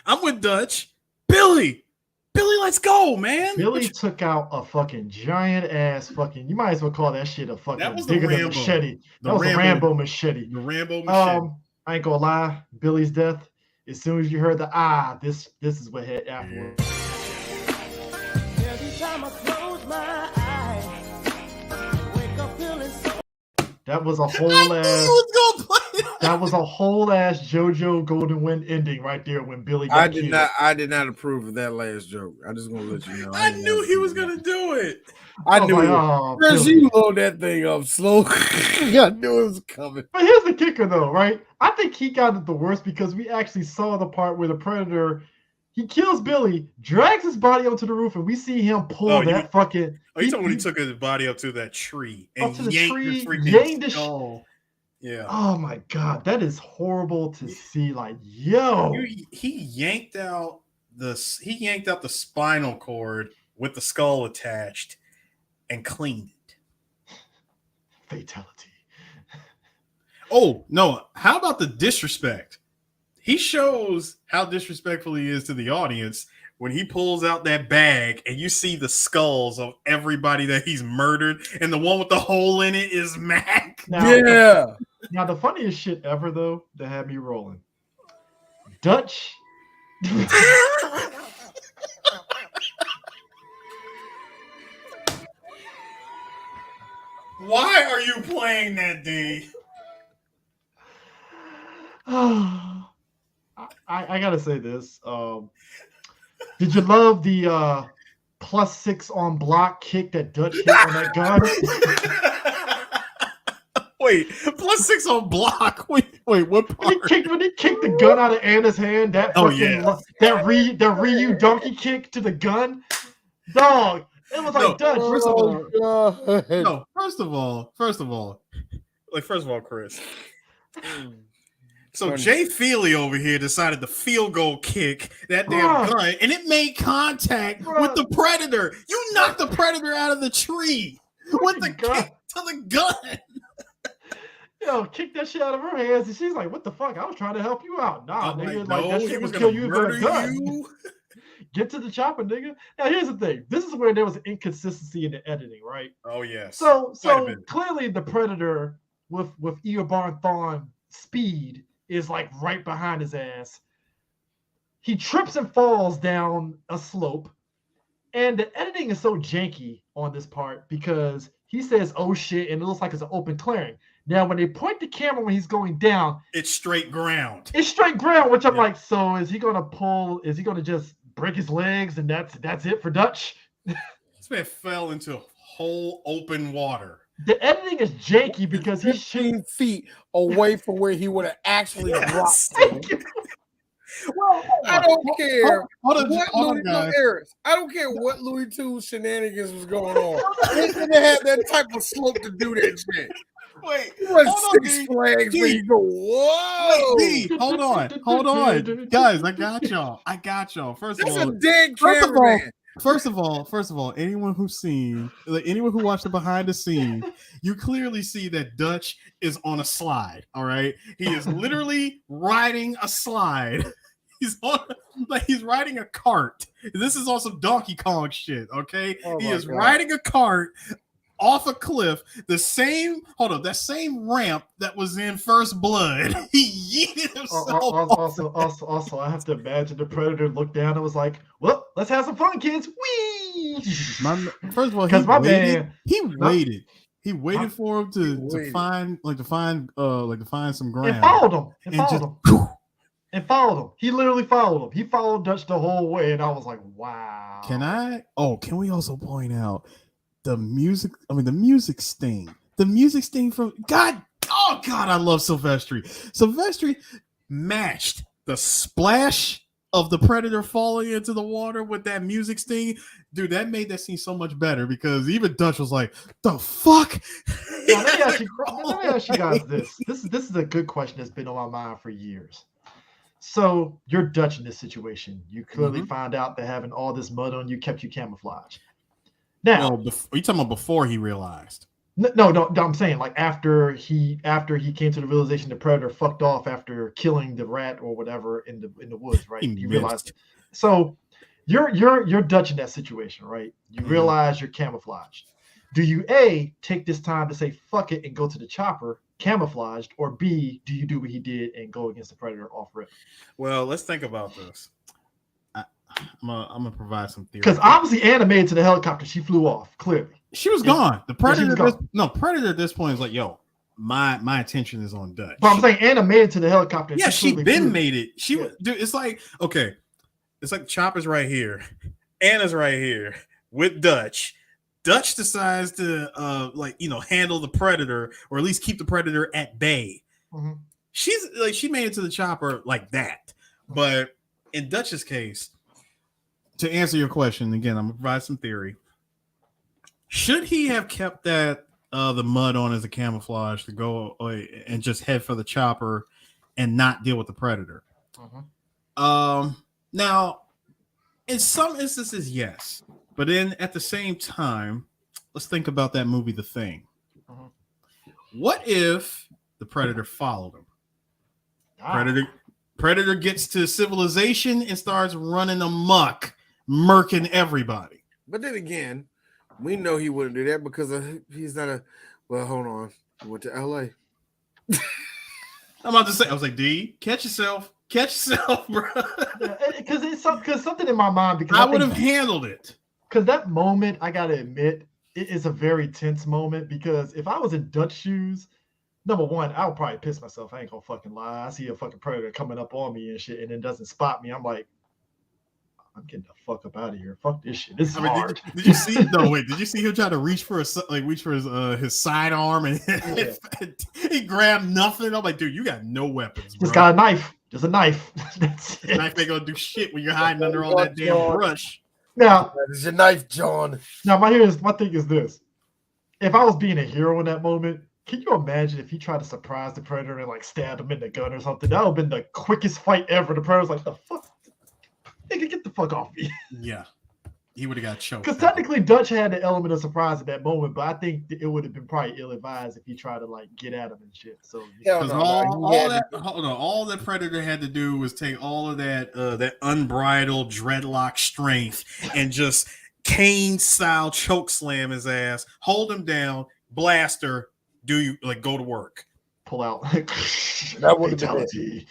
A: I'm with Dutch. Billy, let's go, man.
B: Billy took out a fucking giant ass fucking. You might as well call that shit a fucking bigger than machete. That was a Rambo machete.
A: The Rambo machete.
B: I ain't gonna lie. Billy's death. As soon as you heard the this is what hit afterwards.
D: Every time I close my eyes, wake up feeling so.
B: That was a whole ass. That was a whole ass JoJo Golden Wind ending right there when Billy got killed.
C: I did not approve of that last joke. I'm just gonna let you know.
A: I knew he was gonna do it.
C: I knew it. First, you load that thing up slow. I knew it was coming.
B: But here's the kicker, though, right? I think he got it the worst because we actually saw the part where the Predator. He kills Billy, drags his body onto the roof, and we see him pull fucking.
A: Oh, you talking when he took his body up to that tree and yanked the skull. Yeah.
B: Oh my god, that is horrible to see. Like, yo,
A: he yanked out the spinal cord with the skull attached and cleaned it.
B: Fatality.
A: Oh no! How about the disrespect? He shows how disrespectful he is to the audience when he pulls out that bag and you see the skulls of everybody that he's murdered, and the one with the hole in it is Mac.
B: Now, Now, the funniest shit ever, though, that had me rolling. Dutch.
A: Why are you playing that, D?
B: I gotta say this. Did you love the +6 on block kick that Dutch hit on that gun?
A: Wait, +6 on block. Wait, what part?
B: When he kicked the gun out of Anna's hand, that that Ryu donkey kick to the gun, dog. It was like Dutch.
A: First of all, Chris. So Jay Feely over here decided to field goal kick that damn gun, and it made contact with the Predator. You knocked the Predator out of the tree with the kick to the gun.
B: Yo, kick that shit out of her hands, and she's like, "What the fuck? I was trying to help you out." Nah, nigga, that shit was kill you with a gun. Get to the chopper, nigga. Now, here's the thing. This is where there was an inconsistency in the editing, right?
A: Oh, yes.
B: So clearly the Predator with Eobard Thawne speed is like right behind his ass. He trips and falls down a slope. And the editing is so janky on this part because he says, "Oh shit," and it looks like it's an open clearing. Now, when they point the camera when he's going down,
A: it's straight ground.
B: It's straight ground, which I'm like, so is he gonna pull? Is he gonna just break his legs and that's it for Dutch?
A: This man fell into whole open water.
B: The editing is janky because he's
C: 15 feet away from where he would have actually dropped.
B: Well,
C: I don't care
A: guys.
C: I don't care what Louis II shenanigans was going on. They didn't have that type of slope to do that shit.
A: Wait,
C: Six Flags where you go, whoa.
A: Wait, hold on. Guys, I got y'all. First of all,
C: a dead cameraman.
A: First of all, anyone who watched the behind the scene, you clearly see that Dutch is on a slide. All right, he is literally riding a slide. He's riding a cart. This is also Donkey Kong shit. Okay, he is riding a cart off a cliff. That same ramp that was in First Blood. He yeeted himself.
B: Also, I have to imagine the Predator looked down and was like, "Well, let's have some fun, kids." Whee!
A: First of all, he waited for him to find some ground.
B: And followed him. He literally followed him. He followed Dutch the whole way, and I was like, "Wow."
A: Can we also point out the music? I mean, the music sting from God. Oh God, I love Silvestri. Silvestri matched the splash of the Predator falling into the water with that music sting. Dude, that made that scene so much better because even Dutch was like, "The fuck."
B: Now, let me ask you guys this. This is a good question that's been on my mind for years. So you're Dutch in this situation. You clearly find out that having all this mud on you kept you camouflaged. Now,
A: are you talking about before he realized?
B: No. I'm saying like after he came to the realization the Predator fucked off after killing the rat or whatever in the woods, right? He realized. So you're Dutch in that situation, right? You realize you're camouflaged. Do you A, take this time to say fuck it and go to the chopper camouflaged, or B, do you do what he did and go against the Predator off rip?
A: Well, let's think about this. I'm gonna provide some theory
B: because obviously Anna made it to the helicopter. She flew off. Clearly,
A: she was gone. The Predator. Predator at this point is like, yo, my attention is on Dutch.
B: But I'm saying Anna made it to the helicopter.
A: Yeah, she been made it. Dude, it's like it's like Chopper's right here, Anna's right here with Dutch. Dutch decides to handle the Predator, or at least keep the Predator at bay. Mm-hmm. She made it to the chopper like that. But in Dutch's case, to answer your question again, I'm gonna provide some theory. Should he have kept that the mud on as a camouflage to go and just head for the chopper and not deal with the Predator? Mm-hmm. Now, in some instances, yes. But then at the same time, let's think about that movie, The Thing. Uh-huh. What if the Predator followed him? Predator gets to civilization and starts running amok murking everybody.
C: But then again, we know he wouldn't do that because he's not a. Well, hold on. He went to L.A.
A: I'm about to say, I was like, D, catch yourself, bro.
B: Because something in my mind, because
A: I would have handled it.
B: Because that moment, I gotta admit, it is a very tense moment. Because if I was in Dutch shoes, number one, I would probably piss myself. I ain't gonna fucking lie. I see a fucking predator coming up on me and shit, and it doesn't spot me. I'm like, I'm getting the fuck up out of here. Fuck this shit. This is hard.
A: Did you see? No, wait. Did you see him try to reach for his sidearm and he grabbed nothing? I'm like, dude, you got no weapons, bro.
B: Just got a knife. Just a knife. That's it.
A: Knife ain't gonna do shit when you're hiding under all that damn brush.
B: Now,
C: That is your knife, John.
B: Now, my thing is this: if I was being a hero in that moment, can you imagine if he tried to surprise the predator and like stab him in the gun or something? That would have been the quickest fight ever. The predator's like, the fuck, nigga, get the fuck off me.
A: Yeah, he would have got choked.
B: Because technically, Dutch had the element of surprise at that moment, but I think it would have been probably ill-advised if he tried to like get at him and shit. So
A: all that predator had to do was take all of that unbridled dreadlock strength and just Kane style choke slam his ass, hold him down, blaster. Do you like go to work?
B: Pull out.
C: That would have been it.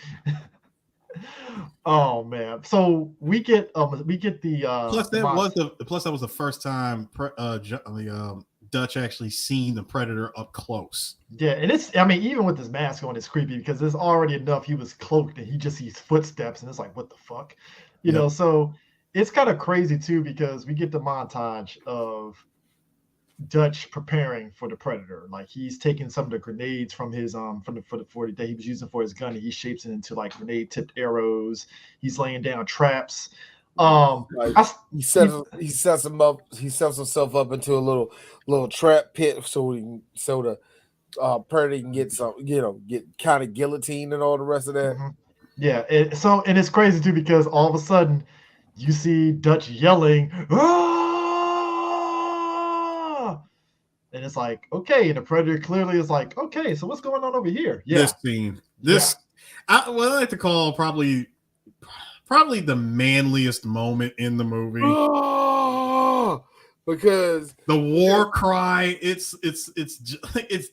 B: Oh man! So we get the
A: plus that was the first time Dutch actually seen the predator up close.
B: Yeah, and even with his mask on, it's creepy because there's already enough. He was cloaked and he just sees footsteps, and it's like, what the fuck, you know? So it's kind of crazy too because we get the montage of Dutch preparing for the predator. Like he's taking some of the grenades from his for that he was using for his gun, and he shapes it into like grenade tipped arrows. He's laying down traps.
C: He sets him up. He sets himself up into a little trap pit so the predator can get some, get kind of guillotined and all the rest of that.
B: Mm-hmm. Yeah, and it's crazy too because all of a sudden you see Dutch yelling, "Ah!" And it's like, okay, and the predator clearly is like, okay, so what's going on over here? Yeah,
A: this scene, I like to call probably the manliest moment in the movie.
C: Oh, because
A: the war cry, it's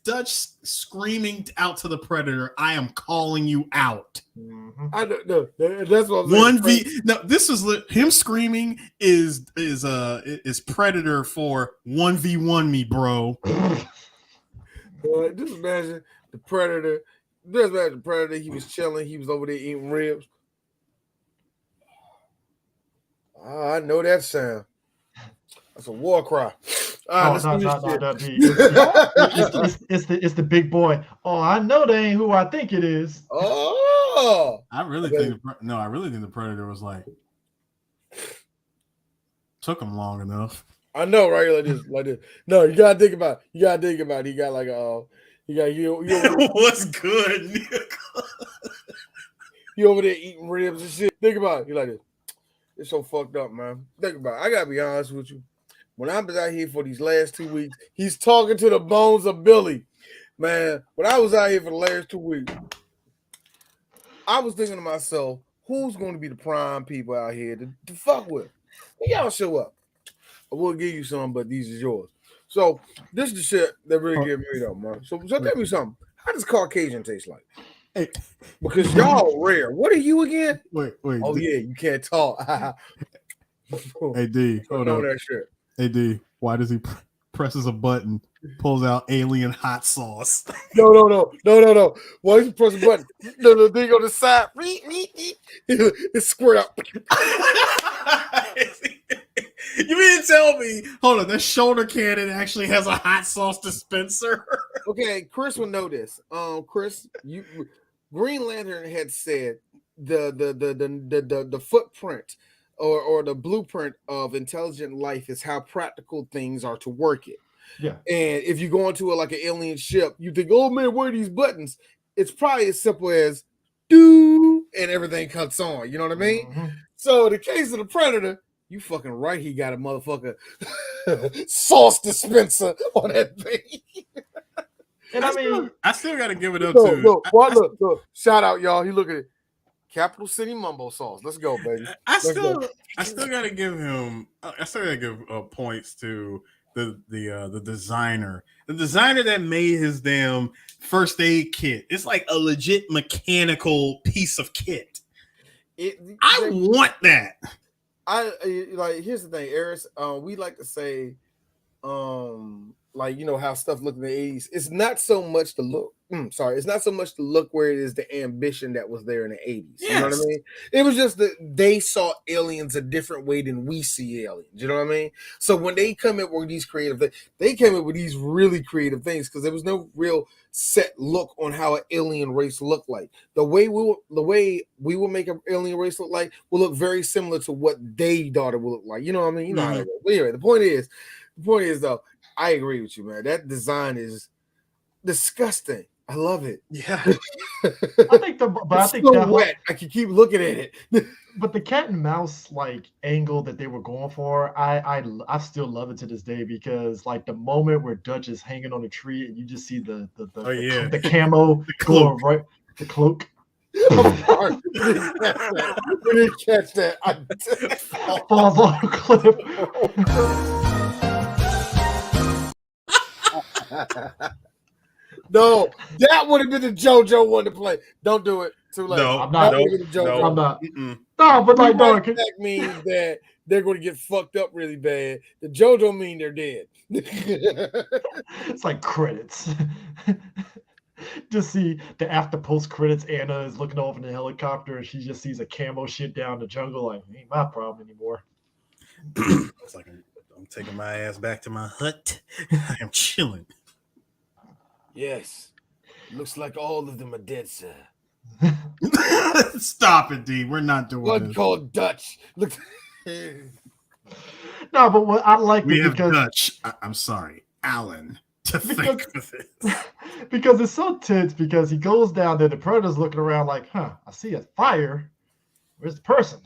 A: Dutch screaming out to the predator, "I am calling you out."
B: Mm-hmm.
C: I don't know. That's what
A: I'm saying. No, this is him screaming is predator for 1v1 me, bro.
C: Just imagine the predator. Just imagine the predator. He was chilling. He was over there eating ribs. Oh, I know that sound. That's a war cry.
B: No, it's the big boy. Oh, I know they ain't who I think it is.
C: Oh,
A: I really think the predator was like, took him long enough.
C: I know, right? Like this. No, you gotta think about it. He got like you
A: what's good?
C: You over there eating ribs and shit. Think about it. You like this. It's so fucked up, man. Think about it. I gotta be honest with you. When I was out here for these last 2 weeks, he's talking to the bones of Billy. Man, when I was out here for the last 2 weeks, I was thinking to myself, who's going to be the prime people out here to fuck with? When y'all show up, I will give you some, but these is yours. So this is the shit that really get me though, man. So tell me something. How does Caucasian taste like?
A: Hey.
C: Because y'all rare. What are you again?
A: Wait.
C: Oh yeah, you can't talk.
A: Hey D, hold on.
C: That shit.
A: Hey D, why does he presses a button, pulls out alien hot sauce?
C: No. Why does he press a button? The thing on the side. It's squared up.
A: You mean to tell me? Hold on, that shoulder cannon actually has a hot sauce dispenser.
C: Okay, Chris will know this. Chris, Green Lantern had said the footprint or the blueprint of intelligent life is how practical things are to work it.
B: Yeah. And
C: if you go into like an alien ship, you think, oh man, where are these buttons? It's probably as simple as do and everything cuts on. You know what I mean?
B: Mm-hmm.
C: So in the case of the Predator, you fucking right, he got a motherfucker sauce dispenser on that thing.
B: And
A: I still gotta give it up
C: Look, shout out, y'all. He look at it. Capital City Mumbo Sauce. Let's go, baby.
A: I
C: Let's go.
A: still gotta give him. I still gotta give points to the designer, that made his damn first aid kit. It's like a legit mechanical piece of kit. I want that.
C: I like. Here's the thing, Eris. We like to say, like, you know how stuff looked in the 80s. It's not so much the look. It's not so much the look where it is the ambition that was there in the 80s.
A: Yes.
C: You know what I mean? It was just that they saw aliens a different way than we see aliens. You know what I mean? So when they come in with these creative things, they came in with these really creative things because there was no real set look on how an alien race looked like. The way we will make an alien race look like will look very similar to what they thought it would look like. You know what I mean? You know how that goes. But anyway, the point is though, I agree with you, man. That design is disgusting. I love it.
A: Yeah.
B: I think that
C: wet. I can keep looking at it.
B: But the cat and mouse like angle that they were going for, I still love it to this day because like the moment where Dutch is hanging on a tree and you just see the camo,
A: the cloak,
B: right? The cloak.
C: I'm sorry. We didn't catch that. I
B: falls off a cliff.
C: No, that would have been the JoJo one to play. Don't do it. Too late.
B: No, I'm not. I'm not.
C: Mm-mm.
B: No, but like, dog,
C: that means that they're going to get fucked up really bad. The JoJo mean they're dead.
B: It's like credits. Just see the after post credits. Anna is looking over in the helicopter and she just sees a camo shit down the jungle. Like, ain't my problem anymore.
A: It's like I'm taking my ass back to my hut. I am chilling.
C: Yes. Looks like all of them are dead, sir.
A: Stop it, D. We're not doing
C: One
A: this.
C: called Dutch. Look.
B: No, but what I like
A: we
B: it
A: have
B: because
A: Dutch. I'm sorry, Alan. To think of it.
B: Because it's so tense because he goes down there, the Predator's looking around like, I see a fire. Where's the person?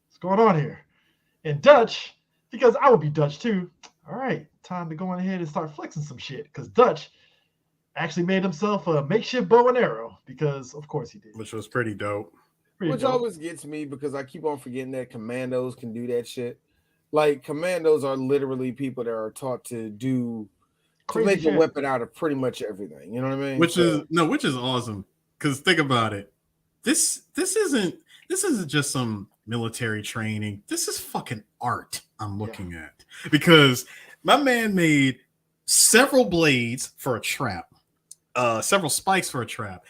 B: What's going on here? And Dutch, because I would be Dutch too. All right, time to go on ahead and start flexing some shit. Because Dutch actually made himself a makeshift bow and arrow because, of course, he did.
A: Which was pretty dope.
C: Which always gets me because I keep on forgetting that commandos can do that shit. Like, commandos are literally people that are taught to make a weapon out of pretty much everything. You know what I mean?
A: Which is awesome. Because think about it. This isn't just some military training. This is fucking art I'm looking at. Because my man made several blades for a trap, several spikes for a trap.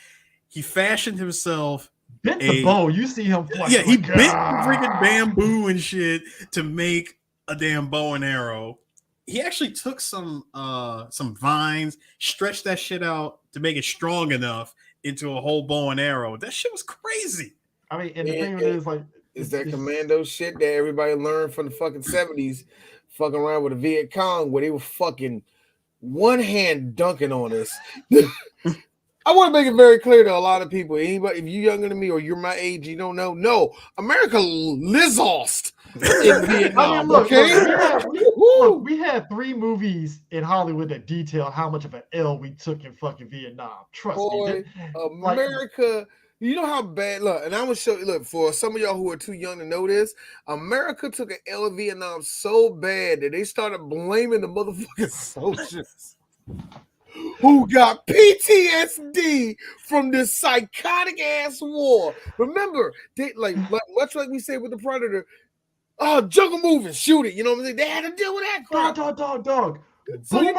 A: He fashioned himself
B: bent the bow. You see him flex.
A: Yeah, he bent freaking bamboo and shit to make a damn bow and arrow. He actually took some vines, stretched that shit out to make it strong enough into a whole bow and arrow. That shit was crazy.
B: I mean, and the thing is, like,
C: is that commando shit that everybody learned from the fucking 70s, fucking around with the Viet Cong, where they were fucking one hand dunking on us. I want to make it very clear to a lot of people. Anybody, if you're younger than me or you're my age, you don't know. No, America lost in Vietnam.
B: I mean, look,
C: okay,
B: we had 3 movies in Hollywood that detail how much of an L we took in fucking Vietnam. Trust me,
C: America. You know how bad. Look, and I'm gonna show you. Look, for some of y'all who are too young to know this, America took an L in Vietnam so bad that they started blaming the motherfucking soldiers who got PTSD from this psychotic ass war. Remember, they like much like we said with the Predator. Oh, jungle moving, shoot it. You know what I'm saying? They had to deal with that crap.
B: Dog.
C: So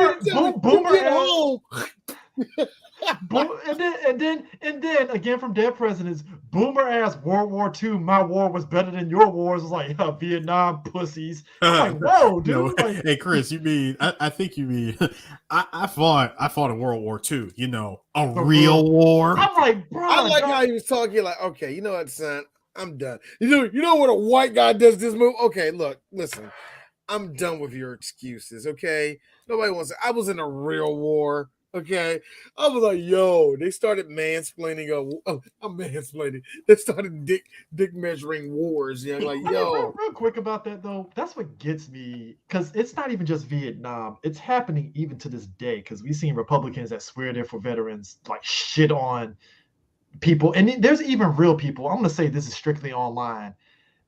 B: Boomer. And then again from dead presidents, Boomer asked World War II, my war was better than your wars. It's like Vietnam pussies. I'm like, whoa, dude.
A: No,
B: like,
A: hey Chris, you mean I think you mean I fought in World War II, you know, a real war.
B: I'm like, bro.
C: I like how he was talking like, okay, you know what, son? I'm done. You know what a white guy does this move? Okay, look, listen. I'm done with your excuses, okay? Nobody wants to. I was in a real war. Okay, I was like, yo, they started mansplaining. I'm mansplaining. They started dick measuring wars. Yeah, like, yo.
B: Real quick about that though. That's what gets me, because it's not even just Vietnam. It's happening even to this day. Because we've seen Republicans that swear they're for veterans like shit on people, and there's even real people. I'm gonna say this is strictly online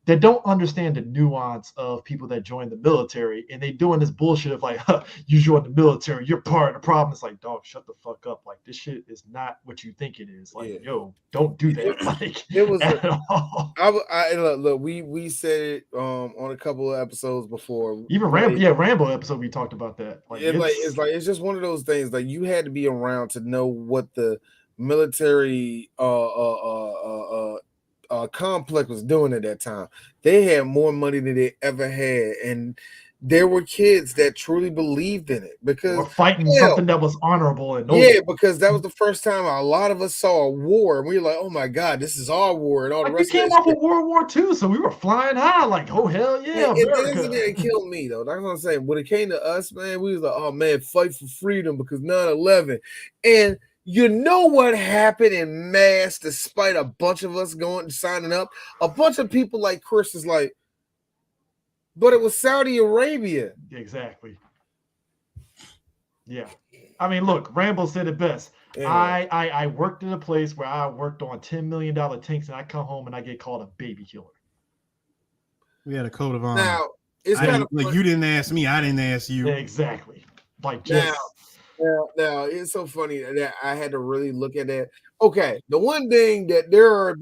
B: that don't understand the nuance of people that join the military, and they doing this bullshit of like, huh, you join the military, you're part of the problem. It's like, dog, shut the fuck up. Like, this shit is not what you think it is. Like, yo, don't do that. Like,
C: It was
B: at all.
C: Look, we said it on a couple of episodes before.
B: Even Rambo episode, we talked about that. Like,
C: it's just one of those things. Like, you had to be around to know what the military complex was doing at that time. They had more money than they ever had, and there were kids that truly believed in it because
B: we're fighting something that was honorable and noble.
C: Yeah, because that was the first time a lot of us saw a war, and we were like, "Oh my god, this is our war!" And all the rest.
B: We came off of World War II, so we were flying high, like, "Oh hell yeah, America!"
C: It didn't kill me though. That's what I'm saying. When it came to us, man, we was like, "Oh man, fight for freedom," because 9/11, and you know what happened in mass, despite a bunch of us going and signing up, a bunch of people like Chris is like, but it was Saudi Arabia.
B: Exactly. Yeah. I mean, look, Rambo said it best. Anyway. I worked in a place where I worked on $10 million tanks, and I come home and I get called a baby killer.
A: We had a code of honor.
C: Now, it's
A: kind of like, you didn't ask me, I didn't ask you.
B: Yeah, exactly. Like, just
C: now it's so funny that I had to really look at that. Okay, the one thing that there are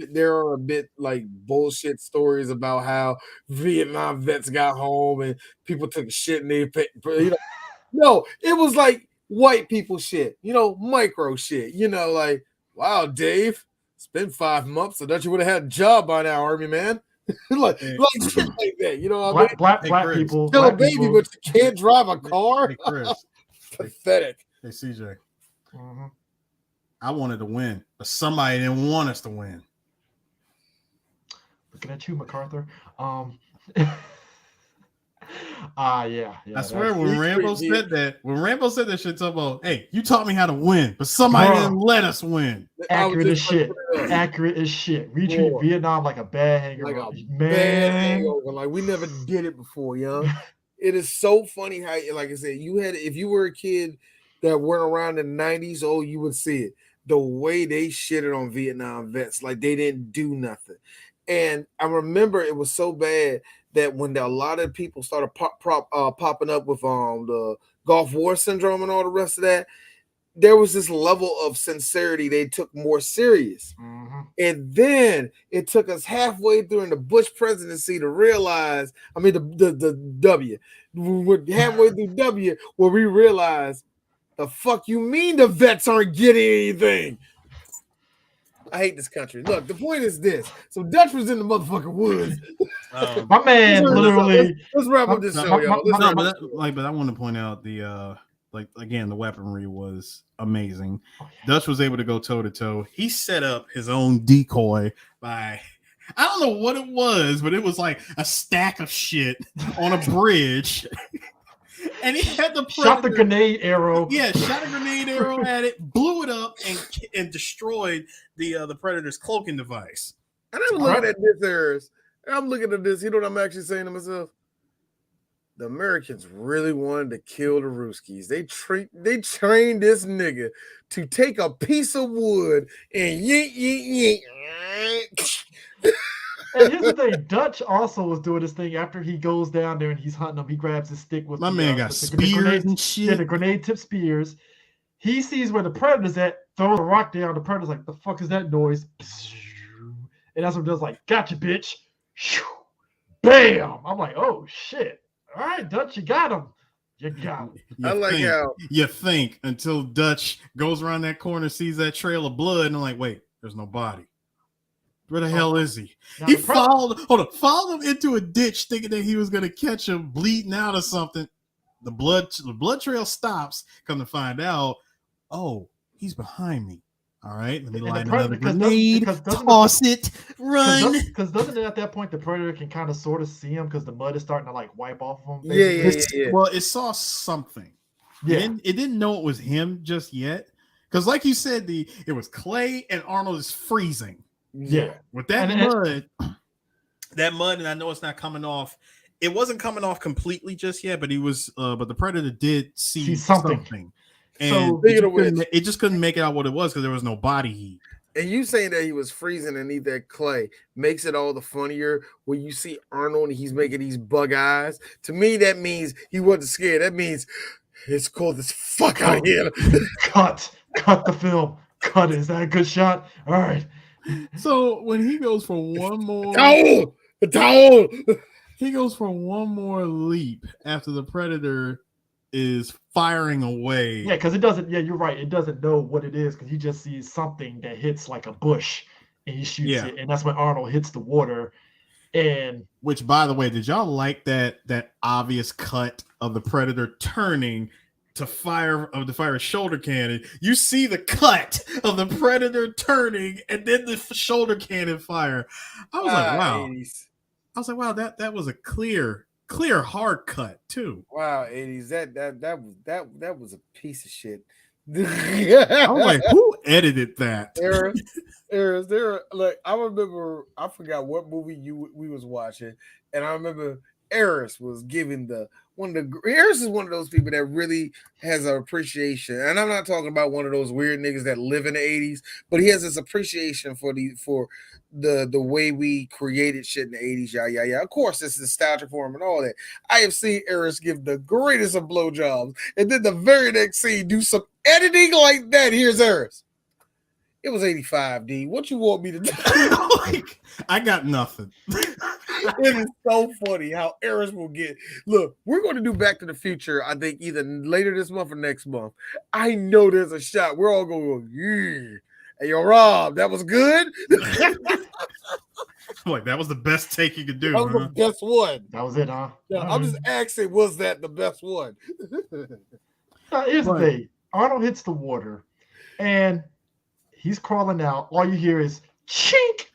C: a bit like bullshit stories about how Vietnam vets got home and people took a shit and they, no, it was like white people shit, micro shit, like, wow, Dave, it's been 5 months, so that you would have had a job by now, Army man. like shit like that, what I mean?
B: Black people,
C: still
B: black
C: a baby,
B: people.
C: but you can't drive a car.
A: Hey, Chris.
C: Pathetic.
A: Hey, CJ.
B: Mm-hmm.
A: I wanted to win, but somebody didn't want us to win.
B: Looking at you, MacArthur. Yeah.
A: I swear, when Rambo said that shit, about, hey, you taught me how to win, but somebody didn't let us win.
B: Accurate as shit. Accurate as shit. We treat Vietnam like a bad hangover.
C: Bad hangover. Like, we never did it before, young. It is so funny how, like I said, if you were a kid that weren't around in the 90s, you would see it. The way they shitted on Vietnam vets, like they didn't do nothing. And I remember it was so bad that when a lot of people started popping up with the Gulf War syndrome and all the rest of that, there was this level of sincerity they took more serious.
B: Mm-hmm.
C: And then it took us halfway through in the Bush presidency to realize, the halfway through W, where we realized, the fuck you mean the vets aren't getting anything? I hate this country. Look, the point is this. So Dutch was in the motherfucking woods.
B: My man literally.
C: Let's wrap up this show, y'all.
A: But I want to point out the weaponry was amazing. Dutch was able to go toe to toe. He set up his own decoy by, I don't know what it was, but it was like a stack of shit on a bridge. And he had
B: shot the grenade arrow.
A: Yeah, shot a grenade arrow at it, blew it up, and destroyed the Predator's cloaking device.
C: And I'm looking at this, I'm looking at this. You know what I'm actually saying to myself? The Americans really wanted to kill the Ruskies. They trained this nigga to take a piece of wood and yeet.
B: And here's the thing, Dutch also was doing this thing after he goes down there and he's hunting them. He grabs his stick with
A: man got spears and shit.
B: Yeah, the grenade tip spears. He sees where the Predator's at, throws a rock down. The Predator's like, the fuck is that noise? And that's what it does, like, gotcha, bitch. Bam! I'm like, oh shit. All right, Dutch, you got him. You got him.
C: I like how
A: you think until Dutch goes around that corner, sees that trail of blood, and I'm like, wait, there's no body. Where the hell is he? He followed him into a ditch thinking that he was going to catch him bleeding out or something. The blood trail stops. Come to find out, he's behind me. All right, let me light another grenade, toss it, run.
B: Because doesn't it at that point the Predator can kind of sort of see him because the mud is starting to like wipe off of him?
C: Yeah.
A: Well, it saw something.
B: Yeah.
A: It didn't know it was him just yet. Because like you said, it was Clay and Arnold is freezing.
B: Yeah,
A: with that mud, and I know it's not coming off. It wasn't coming off completely just yet, but he was. But the Predator did see something. And
B: So
A: it just couldn't make it out what it was because there was no body heat.
C: And you saying that he was freezing underneath that clay makes it all the funnier when you see Arnold and he's making these bug eyes. To me, that means he wasn't scared. That means it's cold as fuck out here.
B: Cut the film. Cut it. Is that a good shot? All right.
A: So when he goes for one more,
C: Towel!
A: he goes for one more leap after the Predator is firing away.
B: Yeah, because it doesn't. Yeah, you're right. It doesn't know what it is because he just sees something that hits like a bush, and he shoots it, and that's when Arnold hits the water. And
A: which, by the way, did y'all like that obvious cut of the Predator turning to fire a shoulder cannon? You see the cut of the Predator turning, and then the shoulder cannon fire. I was like, wow.
C: 80s.
A: I was like, wow, that was a clear hard cut too.
C: Wow, 80s. That was a piece of shit.
A: I was like, who edited that?
C: There, like, I remember, I forgot what movie we was watching, and I remember Eris was giving Eris is one of those people that really has an appreciation, and I'm not talking about one of those weird niggas that live in the 80s, but he has this appreciation for the way we created shit in the 80s. Yeah. Of course, it's nostalgic for him and all that. I have seen Eris give the greatest of blowjobs, and then the very next scene do some editing like that. Here's Eris. It was 85, D. What you want me to do?
A: Like, I got nothing.
C: It is so funny how Eris will get. Look, we're going to do Back to the Future, I think, either later this month or next month. I know there's a shot. We're all going to go, yeah. Hey, yo, Rob, that was good.
A: Like, that was the best take you could do.
C: That was the best one.
B: that was it, huh?
C: Yeah, I'm just asking, was that the best one?
B: Here's the thing. Arnold hits the water, and he's crawling out. All you hear is chink.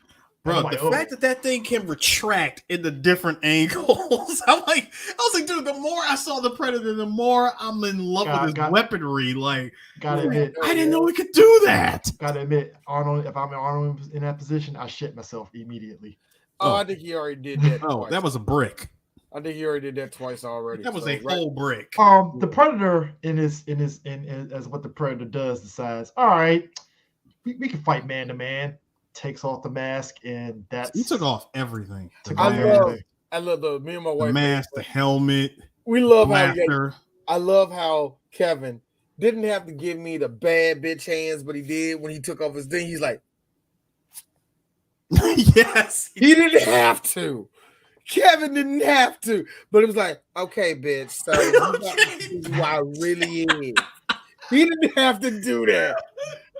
A: Bro, the fact that thing can retract into different angles. I was like, dude, the more I saw the Predator, the more I'm in love with his weaponry. Like,
B: gotta admit,
A: I didn't know he could do that.
B: Gotta admit, Arnold, if I'm Arnold in that position, I shit myself immediately.
C: Oh, I think he already did that.
A: Twice. That was a brick.
C: I think he already did that twice already.
A: That was a whole brick.
B: The Predator in as what the Predator does decides, all right, we can fight man to man. Takes off the mask, and
A: he took off everything.
C: I love me and my wife.
A: The mask, the helmet.
C: We love I love how Kevin didn't have to give me the bad bitch hands, but he did when he took off his thing. He's like,
A: yes,
C: he didn't have to. Kevin didn't have to, but it was like, okay, bitch. So this is who I really is. He didn't have to do that.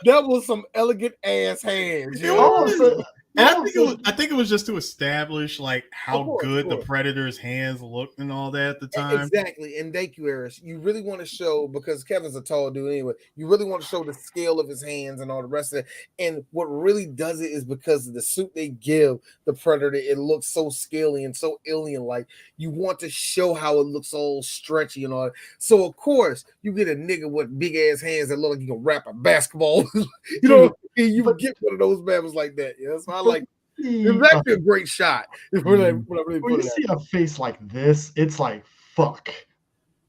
C: That was some elegant ass hands. You know?
A: And I think it was just to establish like how good the Predator's hands looked and all that at the time.
C: Exactly. And thank you, Eris. You really want to show, because Kevin's a tall dude anyway, you really want to show the scale of his hands and all the rest of it. And what really does it is because of the suit they give the Predator, it looks so scaly and so alien-like. You want to show how it looks all stretchy and all that. So of course you get a nigga with big ass hands that look like you can wrap a basketball. You know, you get one of those battles like that. You know, so I like it was actually a great shot.
B: When you see a face like this, it's like fuck.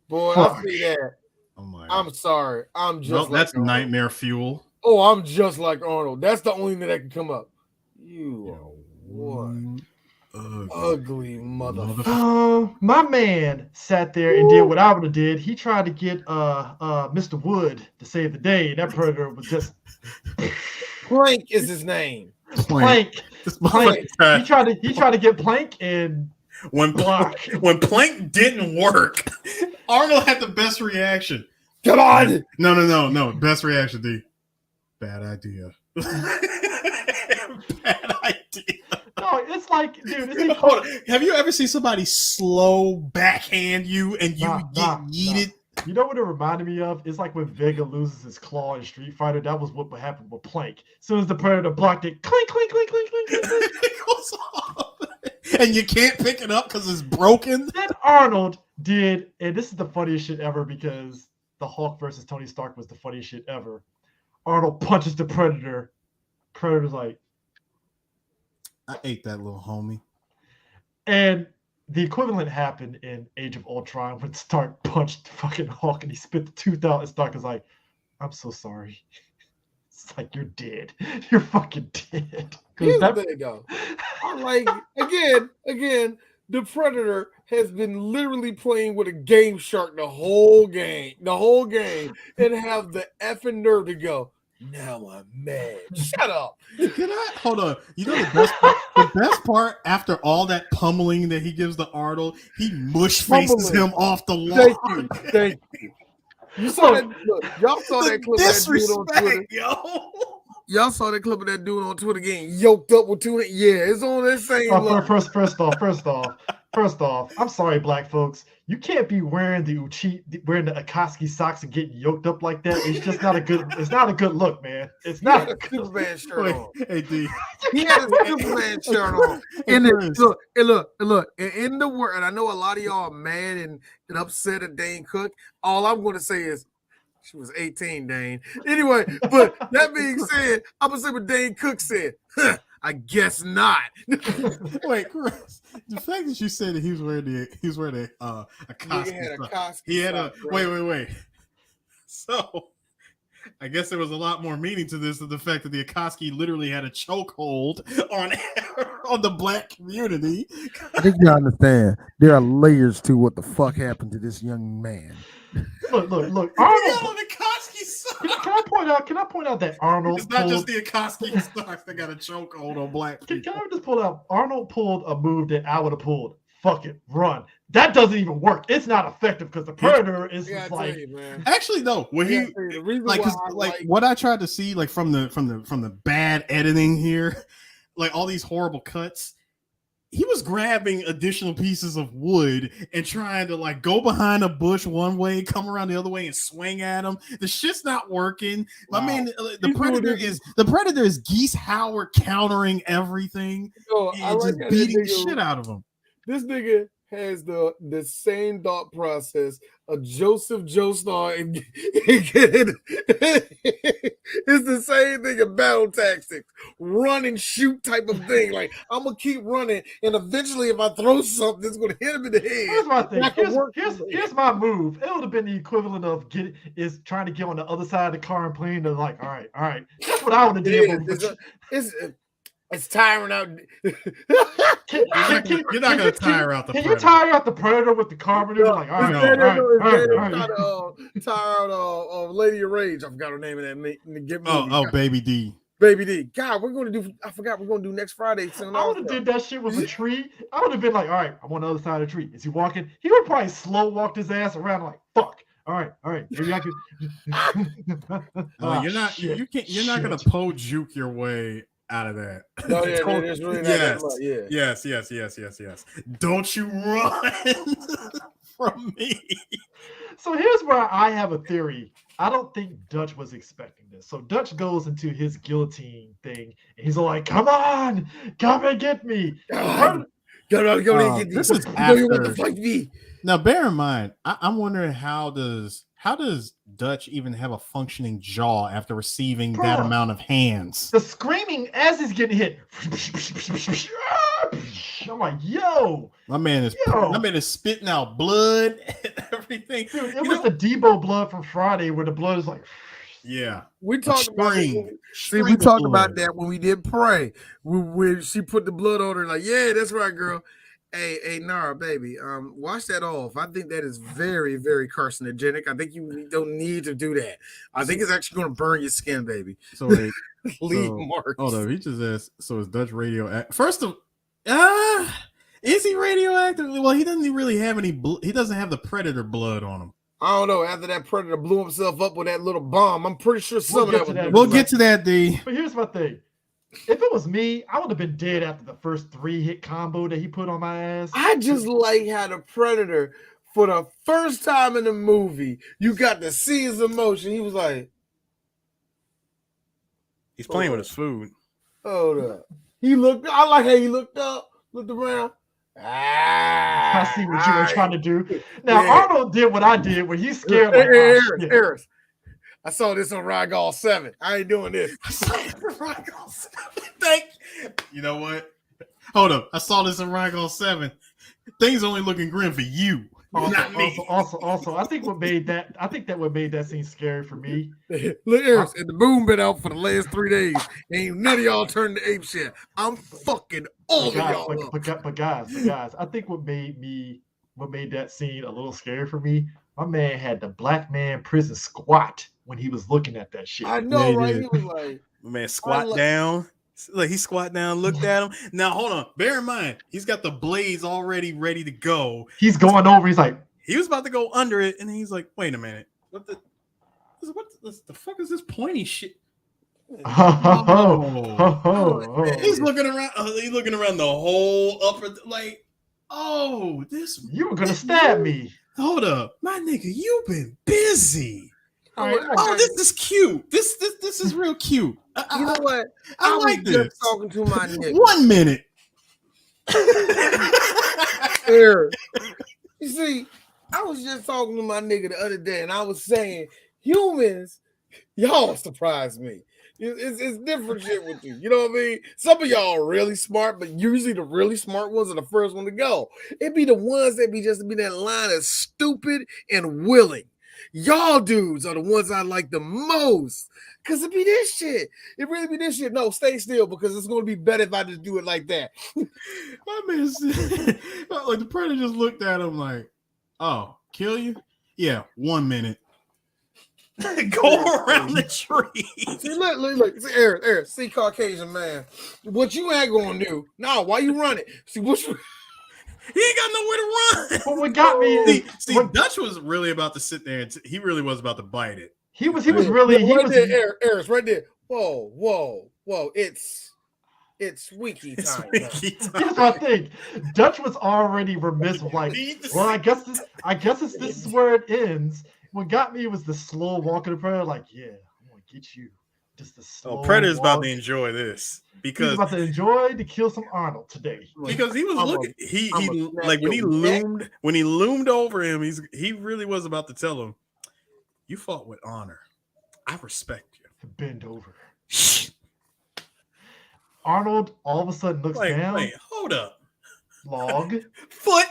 C: Boy, I see that. Oh my God. I'm sorry. I'm just
A: that's Arnold. Nightmare fuel.
C: Oh, I'm just like Arnold. That's the only thing that can come up. You are what? Ugly motherfucker.
B: My man sat there and did what I would have did. He tried to get Mr. Wood to save the day, and that Predator was just
C: Plank is his name.
B: Plank. He tried to get Plank, and
A: when Plank didn't work, Arnold had the best reaction.
C: Come on.
A: No. Best reaction, D. Bad idea. Bad idea.
B: No, it's like, dude.
A: Hold on. Have you ever seen somebody slow backhand you and you get yeeted?
B: You know what it reminded me of? It's like when Vega loses his claw in Street Fighter. That was what happened with Plank. As soon as the Predator blocked it, clink, clink, clink, clink, clink, clink.
A: It goes off. And you can't pick it up because it's broken.
B: Then Arnold did, and this is the funniest shit ever because the Hulk versus Tony Stark was the funniest shit ever. Arnold punches the Predator. Predator's like,
A: I ate that little homie.
B: And the equivalent happened in Age of Ultron when Stark punched fucking Hulk and he spit the tooth out, and Stark is like, I'm so sorry. It's like you're dead. You're fucking dead.
C: Here's the thing, though. I like again. The Predator has been literally playing with a game shark the whole game, and have the effing nerve to go. Now I'm mad. Shut up.
A: Can I hold on? You know the best part after all that pummeling that he gives the Arnold, he mush faces him off the log.
C: Thank you. You saw that? Look, y'all saw that clip of that dude on Twitter.
A: Yo.
C: Y'all saw that clip of that dude on Twitter getting yoked up with two hands. Yeah, it's on that same level.
B: First off, I'm sorry, black folks. You can't be wearing the Akatsuki socks and getting yoked up like that. It's just not a good. It's not a good look, man. It's not
C: a Superman shirt on.
A: Hey, D.
C: He had a Superman shirt on. And look. In the word, and I know a lot of y'all are mad and upset at Dane Cook. All I'm going to say is, she was 18, Dane. Anyway, but that being said, I'm gonna say what Dane Cook said. Huh, I guess not.
A: Wait, Chris, the fact that you said that he was wearing a Akatsuki. He had a wait. So I guess there was a lot more meaning to this than the fact that the Akatsuki literally had a chokehold on the black community.
E: I think you understand. There are layers to what the fuck happened to this young man.
B: Look. Arnold, can I point out that Arnold?
A: It's not just the Akatsuki stocks that got a chokehold on black people.
B: Can I just pull out? Arnold pulled a move that I would have pulled. Fuck it, run. That doesn't even work. It's not effective because the Predator is like.
A: Actually, no. When he what I tried to see, like from the bad editing here, like all these horrible cuts. He was grabbing additional pieces of wood and trying to like go behind a bush one way, come around the other way, and swing at him. The shit's not working. Wow. I mean, the Predator is Geese Howard countering everything and just beating the shit out of him.
C: This nigga has the same thought process of Joseph Joestar and it's the same thing in battle tactics, run and shoot type of thing. Like I'm gonna keep running, and eventually, if I throw something, it's gonna hit him in the head.
B: Here's my thing. Here's my move. It would have been the equivalent of trying to get on the other side of the car and playing. All right. That's what I would have did.
C: It's tiring out.
A: You're not going to tire out the Predator.
B: Can you tire out the Predator with the carpenter? Like, all right.
C: Tire out Lady of Rage. I forgot her name of that.
A: Baby D.
C: Baby D. God, I forgot we're going to do next Friday.
B: I would have did that shit with a tree. I would have been like, all right, I'm on the other side of the tree. Is he walking? He would probably slow walked his ass around like, fuck. All right. Maybe I could.
A: You're not going to juke your way out of that.
C: No, yeah, there's really not that much.
A: Yes. Don't you run from me.
B: So here's where I have a theory. I don't think Dutch was expecting this. So Dutch goes into his guillotine thing, and he's like, "Come on, come and get me."
C: Go
A: this is after. You want to fight me. Now, bear in mind, I'm wondering how does Dutch even have a functioning jaw after receiving that amount of hands?
B: The screaming as he's getting hit. I'm like, yo,
A: my man is spitting out blood and everything.
B: Dude, it was the Debo blood from Friday where the blood is like.
A: Yeah,
C: we talked about that when we did pray. When she put the blood on her, like, yeah, that's right, girl. Hey, Nara, baby, wash that off. I think that is very, very carcinogenic. I think you don't need to do that. I think it's actually going to burn your skin, baby.
A: So wait,
C: leave marks.
A: Hold on, he just asked. So is Dutch radioactive? First of, is he radioactive? Well, he doesn't really have any. He doesn't have the Predator blood on him.
C: I don't know. After that Predator blew himself up with that little bomb, I'm pretty sure some of that.
A: We'll get to that, D.
B: But here's my thing. If it was me, I would have been dead after the first 3-hit combo that he put on my ass.
C: I just like how the Predator, for the first time in the movie, you got to see his emotion. He was like,
A: he's playing with his food.
C: Hold up. I like how he looked around.
B: I see what you were trying to do. Now, Arnold did what I did when he's scared.
C: Harris. I saw this on Rygal 7. I ain't doing this.
A: I saw it on Rygal 7. Thank you. You know what? Hold up. I saw this on Rygal 7. Things only looking grim for you.
B: Also, I think what made that scene scary for me.
C: Look, Eris, and the boom been out for the last 3 days. Ain't none of y'all turned to ape shit. I'm fucking all of y'all up.
B: But guys, I think what made that scene a little scary for me. My man had the black man prison squat when he was looking at that shit.
C: I know,
A: Yeah,
C: right?
A: yeah.
C: He was like,
A: My man squat down. Like he squat down, looked at him. Now hold on. Bear in mind, he's got the blades already ready to go.
B: He's going over. He's like,
A: he was about to go under it, and he's like, "Wait a minute, what the fuck is this pointy shit?" He's looking around. He's looking around the whole upper. Like, oh, this.
B: You were gonna stab me.
A: Hold up, my nigga. You've been busy.
B: Right.
A: This is cute. This is real cute.
C: you know what?
A: I
C: was
A: like
C: just
A: this.
C: talking to my nigga.
A: 1 minute.
C: Here. You see, I was just talking to my nigga the other day, and I was saying, humans, y'all surprise me. It's different shit with you. You know what I mean? Some of y'all are really smart, but usually the really smart ones are the first one to go. It be the ones that be that line of stupid and willing. Y'all dudes are the ones I like the most. Cause it be this shit. It really be this shit. No, stay still because it's gonna be better if I just do it like that.
A: My man said, like the predator just looked at him like, "Oh, kill you? Yeah, 1 minute." Go around the tree.
C: See, look. See, Eric, see, Caucasian man. What you ain't gonna do? No, why you running? See, what you.
A: He ain't got nowhere to run.
B: But what got me
A: see, Dutch was really about to sit there and he really was about to bite it.
B: He was really
C: there, Eris, right there. Whoa. It's wiki time.
B: Here's what I think. Dutch was already remiss of like, well, I guess this is where it ends. What got me was the slow walk of the predator, like, yeah, I'm gonna get you. Just the slow
A: Predator's
B: walk.
A: about to enjoy this because
B: he's about to enjoy to kill some Arnold today.
A: Because he was looking, he like when he loomed over him, he really was about to tell him, "You fought with honor. I respect you."
B: Bend over. Arnold all of a sudden looks down.
A: Wait, hold up.
B: Log.
A: Foot.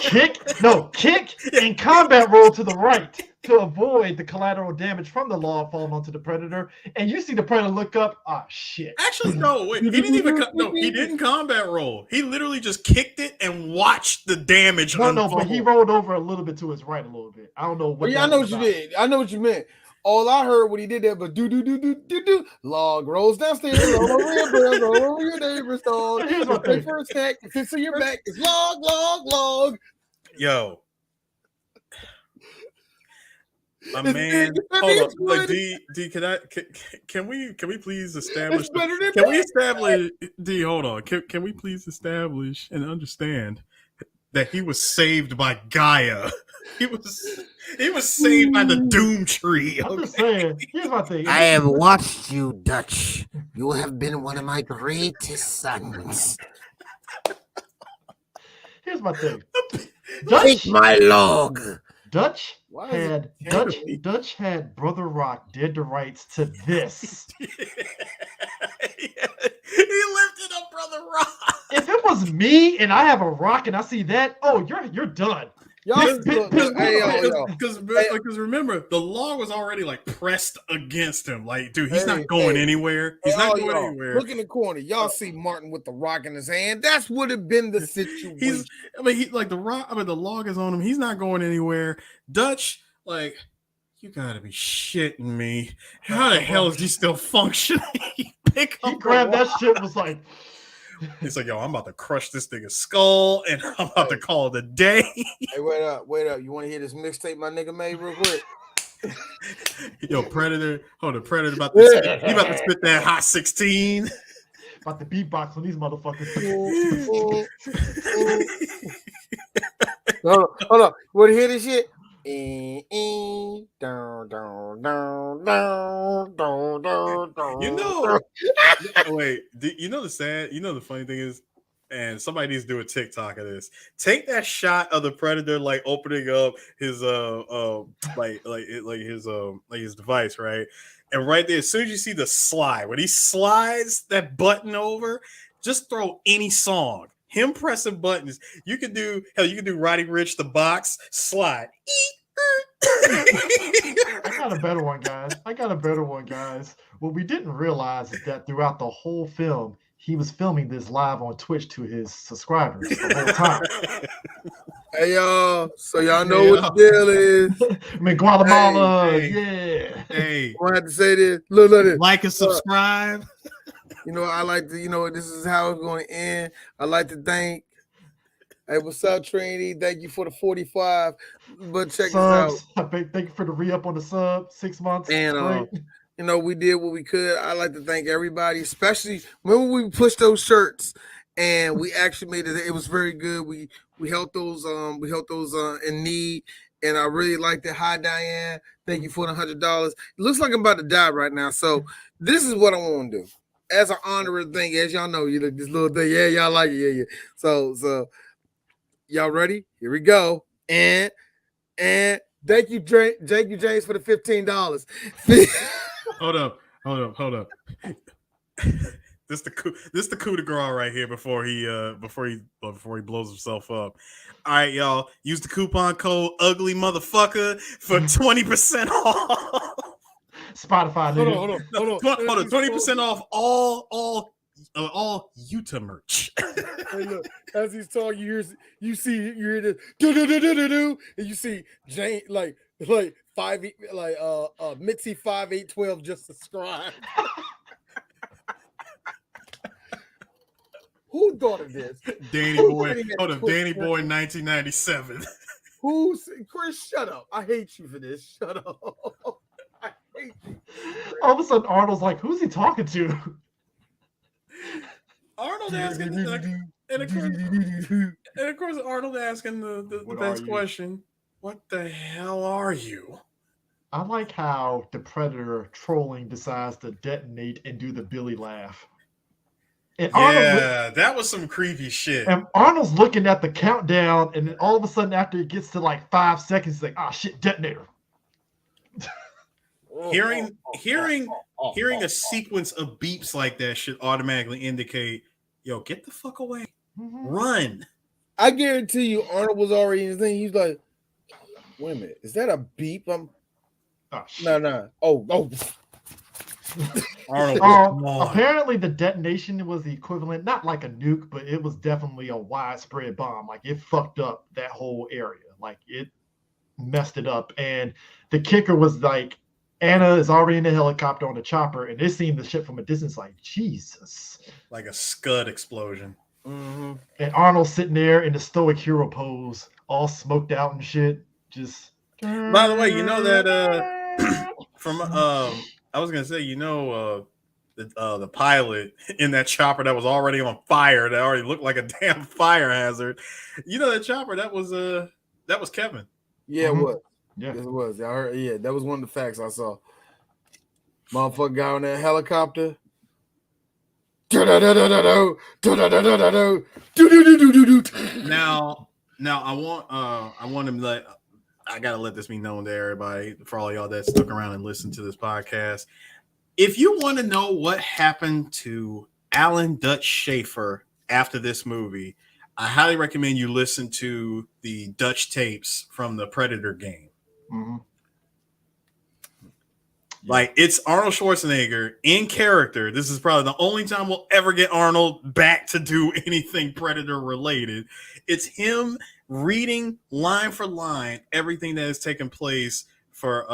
B: Kick and combat roll to the right to avoid the collateral damage from the log falling onto the predator. And you see the predator look up. Ah, shit.
A: Actually, no, wait. He didn't even. He didn't combat roll. He literally just kicked it and watched the damage.
B: No, but he rolled over a little bit to his right a little bit. I don't know what.
C: Yeah, I know what you did. I know what you meant. All I heard when he did that, but do. Log rolls downstairs, roll over your breath, roll over your neighbor's dog.
B: Here's my thing.
C: First attack, the fist of your back is log.
A: Yo. My man, hold on. Like, D, can we please establish? Can we establish? D, hold on. Can we please establish and understand that he was saved by Gaia? He was saved by the Doom Tree.
B: I'm just saying. Here's my thing.
F: I have watched you, Dutch. You have been one of my greatest sons.
B: Here's my thing.
F: Take my log.
B: Dutch had Brother Rock dead to rights to this.
A: He lifted up Brother Rock.
B: If it was me and I have a rock and I see that, oh, you're done.
A: Because remember, the law was already like pressed against him. Like, dude, he's not going anywhere. He's not going anywhere.
C: Look in the corner. Y'all see Martin with the rock in his hand. That's would have been the situation.
A: The log is on him. He's not going anywhere. Dutch, like, you gotta be shitting me. How the hell is he still functioning? He
B: grabbed that shit, was like,
A: it's like, yo, I'm about to crush this nigga's skull and I'm about to call it a day.
C: Hey, wait up. You want to hear this mixtape my nigga made real quick?
A: Yo, Predator. Hold on, Predator about to spit that hot 16.
B: About to beatbox on these motherfuckers.
C: Hold on. Want to hear this shit? You
A: know, the funny thing is, and somebody needs to do a TikTok of this. Take that shot of the Predator like opening up his his device, right? And right there, as soon as you see the slide, when he slides that button over, just throw any song. him pressing buttons. You can do Roddy Ricch the box slide.
B: I got a better one, guys. What we didn't realize is that throughout the whole film, he was filming this live on Twitch to his subscribers the whole time.
C: Hey y'all, so y'all know what the deal is.
B: I'm in Guatemala,
A: Hey.
C: I have to say this. Look,
A: like and subscribe.
C: I like to, this is how it's going to end. I like to thank. Hey, what's up, Trinity? Thank you for the 45. But check
B: subs.
C: this out.
B: Thank you for the re-up on the sub. 6 months.
C: And we did what we could. I like to thank everybody, especially when we pushed those shirts and we actually made it. It was very good. We helped those in need. And I really liked it. Hi, Diane. Thank you for the $100. It looks like I'm about to die right now. So this is what I want to do. As an honorary thing, as y'all know, this little thing. Yeah, y'all like it. Yeah. So y'all ready? Here we go. And thank you, James, for the $15.
A: Hold up. This the coup de grace right here before he blows himself up. All right, y'all. Use the coupon code ugly motherfucker for 20% off.
B: Spotify.
C: Hold on.
A: 20% off all Utah merch.
C: Hey, look, as he's talking, you hear this do, and you see Jane like Mitzi 5812 just subscribe. Who thought of this?
A: Danny Boy 1997.
C: Chris? Shut up! I hate you for this. Shut up! I hate you.
B: All of a sudden, Arnold's like, "Who's he talking to?"
A: Arnold asking, and of course, Arnold asking the best question: "What the hell are you?"
B: I like how the Predator trolling decides to detonate and do the Billy laugh. And
A: that was some creepy shit.
B: And Arnold's looking at the countdown, and then all of a sudden, after it gets to like 5 seconds, he's like, "Ah, shit, detonator."
A: Hearing a sequence of beeps like that should automatically indicate, yo, get the fuck away. Run.
C: I guarantee you Arnold was already in his thing. He's like, wait a minute, is that a beep? No. Oh.
A: Arnold.
B: Apparently the detonation was the equivalent, not like a nuke, but it was definitely a widespread bomb. Like it fucked up that whole area. Like it messed it up. And the kicker was like, Anna is already in the helicopter on the chopper, and they seen the ship from a distance like, Jesus.
A: Like a Scud explosion.
C: Mm-hmm.
B: And Arnold sitting there in the stoic hero pose, all smoked out and shit. Just.
A: By the way, you know that from I was gonna say, the pilot in that chopper that was already on fire, that already looked like a damn fire hazard. You know that chopper that was Kevin.
C: Yeah, it was.
B: Yeah,
C: yes, it was. I heard. Yeah, that was one of the facts I saw. Motherfucker got on that helicopter.
A: Now I want him to I gotta let this be known to everybody, for all y'all that stuck around and listened to this podcast. If you want to know what happened to Alan Dutch Schaefer after this movie, I highly recommend you listen to the Dutch tapes from the Predator game.
B: Mm-hmm.
A: Like, it's Arnold Schwarzenegger in character. This is probably the only time we'll ever get Arnold back to do anything Predator related. It's him reading line for line everything that has taken place for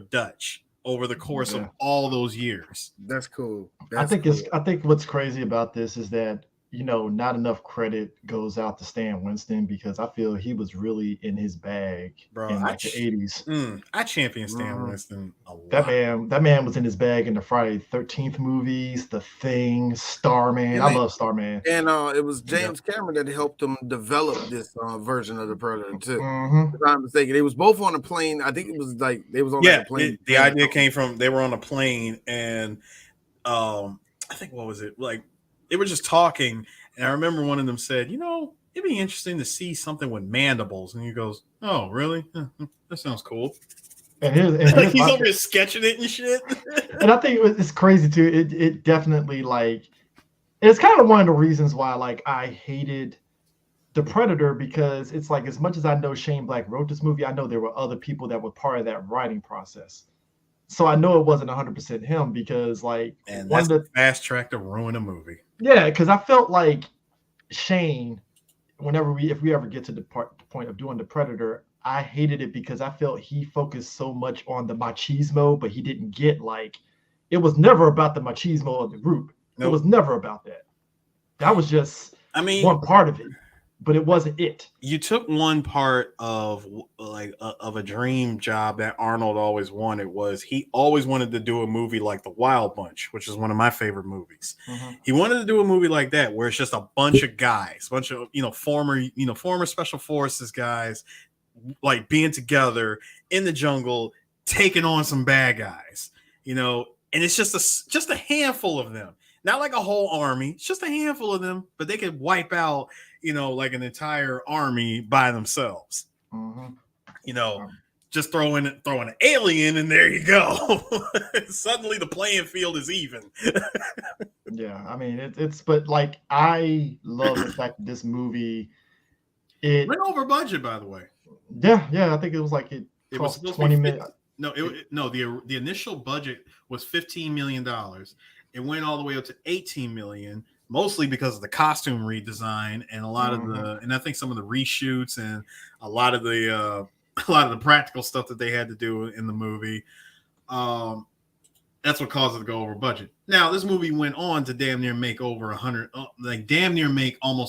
A: Dutch over the course of all those years.
C: That's cool.
B: I think what's crazy about this is that, not enough credit goes out to Stan Winston, because I feel he was really in his bag in the 80s.
A: I champion Stan Winston a lot.
B: That man was in his bag in the Friday the 13th movies, The Thing, Starman. I love Starman.
C: And it was James Cameron that helped him develop this version of the Predator too.
B: Mm-hmm.
C: If I'm mistaken, they was both on a plane. I think it was like they was on a plane.
A: The idea came from, they were on a plane, and I think, what was it, like, they were just talking, and I remember one of them said, it'd be interesting to see something with mandibles. And he goes, "Oh, really? That sounds cool." And he's over here sketching it and shit.
B: And I think it's crazy too. It definitely, like, It's kind of one of the reasons why like I hated The Predator, because it's like, as much as I know Shane Black wrote this movie, I know there were other people that were part of that writing process. So I know it wasn't 100% him, because like
A: And
B: one
A: that's
B: of the
A: the fast track to ruin a movie.
B: yeah, because I felt like Shane, if we ever get to the point of doing The Predator, I hated it because I felt he focused so much on the machismo, but he didn't get like, it was never about the machismo of the group. It was never about that. That was just one part of it, but it wasn't it.
A: You took one part of of a dream job that Arnold always wanted. Was he always wanted to do a movie like The Wild Bunch, which is one of my favorite movies.
B: Mm-hmm.
A: He wanted to do a movie like that where it's just a bunch of guys, bunch of former special forces guys, like being together in the jungle, taking on some bad guys, and it's just a handful of them. Not like a whole army, it's just a handful of them, but they could wipe out, like an entire army by themselves.
B: Mm-hmm.
A: Just throw an alien, and there you go. Suddenly the playing field is even.
B: Yeah, I mean it's but like I love the fact that this movie it
A: went over budget, by the way.
B: Yeah, I think it was like it cost
A: was
B: 20 million.
A: The initial budget was $15 million. It went all the way up to 18 million, mostly because of the costume redesign and a lot of and I think some of the reshoots and a lot of the practical stuff that they had to do in the movie. That's what caused it to go over budget. Now, this movie went on to damn near make over almost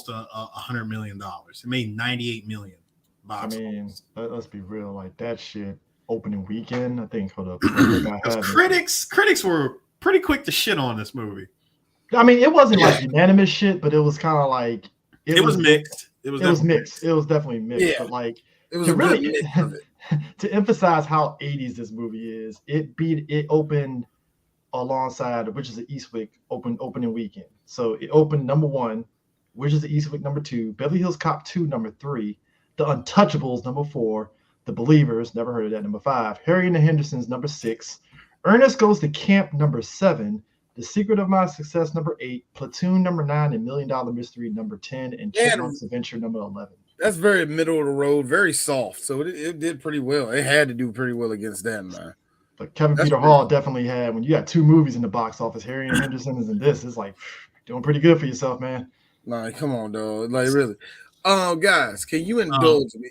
A: $100 million. It made 98 million.
B: I mean, let's be real, like that shit opening weekend, I think
A: critics were pretty quick to shit on this movie.
B: I mean, it wasn't like unanimous shit, but it was kind of like
A: it was mixed. It was mixed.
B: It was definitely mixed. Yeah. But like
C: it was really
B: to emphasize how 80s this movie is, it opened alongside Witches of Eastwick opening weekend. So it opened number 1, Witches of Eastwick number 2, Beverly Hills Cop 2 number 3, The Untouchables number 4, The Believers, never heard of that, number 5, Harry and the Hendersons number 6, Ernest Goes to Camp number 7, The Secret of My Success number 8, Platoon number 9, and $1 Million Mystery number 10, and Chipmunk's Adventure number 11.
C: That's very middle of the road, very soft. So it did pretty well. It had to do pretty well against them, man.
B: But Kevin Peter Hall definitely had, when you got 2 movies in the box office, Harry and Henderson's and this, it's like doing pretty good for yourself, man.
C: Nah, come on, dog. Like really. Guys, can you indulge me?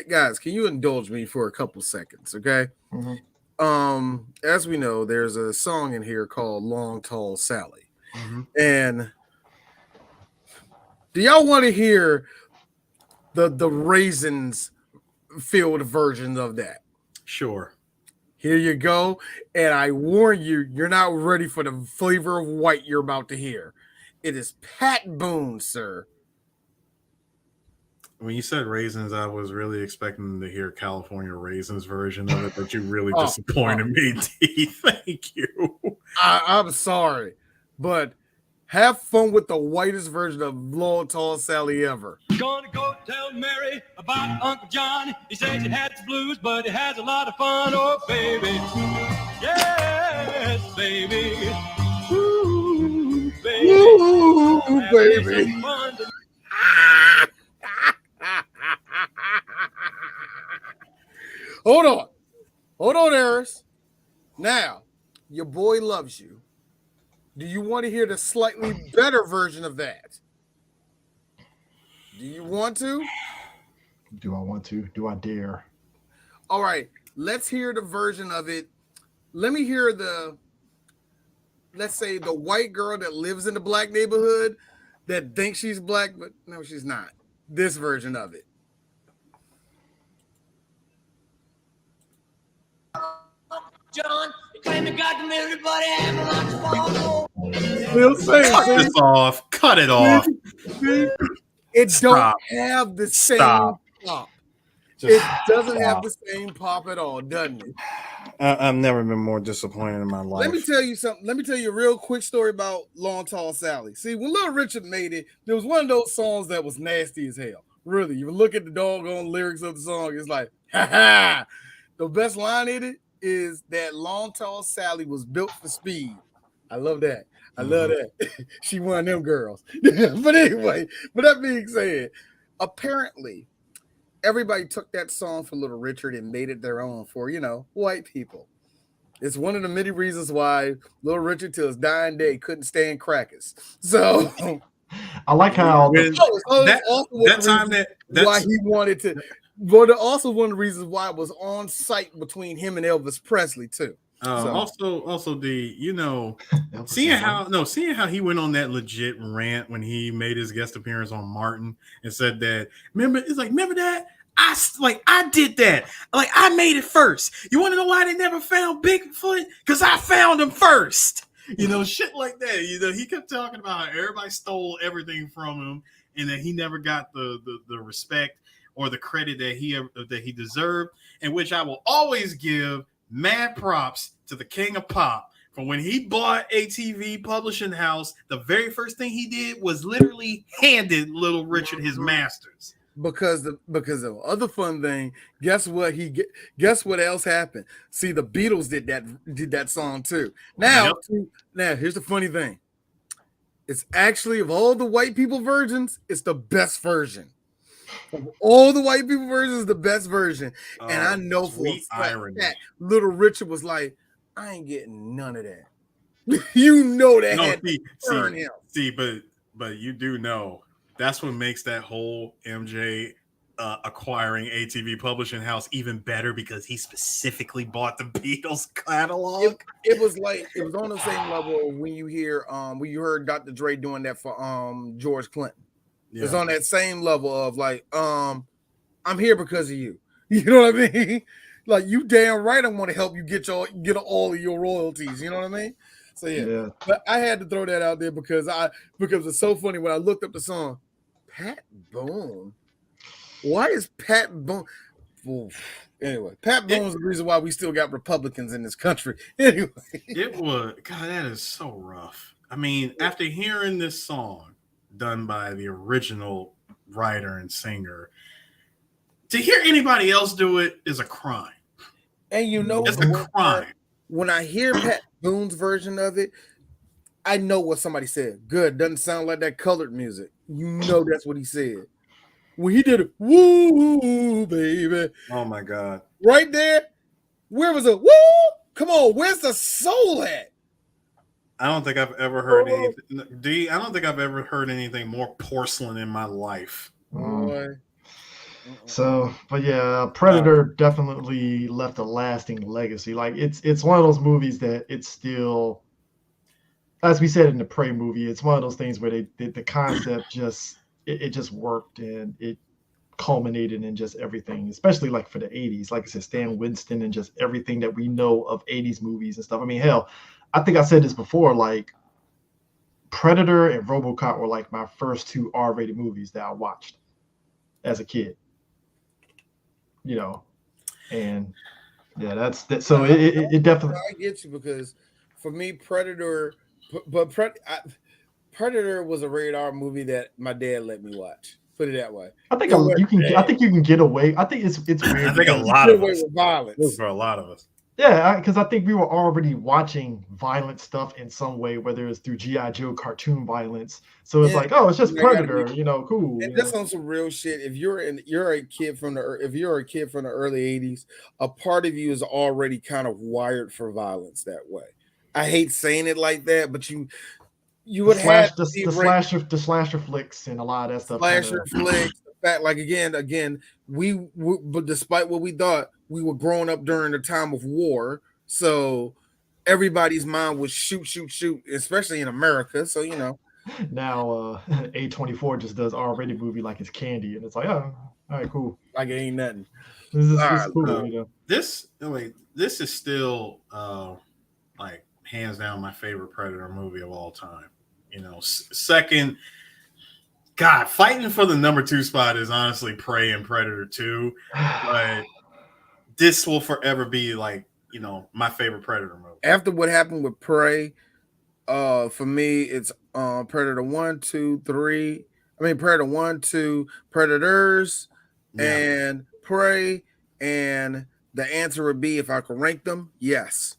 C: Guys, can you indulge me for a couple seconds, okay?
B: Mm-hmm.
C: As we know, there's a song in here called Long Tall Sally. And do y'all want to hear the Raisins filled version of that?
A: Sure.
C: Here you go. And I warn you, you're not ready for the flavor of white you're about to hear. It is Pat Boone, sir.
A: When you said Raisins, I was really expecting to hear California Raisins version of it, but you really disappointed me, D. Thank you.
C: I'm sorry, but have fun with the whitest version of Long Tall Sally ever.
G: Gonna go tell Mary about Uncle John. He says he has the blues, but he has a lot of fun. Oh, baby. Yes, baby. Ooh, baby.
C: Ooh, baby. Hold on, Eris. Now, your boy loves you. Do you want to hear the slightly better version of that? Do you want to?
B: Do I want to? Do I dare?
C: All right, let's hear the version of it. Let me hear let's say the white girl that lives in the black neighborhood that thinks she's black, but no, she's not. This version of it.
G: John, you claim you got to everybody having a lot of fun.
A: Cut this off. Cut it off.
C: It don't have the same pop. It doesn't have the same pop at all, doesn't it?
A: I've never been more disappointed in my life.
C: Let me tell you something. Let me tell you a real quick story about Long Tall Sally. See, when Little Richard made it, there was one of those songs that was nasty as hell. Really, you look at the doggone lyrics of the song, it's like, ha ha. The best line in it is that Long Tall Sally was built for speed. I love that. I love that. She one of them girls. But anyway, but that being said, apparently everybody took that song for Little Richard and made it their own for, white people. It's one of the many reasons why Little Richard till his dying day couldn't stand crackers. So
B: I like how
C: why he wanted to. But also one of the reasons why it was on site between him and Elvis Presley too.
A: Also, seeing how he went on that legit rant when he made his guest appearance on Martin and said that, remember that I did that, like I made it first. You want to know why they never found Bigfoot? Because I found him first. Shit like that. He kept talking about how everybody stole everything from him and that he never got the respect or the credit that he deserved, and which I will always give mad props to the king of pop. For when he bought ATV Publishing House, the very first thing he did was literally handed Little Richard his masters.
C: Because the other fun thing, guess what else happened? See, the Beatles did that song too. Now here's the funny thing. It's actually, of all the white people versions, it's the best version. Of all the white people versions, the best version. And I know for a fact that Little Richard was like, I ain't getting none of that. That had to burn him.
A: See, but you do know that's what makes that whole MJ acquiring ATV Publishing House even better, because he specifically bought the Beatles catalog.
C: It was on the same level when you heard Dr. Dre doing that for George Clinton. Yeah. It's on that same level of like, I'm here because of you. You know what I mean? Like, you damn right I want to help you get all of your royalties. You know what I mean? So yeah. But I had to throw that out there because it's so funny when I looked up the song. Pat Boone. Why is Pat Boone? Anyway, Pat Boone's the reason why we still got Republicans in this country. Anyway,
A: that is so rough. I mean, after hearing this song done by the original writer and singer, to hear anybody else do it is a crime.
C: And
A: it's a crime.
C: When I hear Pat Boone's version of it, I know what somebody said. Good, doesn't sound like that colored music. That's what he said. When he did it, woo, baby.
A: Oh my God.
C: Right there, where was it? Woo! Come on, where's the soul at?
A: I don't think I've ever heard anything. I don't think I've ever heard anything more porcelain in my life.
B: So, but yeah, Predator definitely left a lasting legacy. Like, it's one of those movies that it's still, as we said in the Prey movie, it's one of those things where the concept just just worked, and it culminated in just everything, especially like for the 80s. Like I said, Stan Winston and just everything that we know of 80s movies and stuff. I mean, hell, I think I said this before, like Predator and RoboCop were like my first two R-rated movies that I watched as a kid. And yeah, that's that. So it definitely.
C: I get you, because for me, Predator was a rated R movie that my dad let me watch. Put it that way.
B: I think you can get away. I think it's weird.
A: I think a lot of us.
C: With violence.
A: For a lot of us.
B: Yeah, because I think we were already watching violent stuff in some way, whether it's through G.I. Joe cartoon violence. So it's like, oh, it's just Predator, cool.
C: And that's on some real shit. If you're a kid from the early 80s, a part of you is already kind of wired for violence that way. I hate saying it like that, but you would have
B: the slasher flicks and a lot of that stuff.
C: Slasher flicks. In fact, like again, but despite what we thought, we were growing up during the time of war, so everybody's mind was shoot, especially in America. So
B: now A24 just does R-rated movie like it's candy, and it's like, oh, all right, cool.
C: Like it ain't nothing.
B: This is cool.
A: This is still like hands down my favorite Predator movie of all time. Second, God, fighting for the number 2 spot is honestly Prey and Predator 2, but this will forever be like, my favorite Predator movie.
C: After what happened with Prey, for me, it's Predator 1, 2, 3. I mean, Predator 1, 2, Predators, and Prey, and the answer would be, if I could rank them, yes.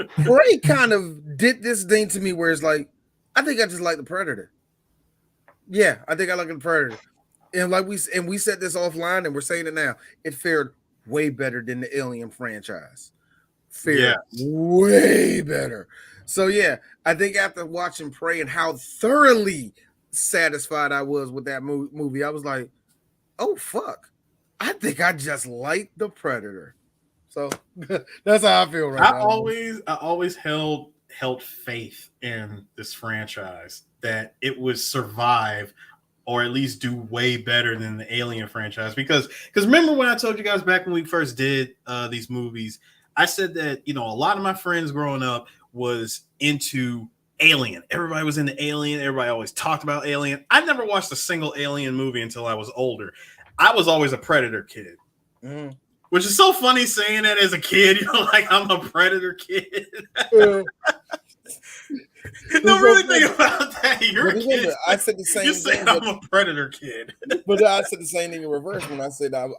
C: Prey kind of did this thing to me where it's like, I think I just like the Predator. Yeah, I think I like the Predator. And like we said this offline, and we're saying it now. It fared way better than the Alien franchise. Fared way better. So yeah, I think after watching Prey and how thoroughly satisfied I was with that movie, I was like, oh fuck, I think I just like the Predator. So that's how I feel right now.
A: I always held faith in this franchise that it would survive or at least do way better than the Alien franchise. Because remember when I told you guys back when we first did these movies, I said that, you know, a lot of my friends growing up was into Alien. Everybody was into Alien. Everybody always talked about Alien. I never watched a single Alien movie until I was older. I was always a Predator kid.
C: Mm.
A: Which is so funny saying that as a kid, you know, like I'm a Predator kid. No, really think about that. You're a kid.
C: I said the same
A: you
C: thing.
A: Said I'm a Predator kid.
C: But I said the same thing in reverse when I said I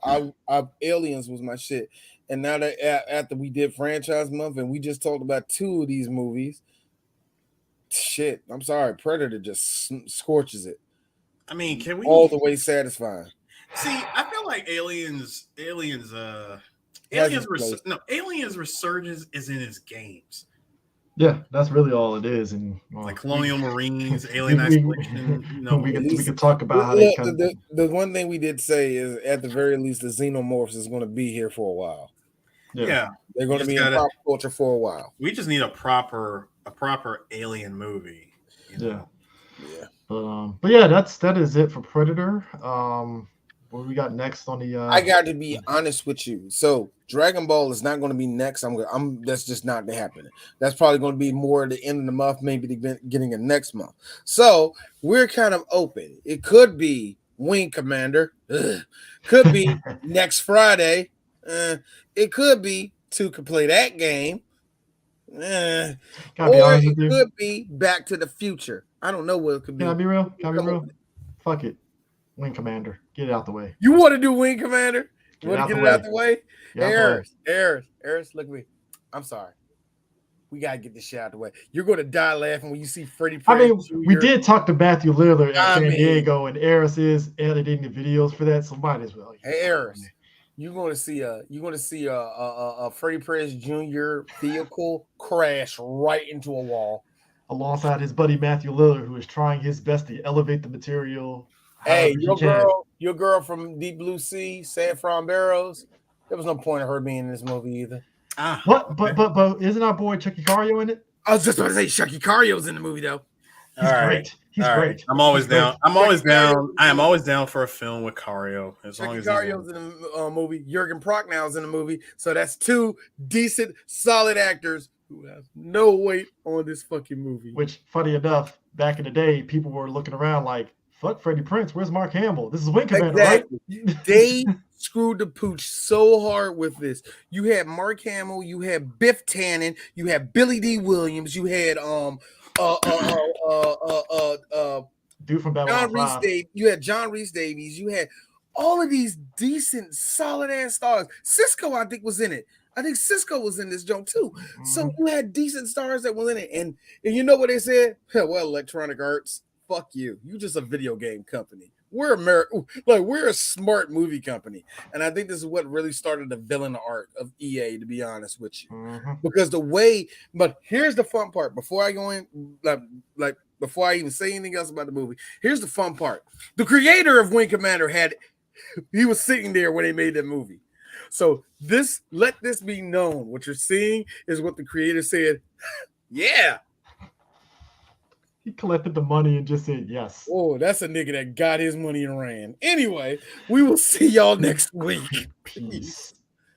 C: Aliens was my shit. And now that after we did franchise month and we just talked about 2 of these movies, shit, I'm sorry, Predator just scorches it.
A: I mean, can we
C: all the way satisfying?
A: See, I feel like Aliens resurgence is in his games.
B: Yeah, that's really all it is. And
A: like Colonial Marines, Alien Isolation.
B: We could talk about how they come.
C: The one thing we did say is, at the very least, the Xenomorphs is going to be here for a while.
A: Yeah.
C: They're going to be in pop culture for a while.
A: We just need a proper Alien movie.
B: Yeah. But yeah, that is it for Predator. What we got next on the?
C: I got to be honest with you. So Dragon Ball is not going to be next. That's just not happening. That's probably going to be more at the end of the month, maybe the beginning of next month. So we're kind of open. It could be Wing Commander. Could be next Friday. It could be 2 could play that game. Or it could be Back to the Future. I don't know what it could be.
B: Can I be real? Fuck it. Wing Commander. Get it out the way.
C: You want to do Wing Commander? You want to get it out the way? Eris, look at me. I'm sorry. We got to get this shit out the way. You're going to die laughing when you see Freddie Prinze.
B: I mean, we did talk to Matthew Lillard at San Diego, and Eris is editing the videos for that. So might as well.
C: Hey, Eris, you're going to see a Freddie Prinze Jr. vehicle crash right into a wall.
B: Alongside his buddy Matthew Lillard, who is trying his best to elevate the material.
C: Hey, your girl from Deep Blue Sea, Saffron Barrows. There was no point of her being in this movie either.
B: What? But isn't our boy Chucky Cario in it?
C: I was just about to say Chucky Cario's in the movie though.
B: He's great. He's great.
A: I'm always down. I am always down for a film with Cario. As long as
C: Cario's in the movie. Jurgen Prochnow's in the movie. So that's 2 decent, solid actors who have no weight on this fucking movie.
B: Which, funny enough, back in the day, people were looking around like, fuck Freddie Prinze. Where's Mark Hamill? This is Wing Commander, right?
C: They screwed the pooch so hard with this. You had Mark Hamill, you had Biff Tannen, you had Billy D. Williams, you had
B: dude from Babylon 5.
C: You had John Rhys Davies, you had all of these decent, solid ass stars. Cisco, I think, was in it. I think Cisco was in this joke too. Mm-hmm. So you had decent stars that were in it. And you know what they said? Well, Electronic Arts, fuck you. You just a video game company. We're we're a smart movie company. And I think this is what really started the villain art of EA, to be honest with you. Mm-hmm. Because but here's the fun part. Before I go in, before I even say anything else about the movie, here's the fun part. The creator of Wing Commander he was sitting there when they made that movie. So let this be known. What you're seeing is what the creator said. Yeah.
B: He collected the money and just said yes.
C: Oh, that's a nigga that got his money and ran. Anyway, we will see y'all next week.
B: Peace.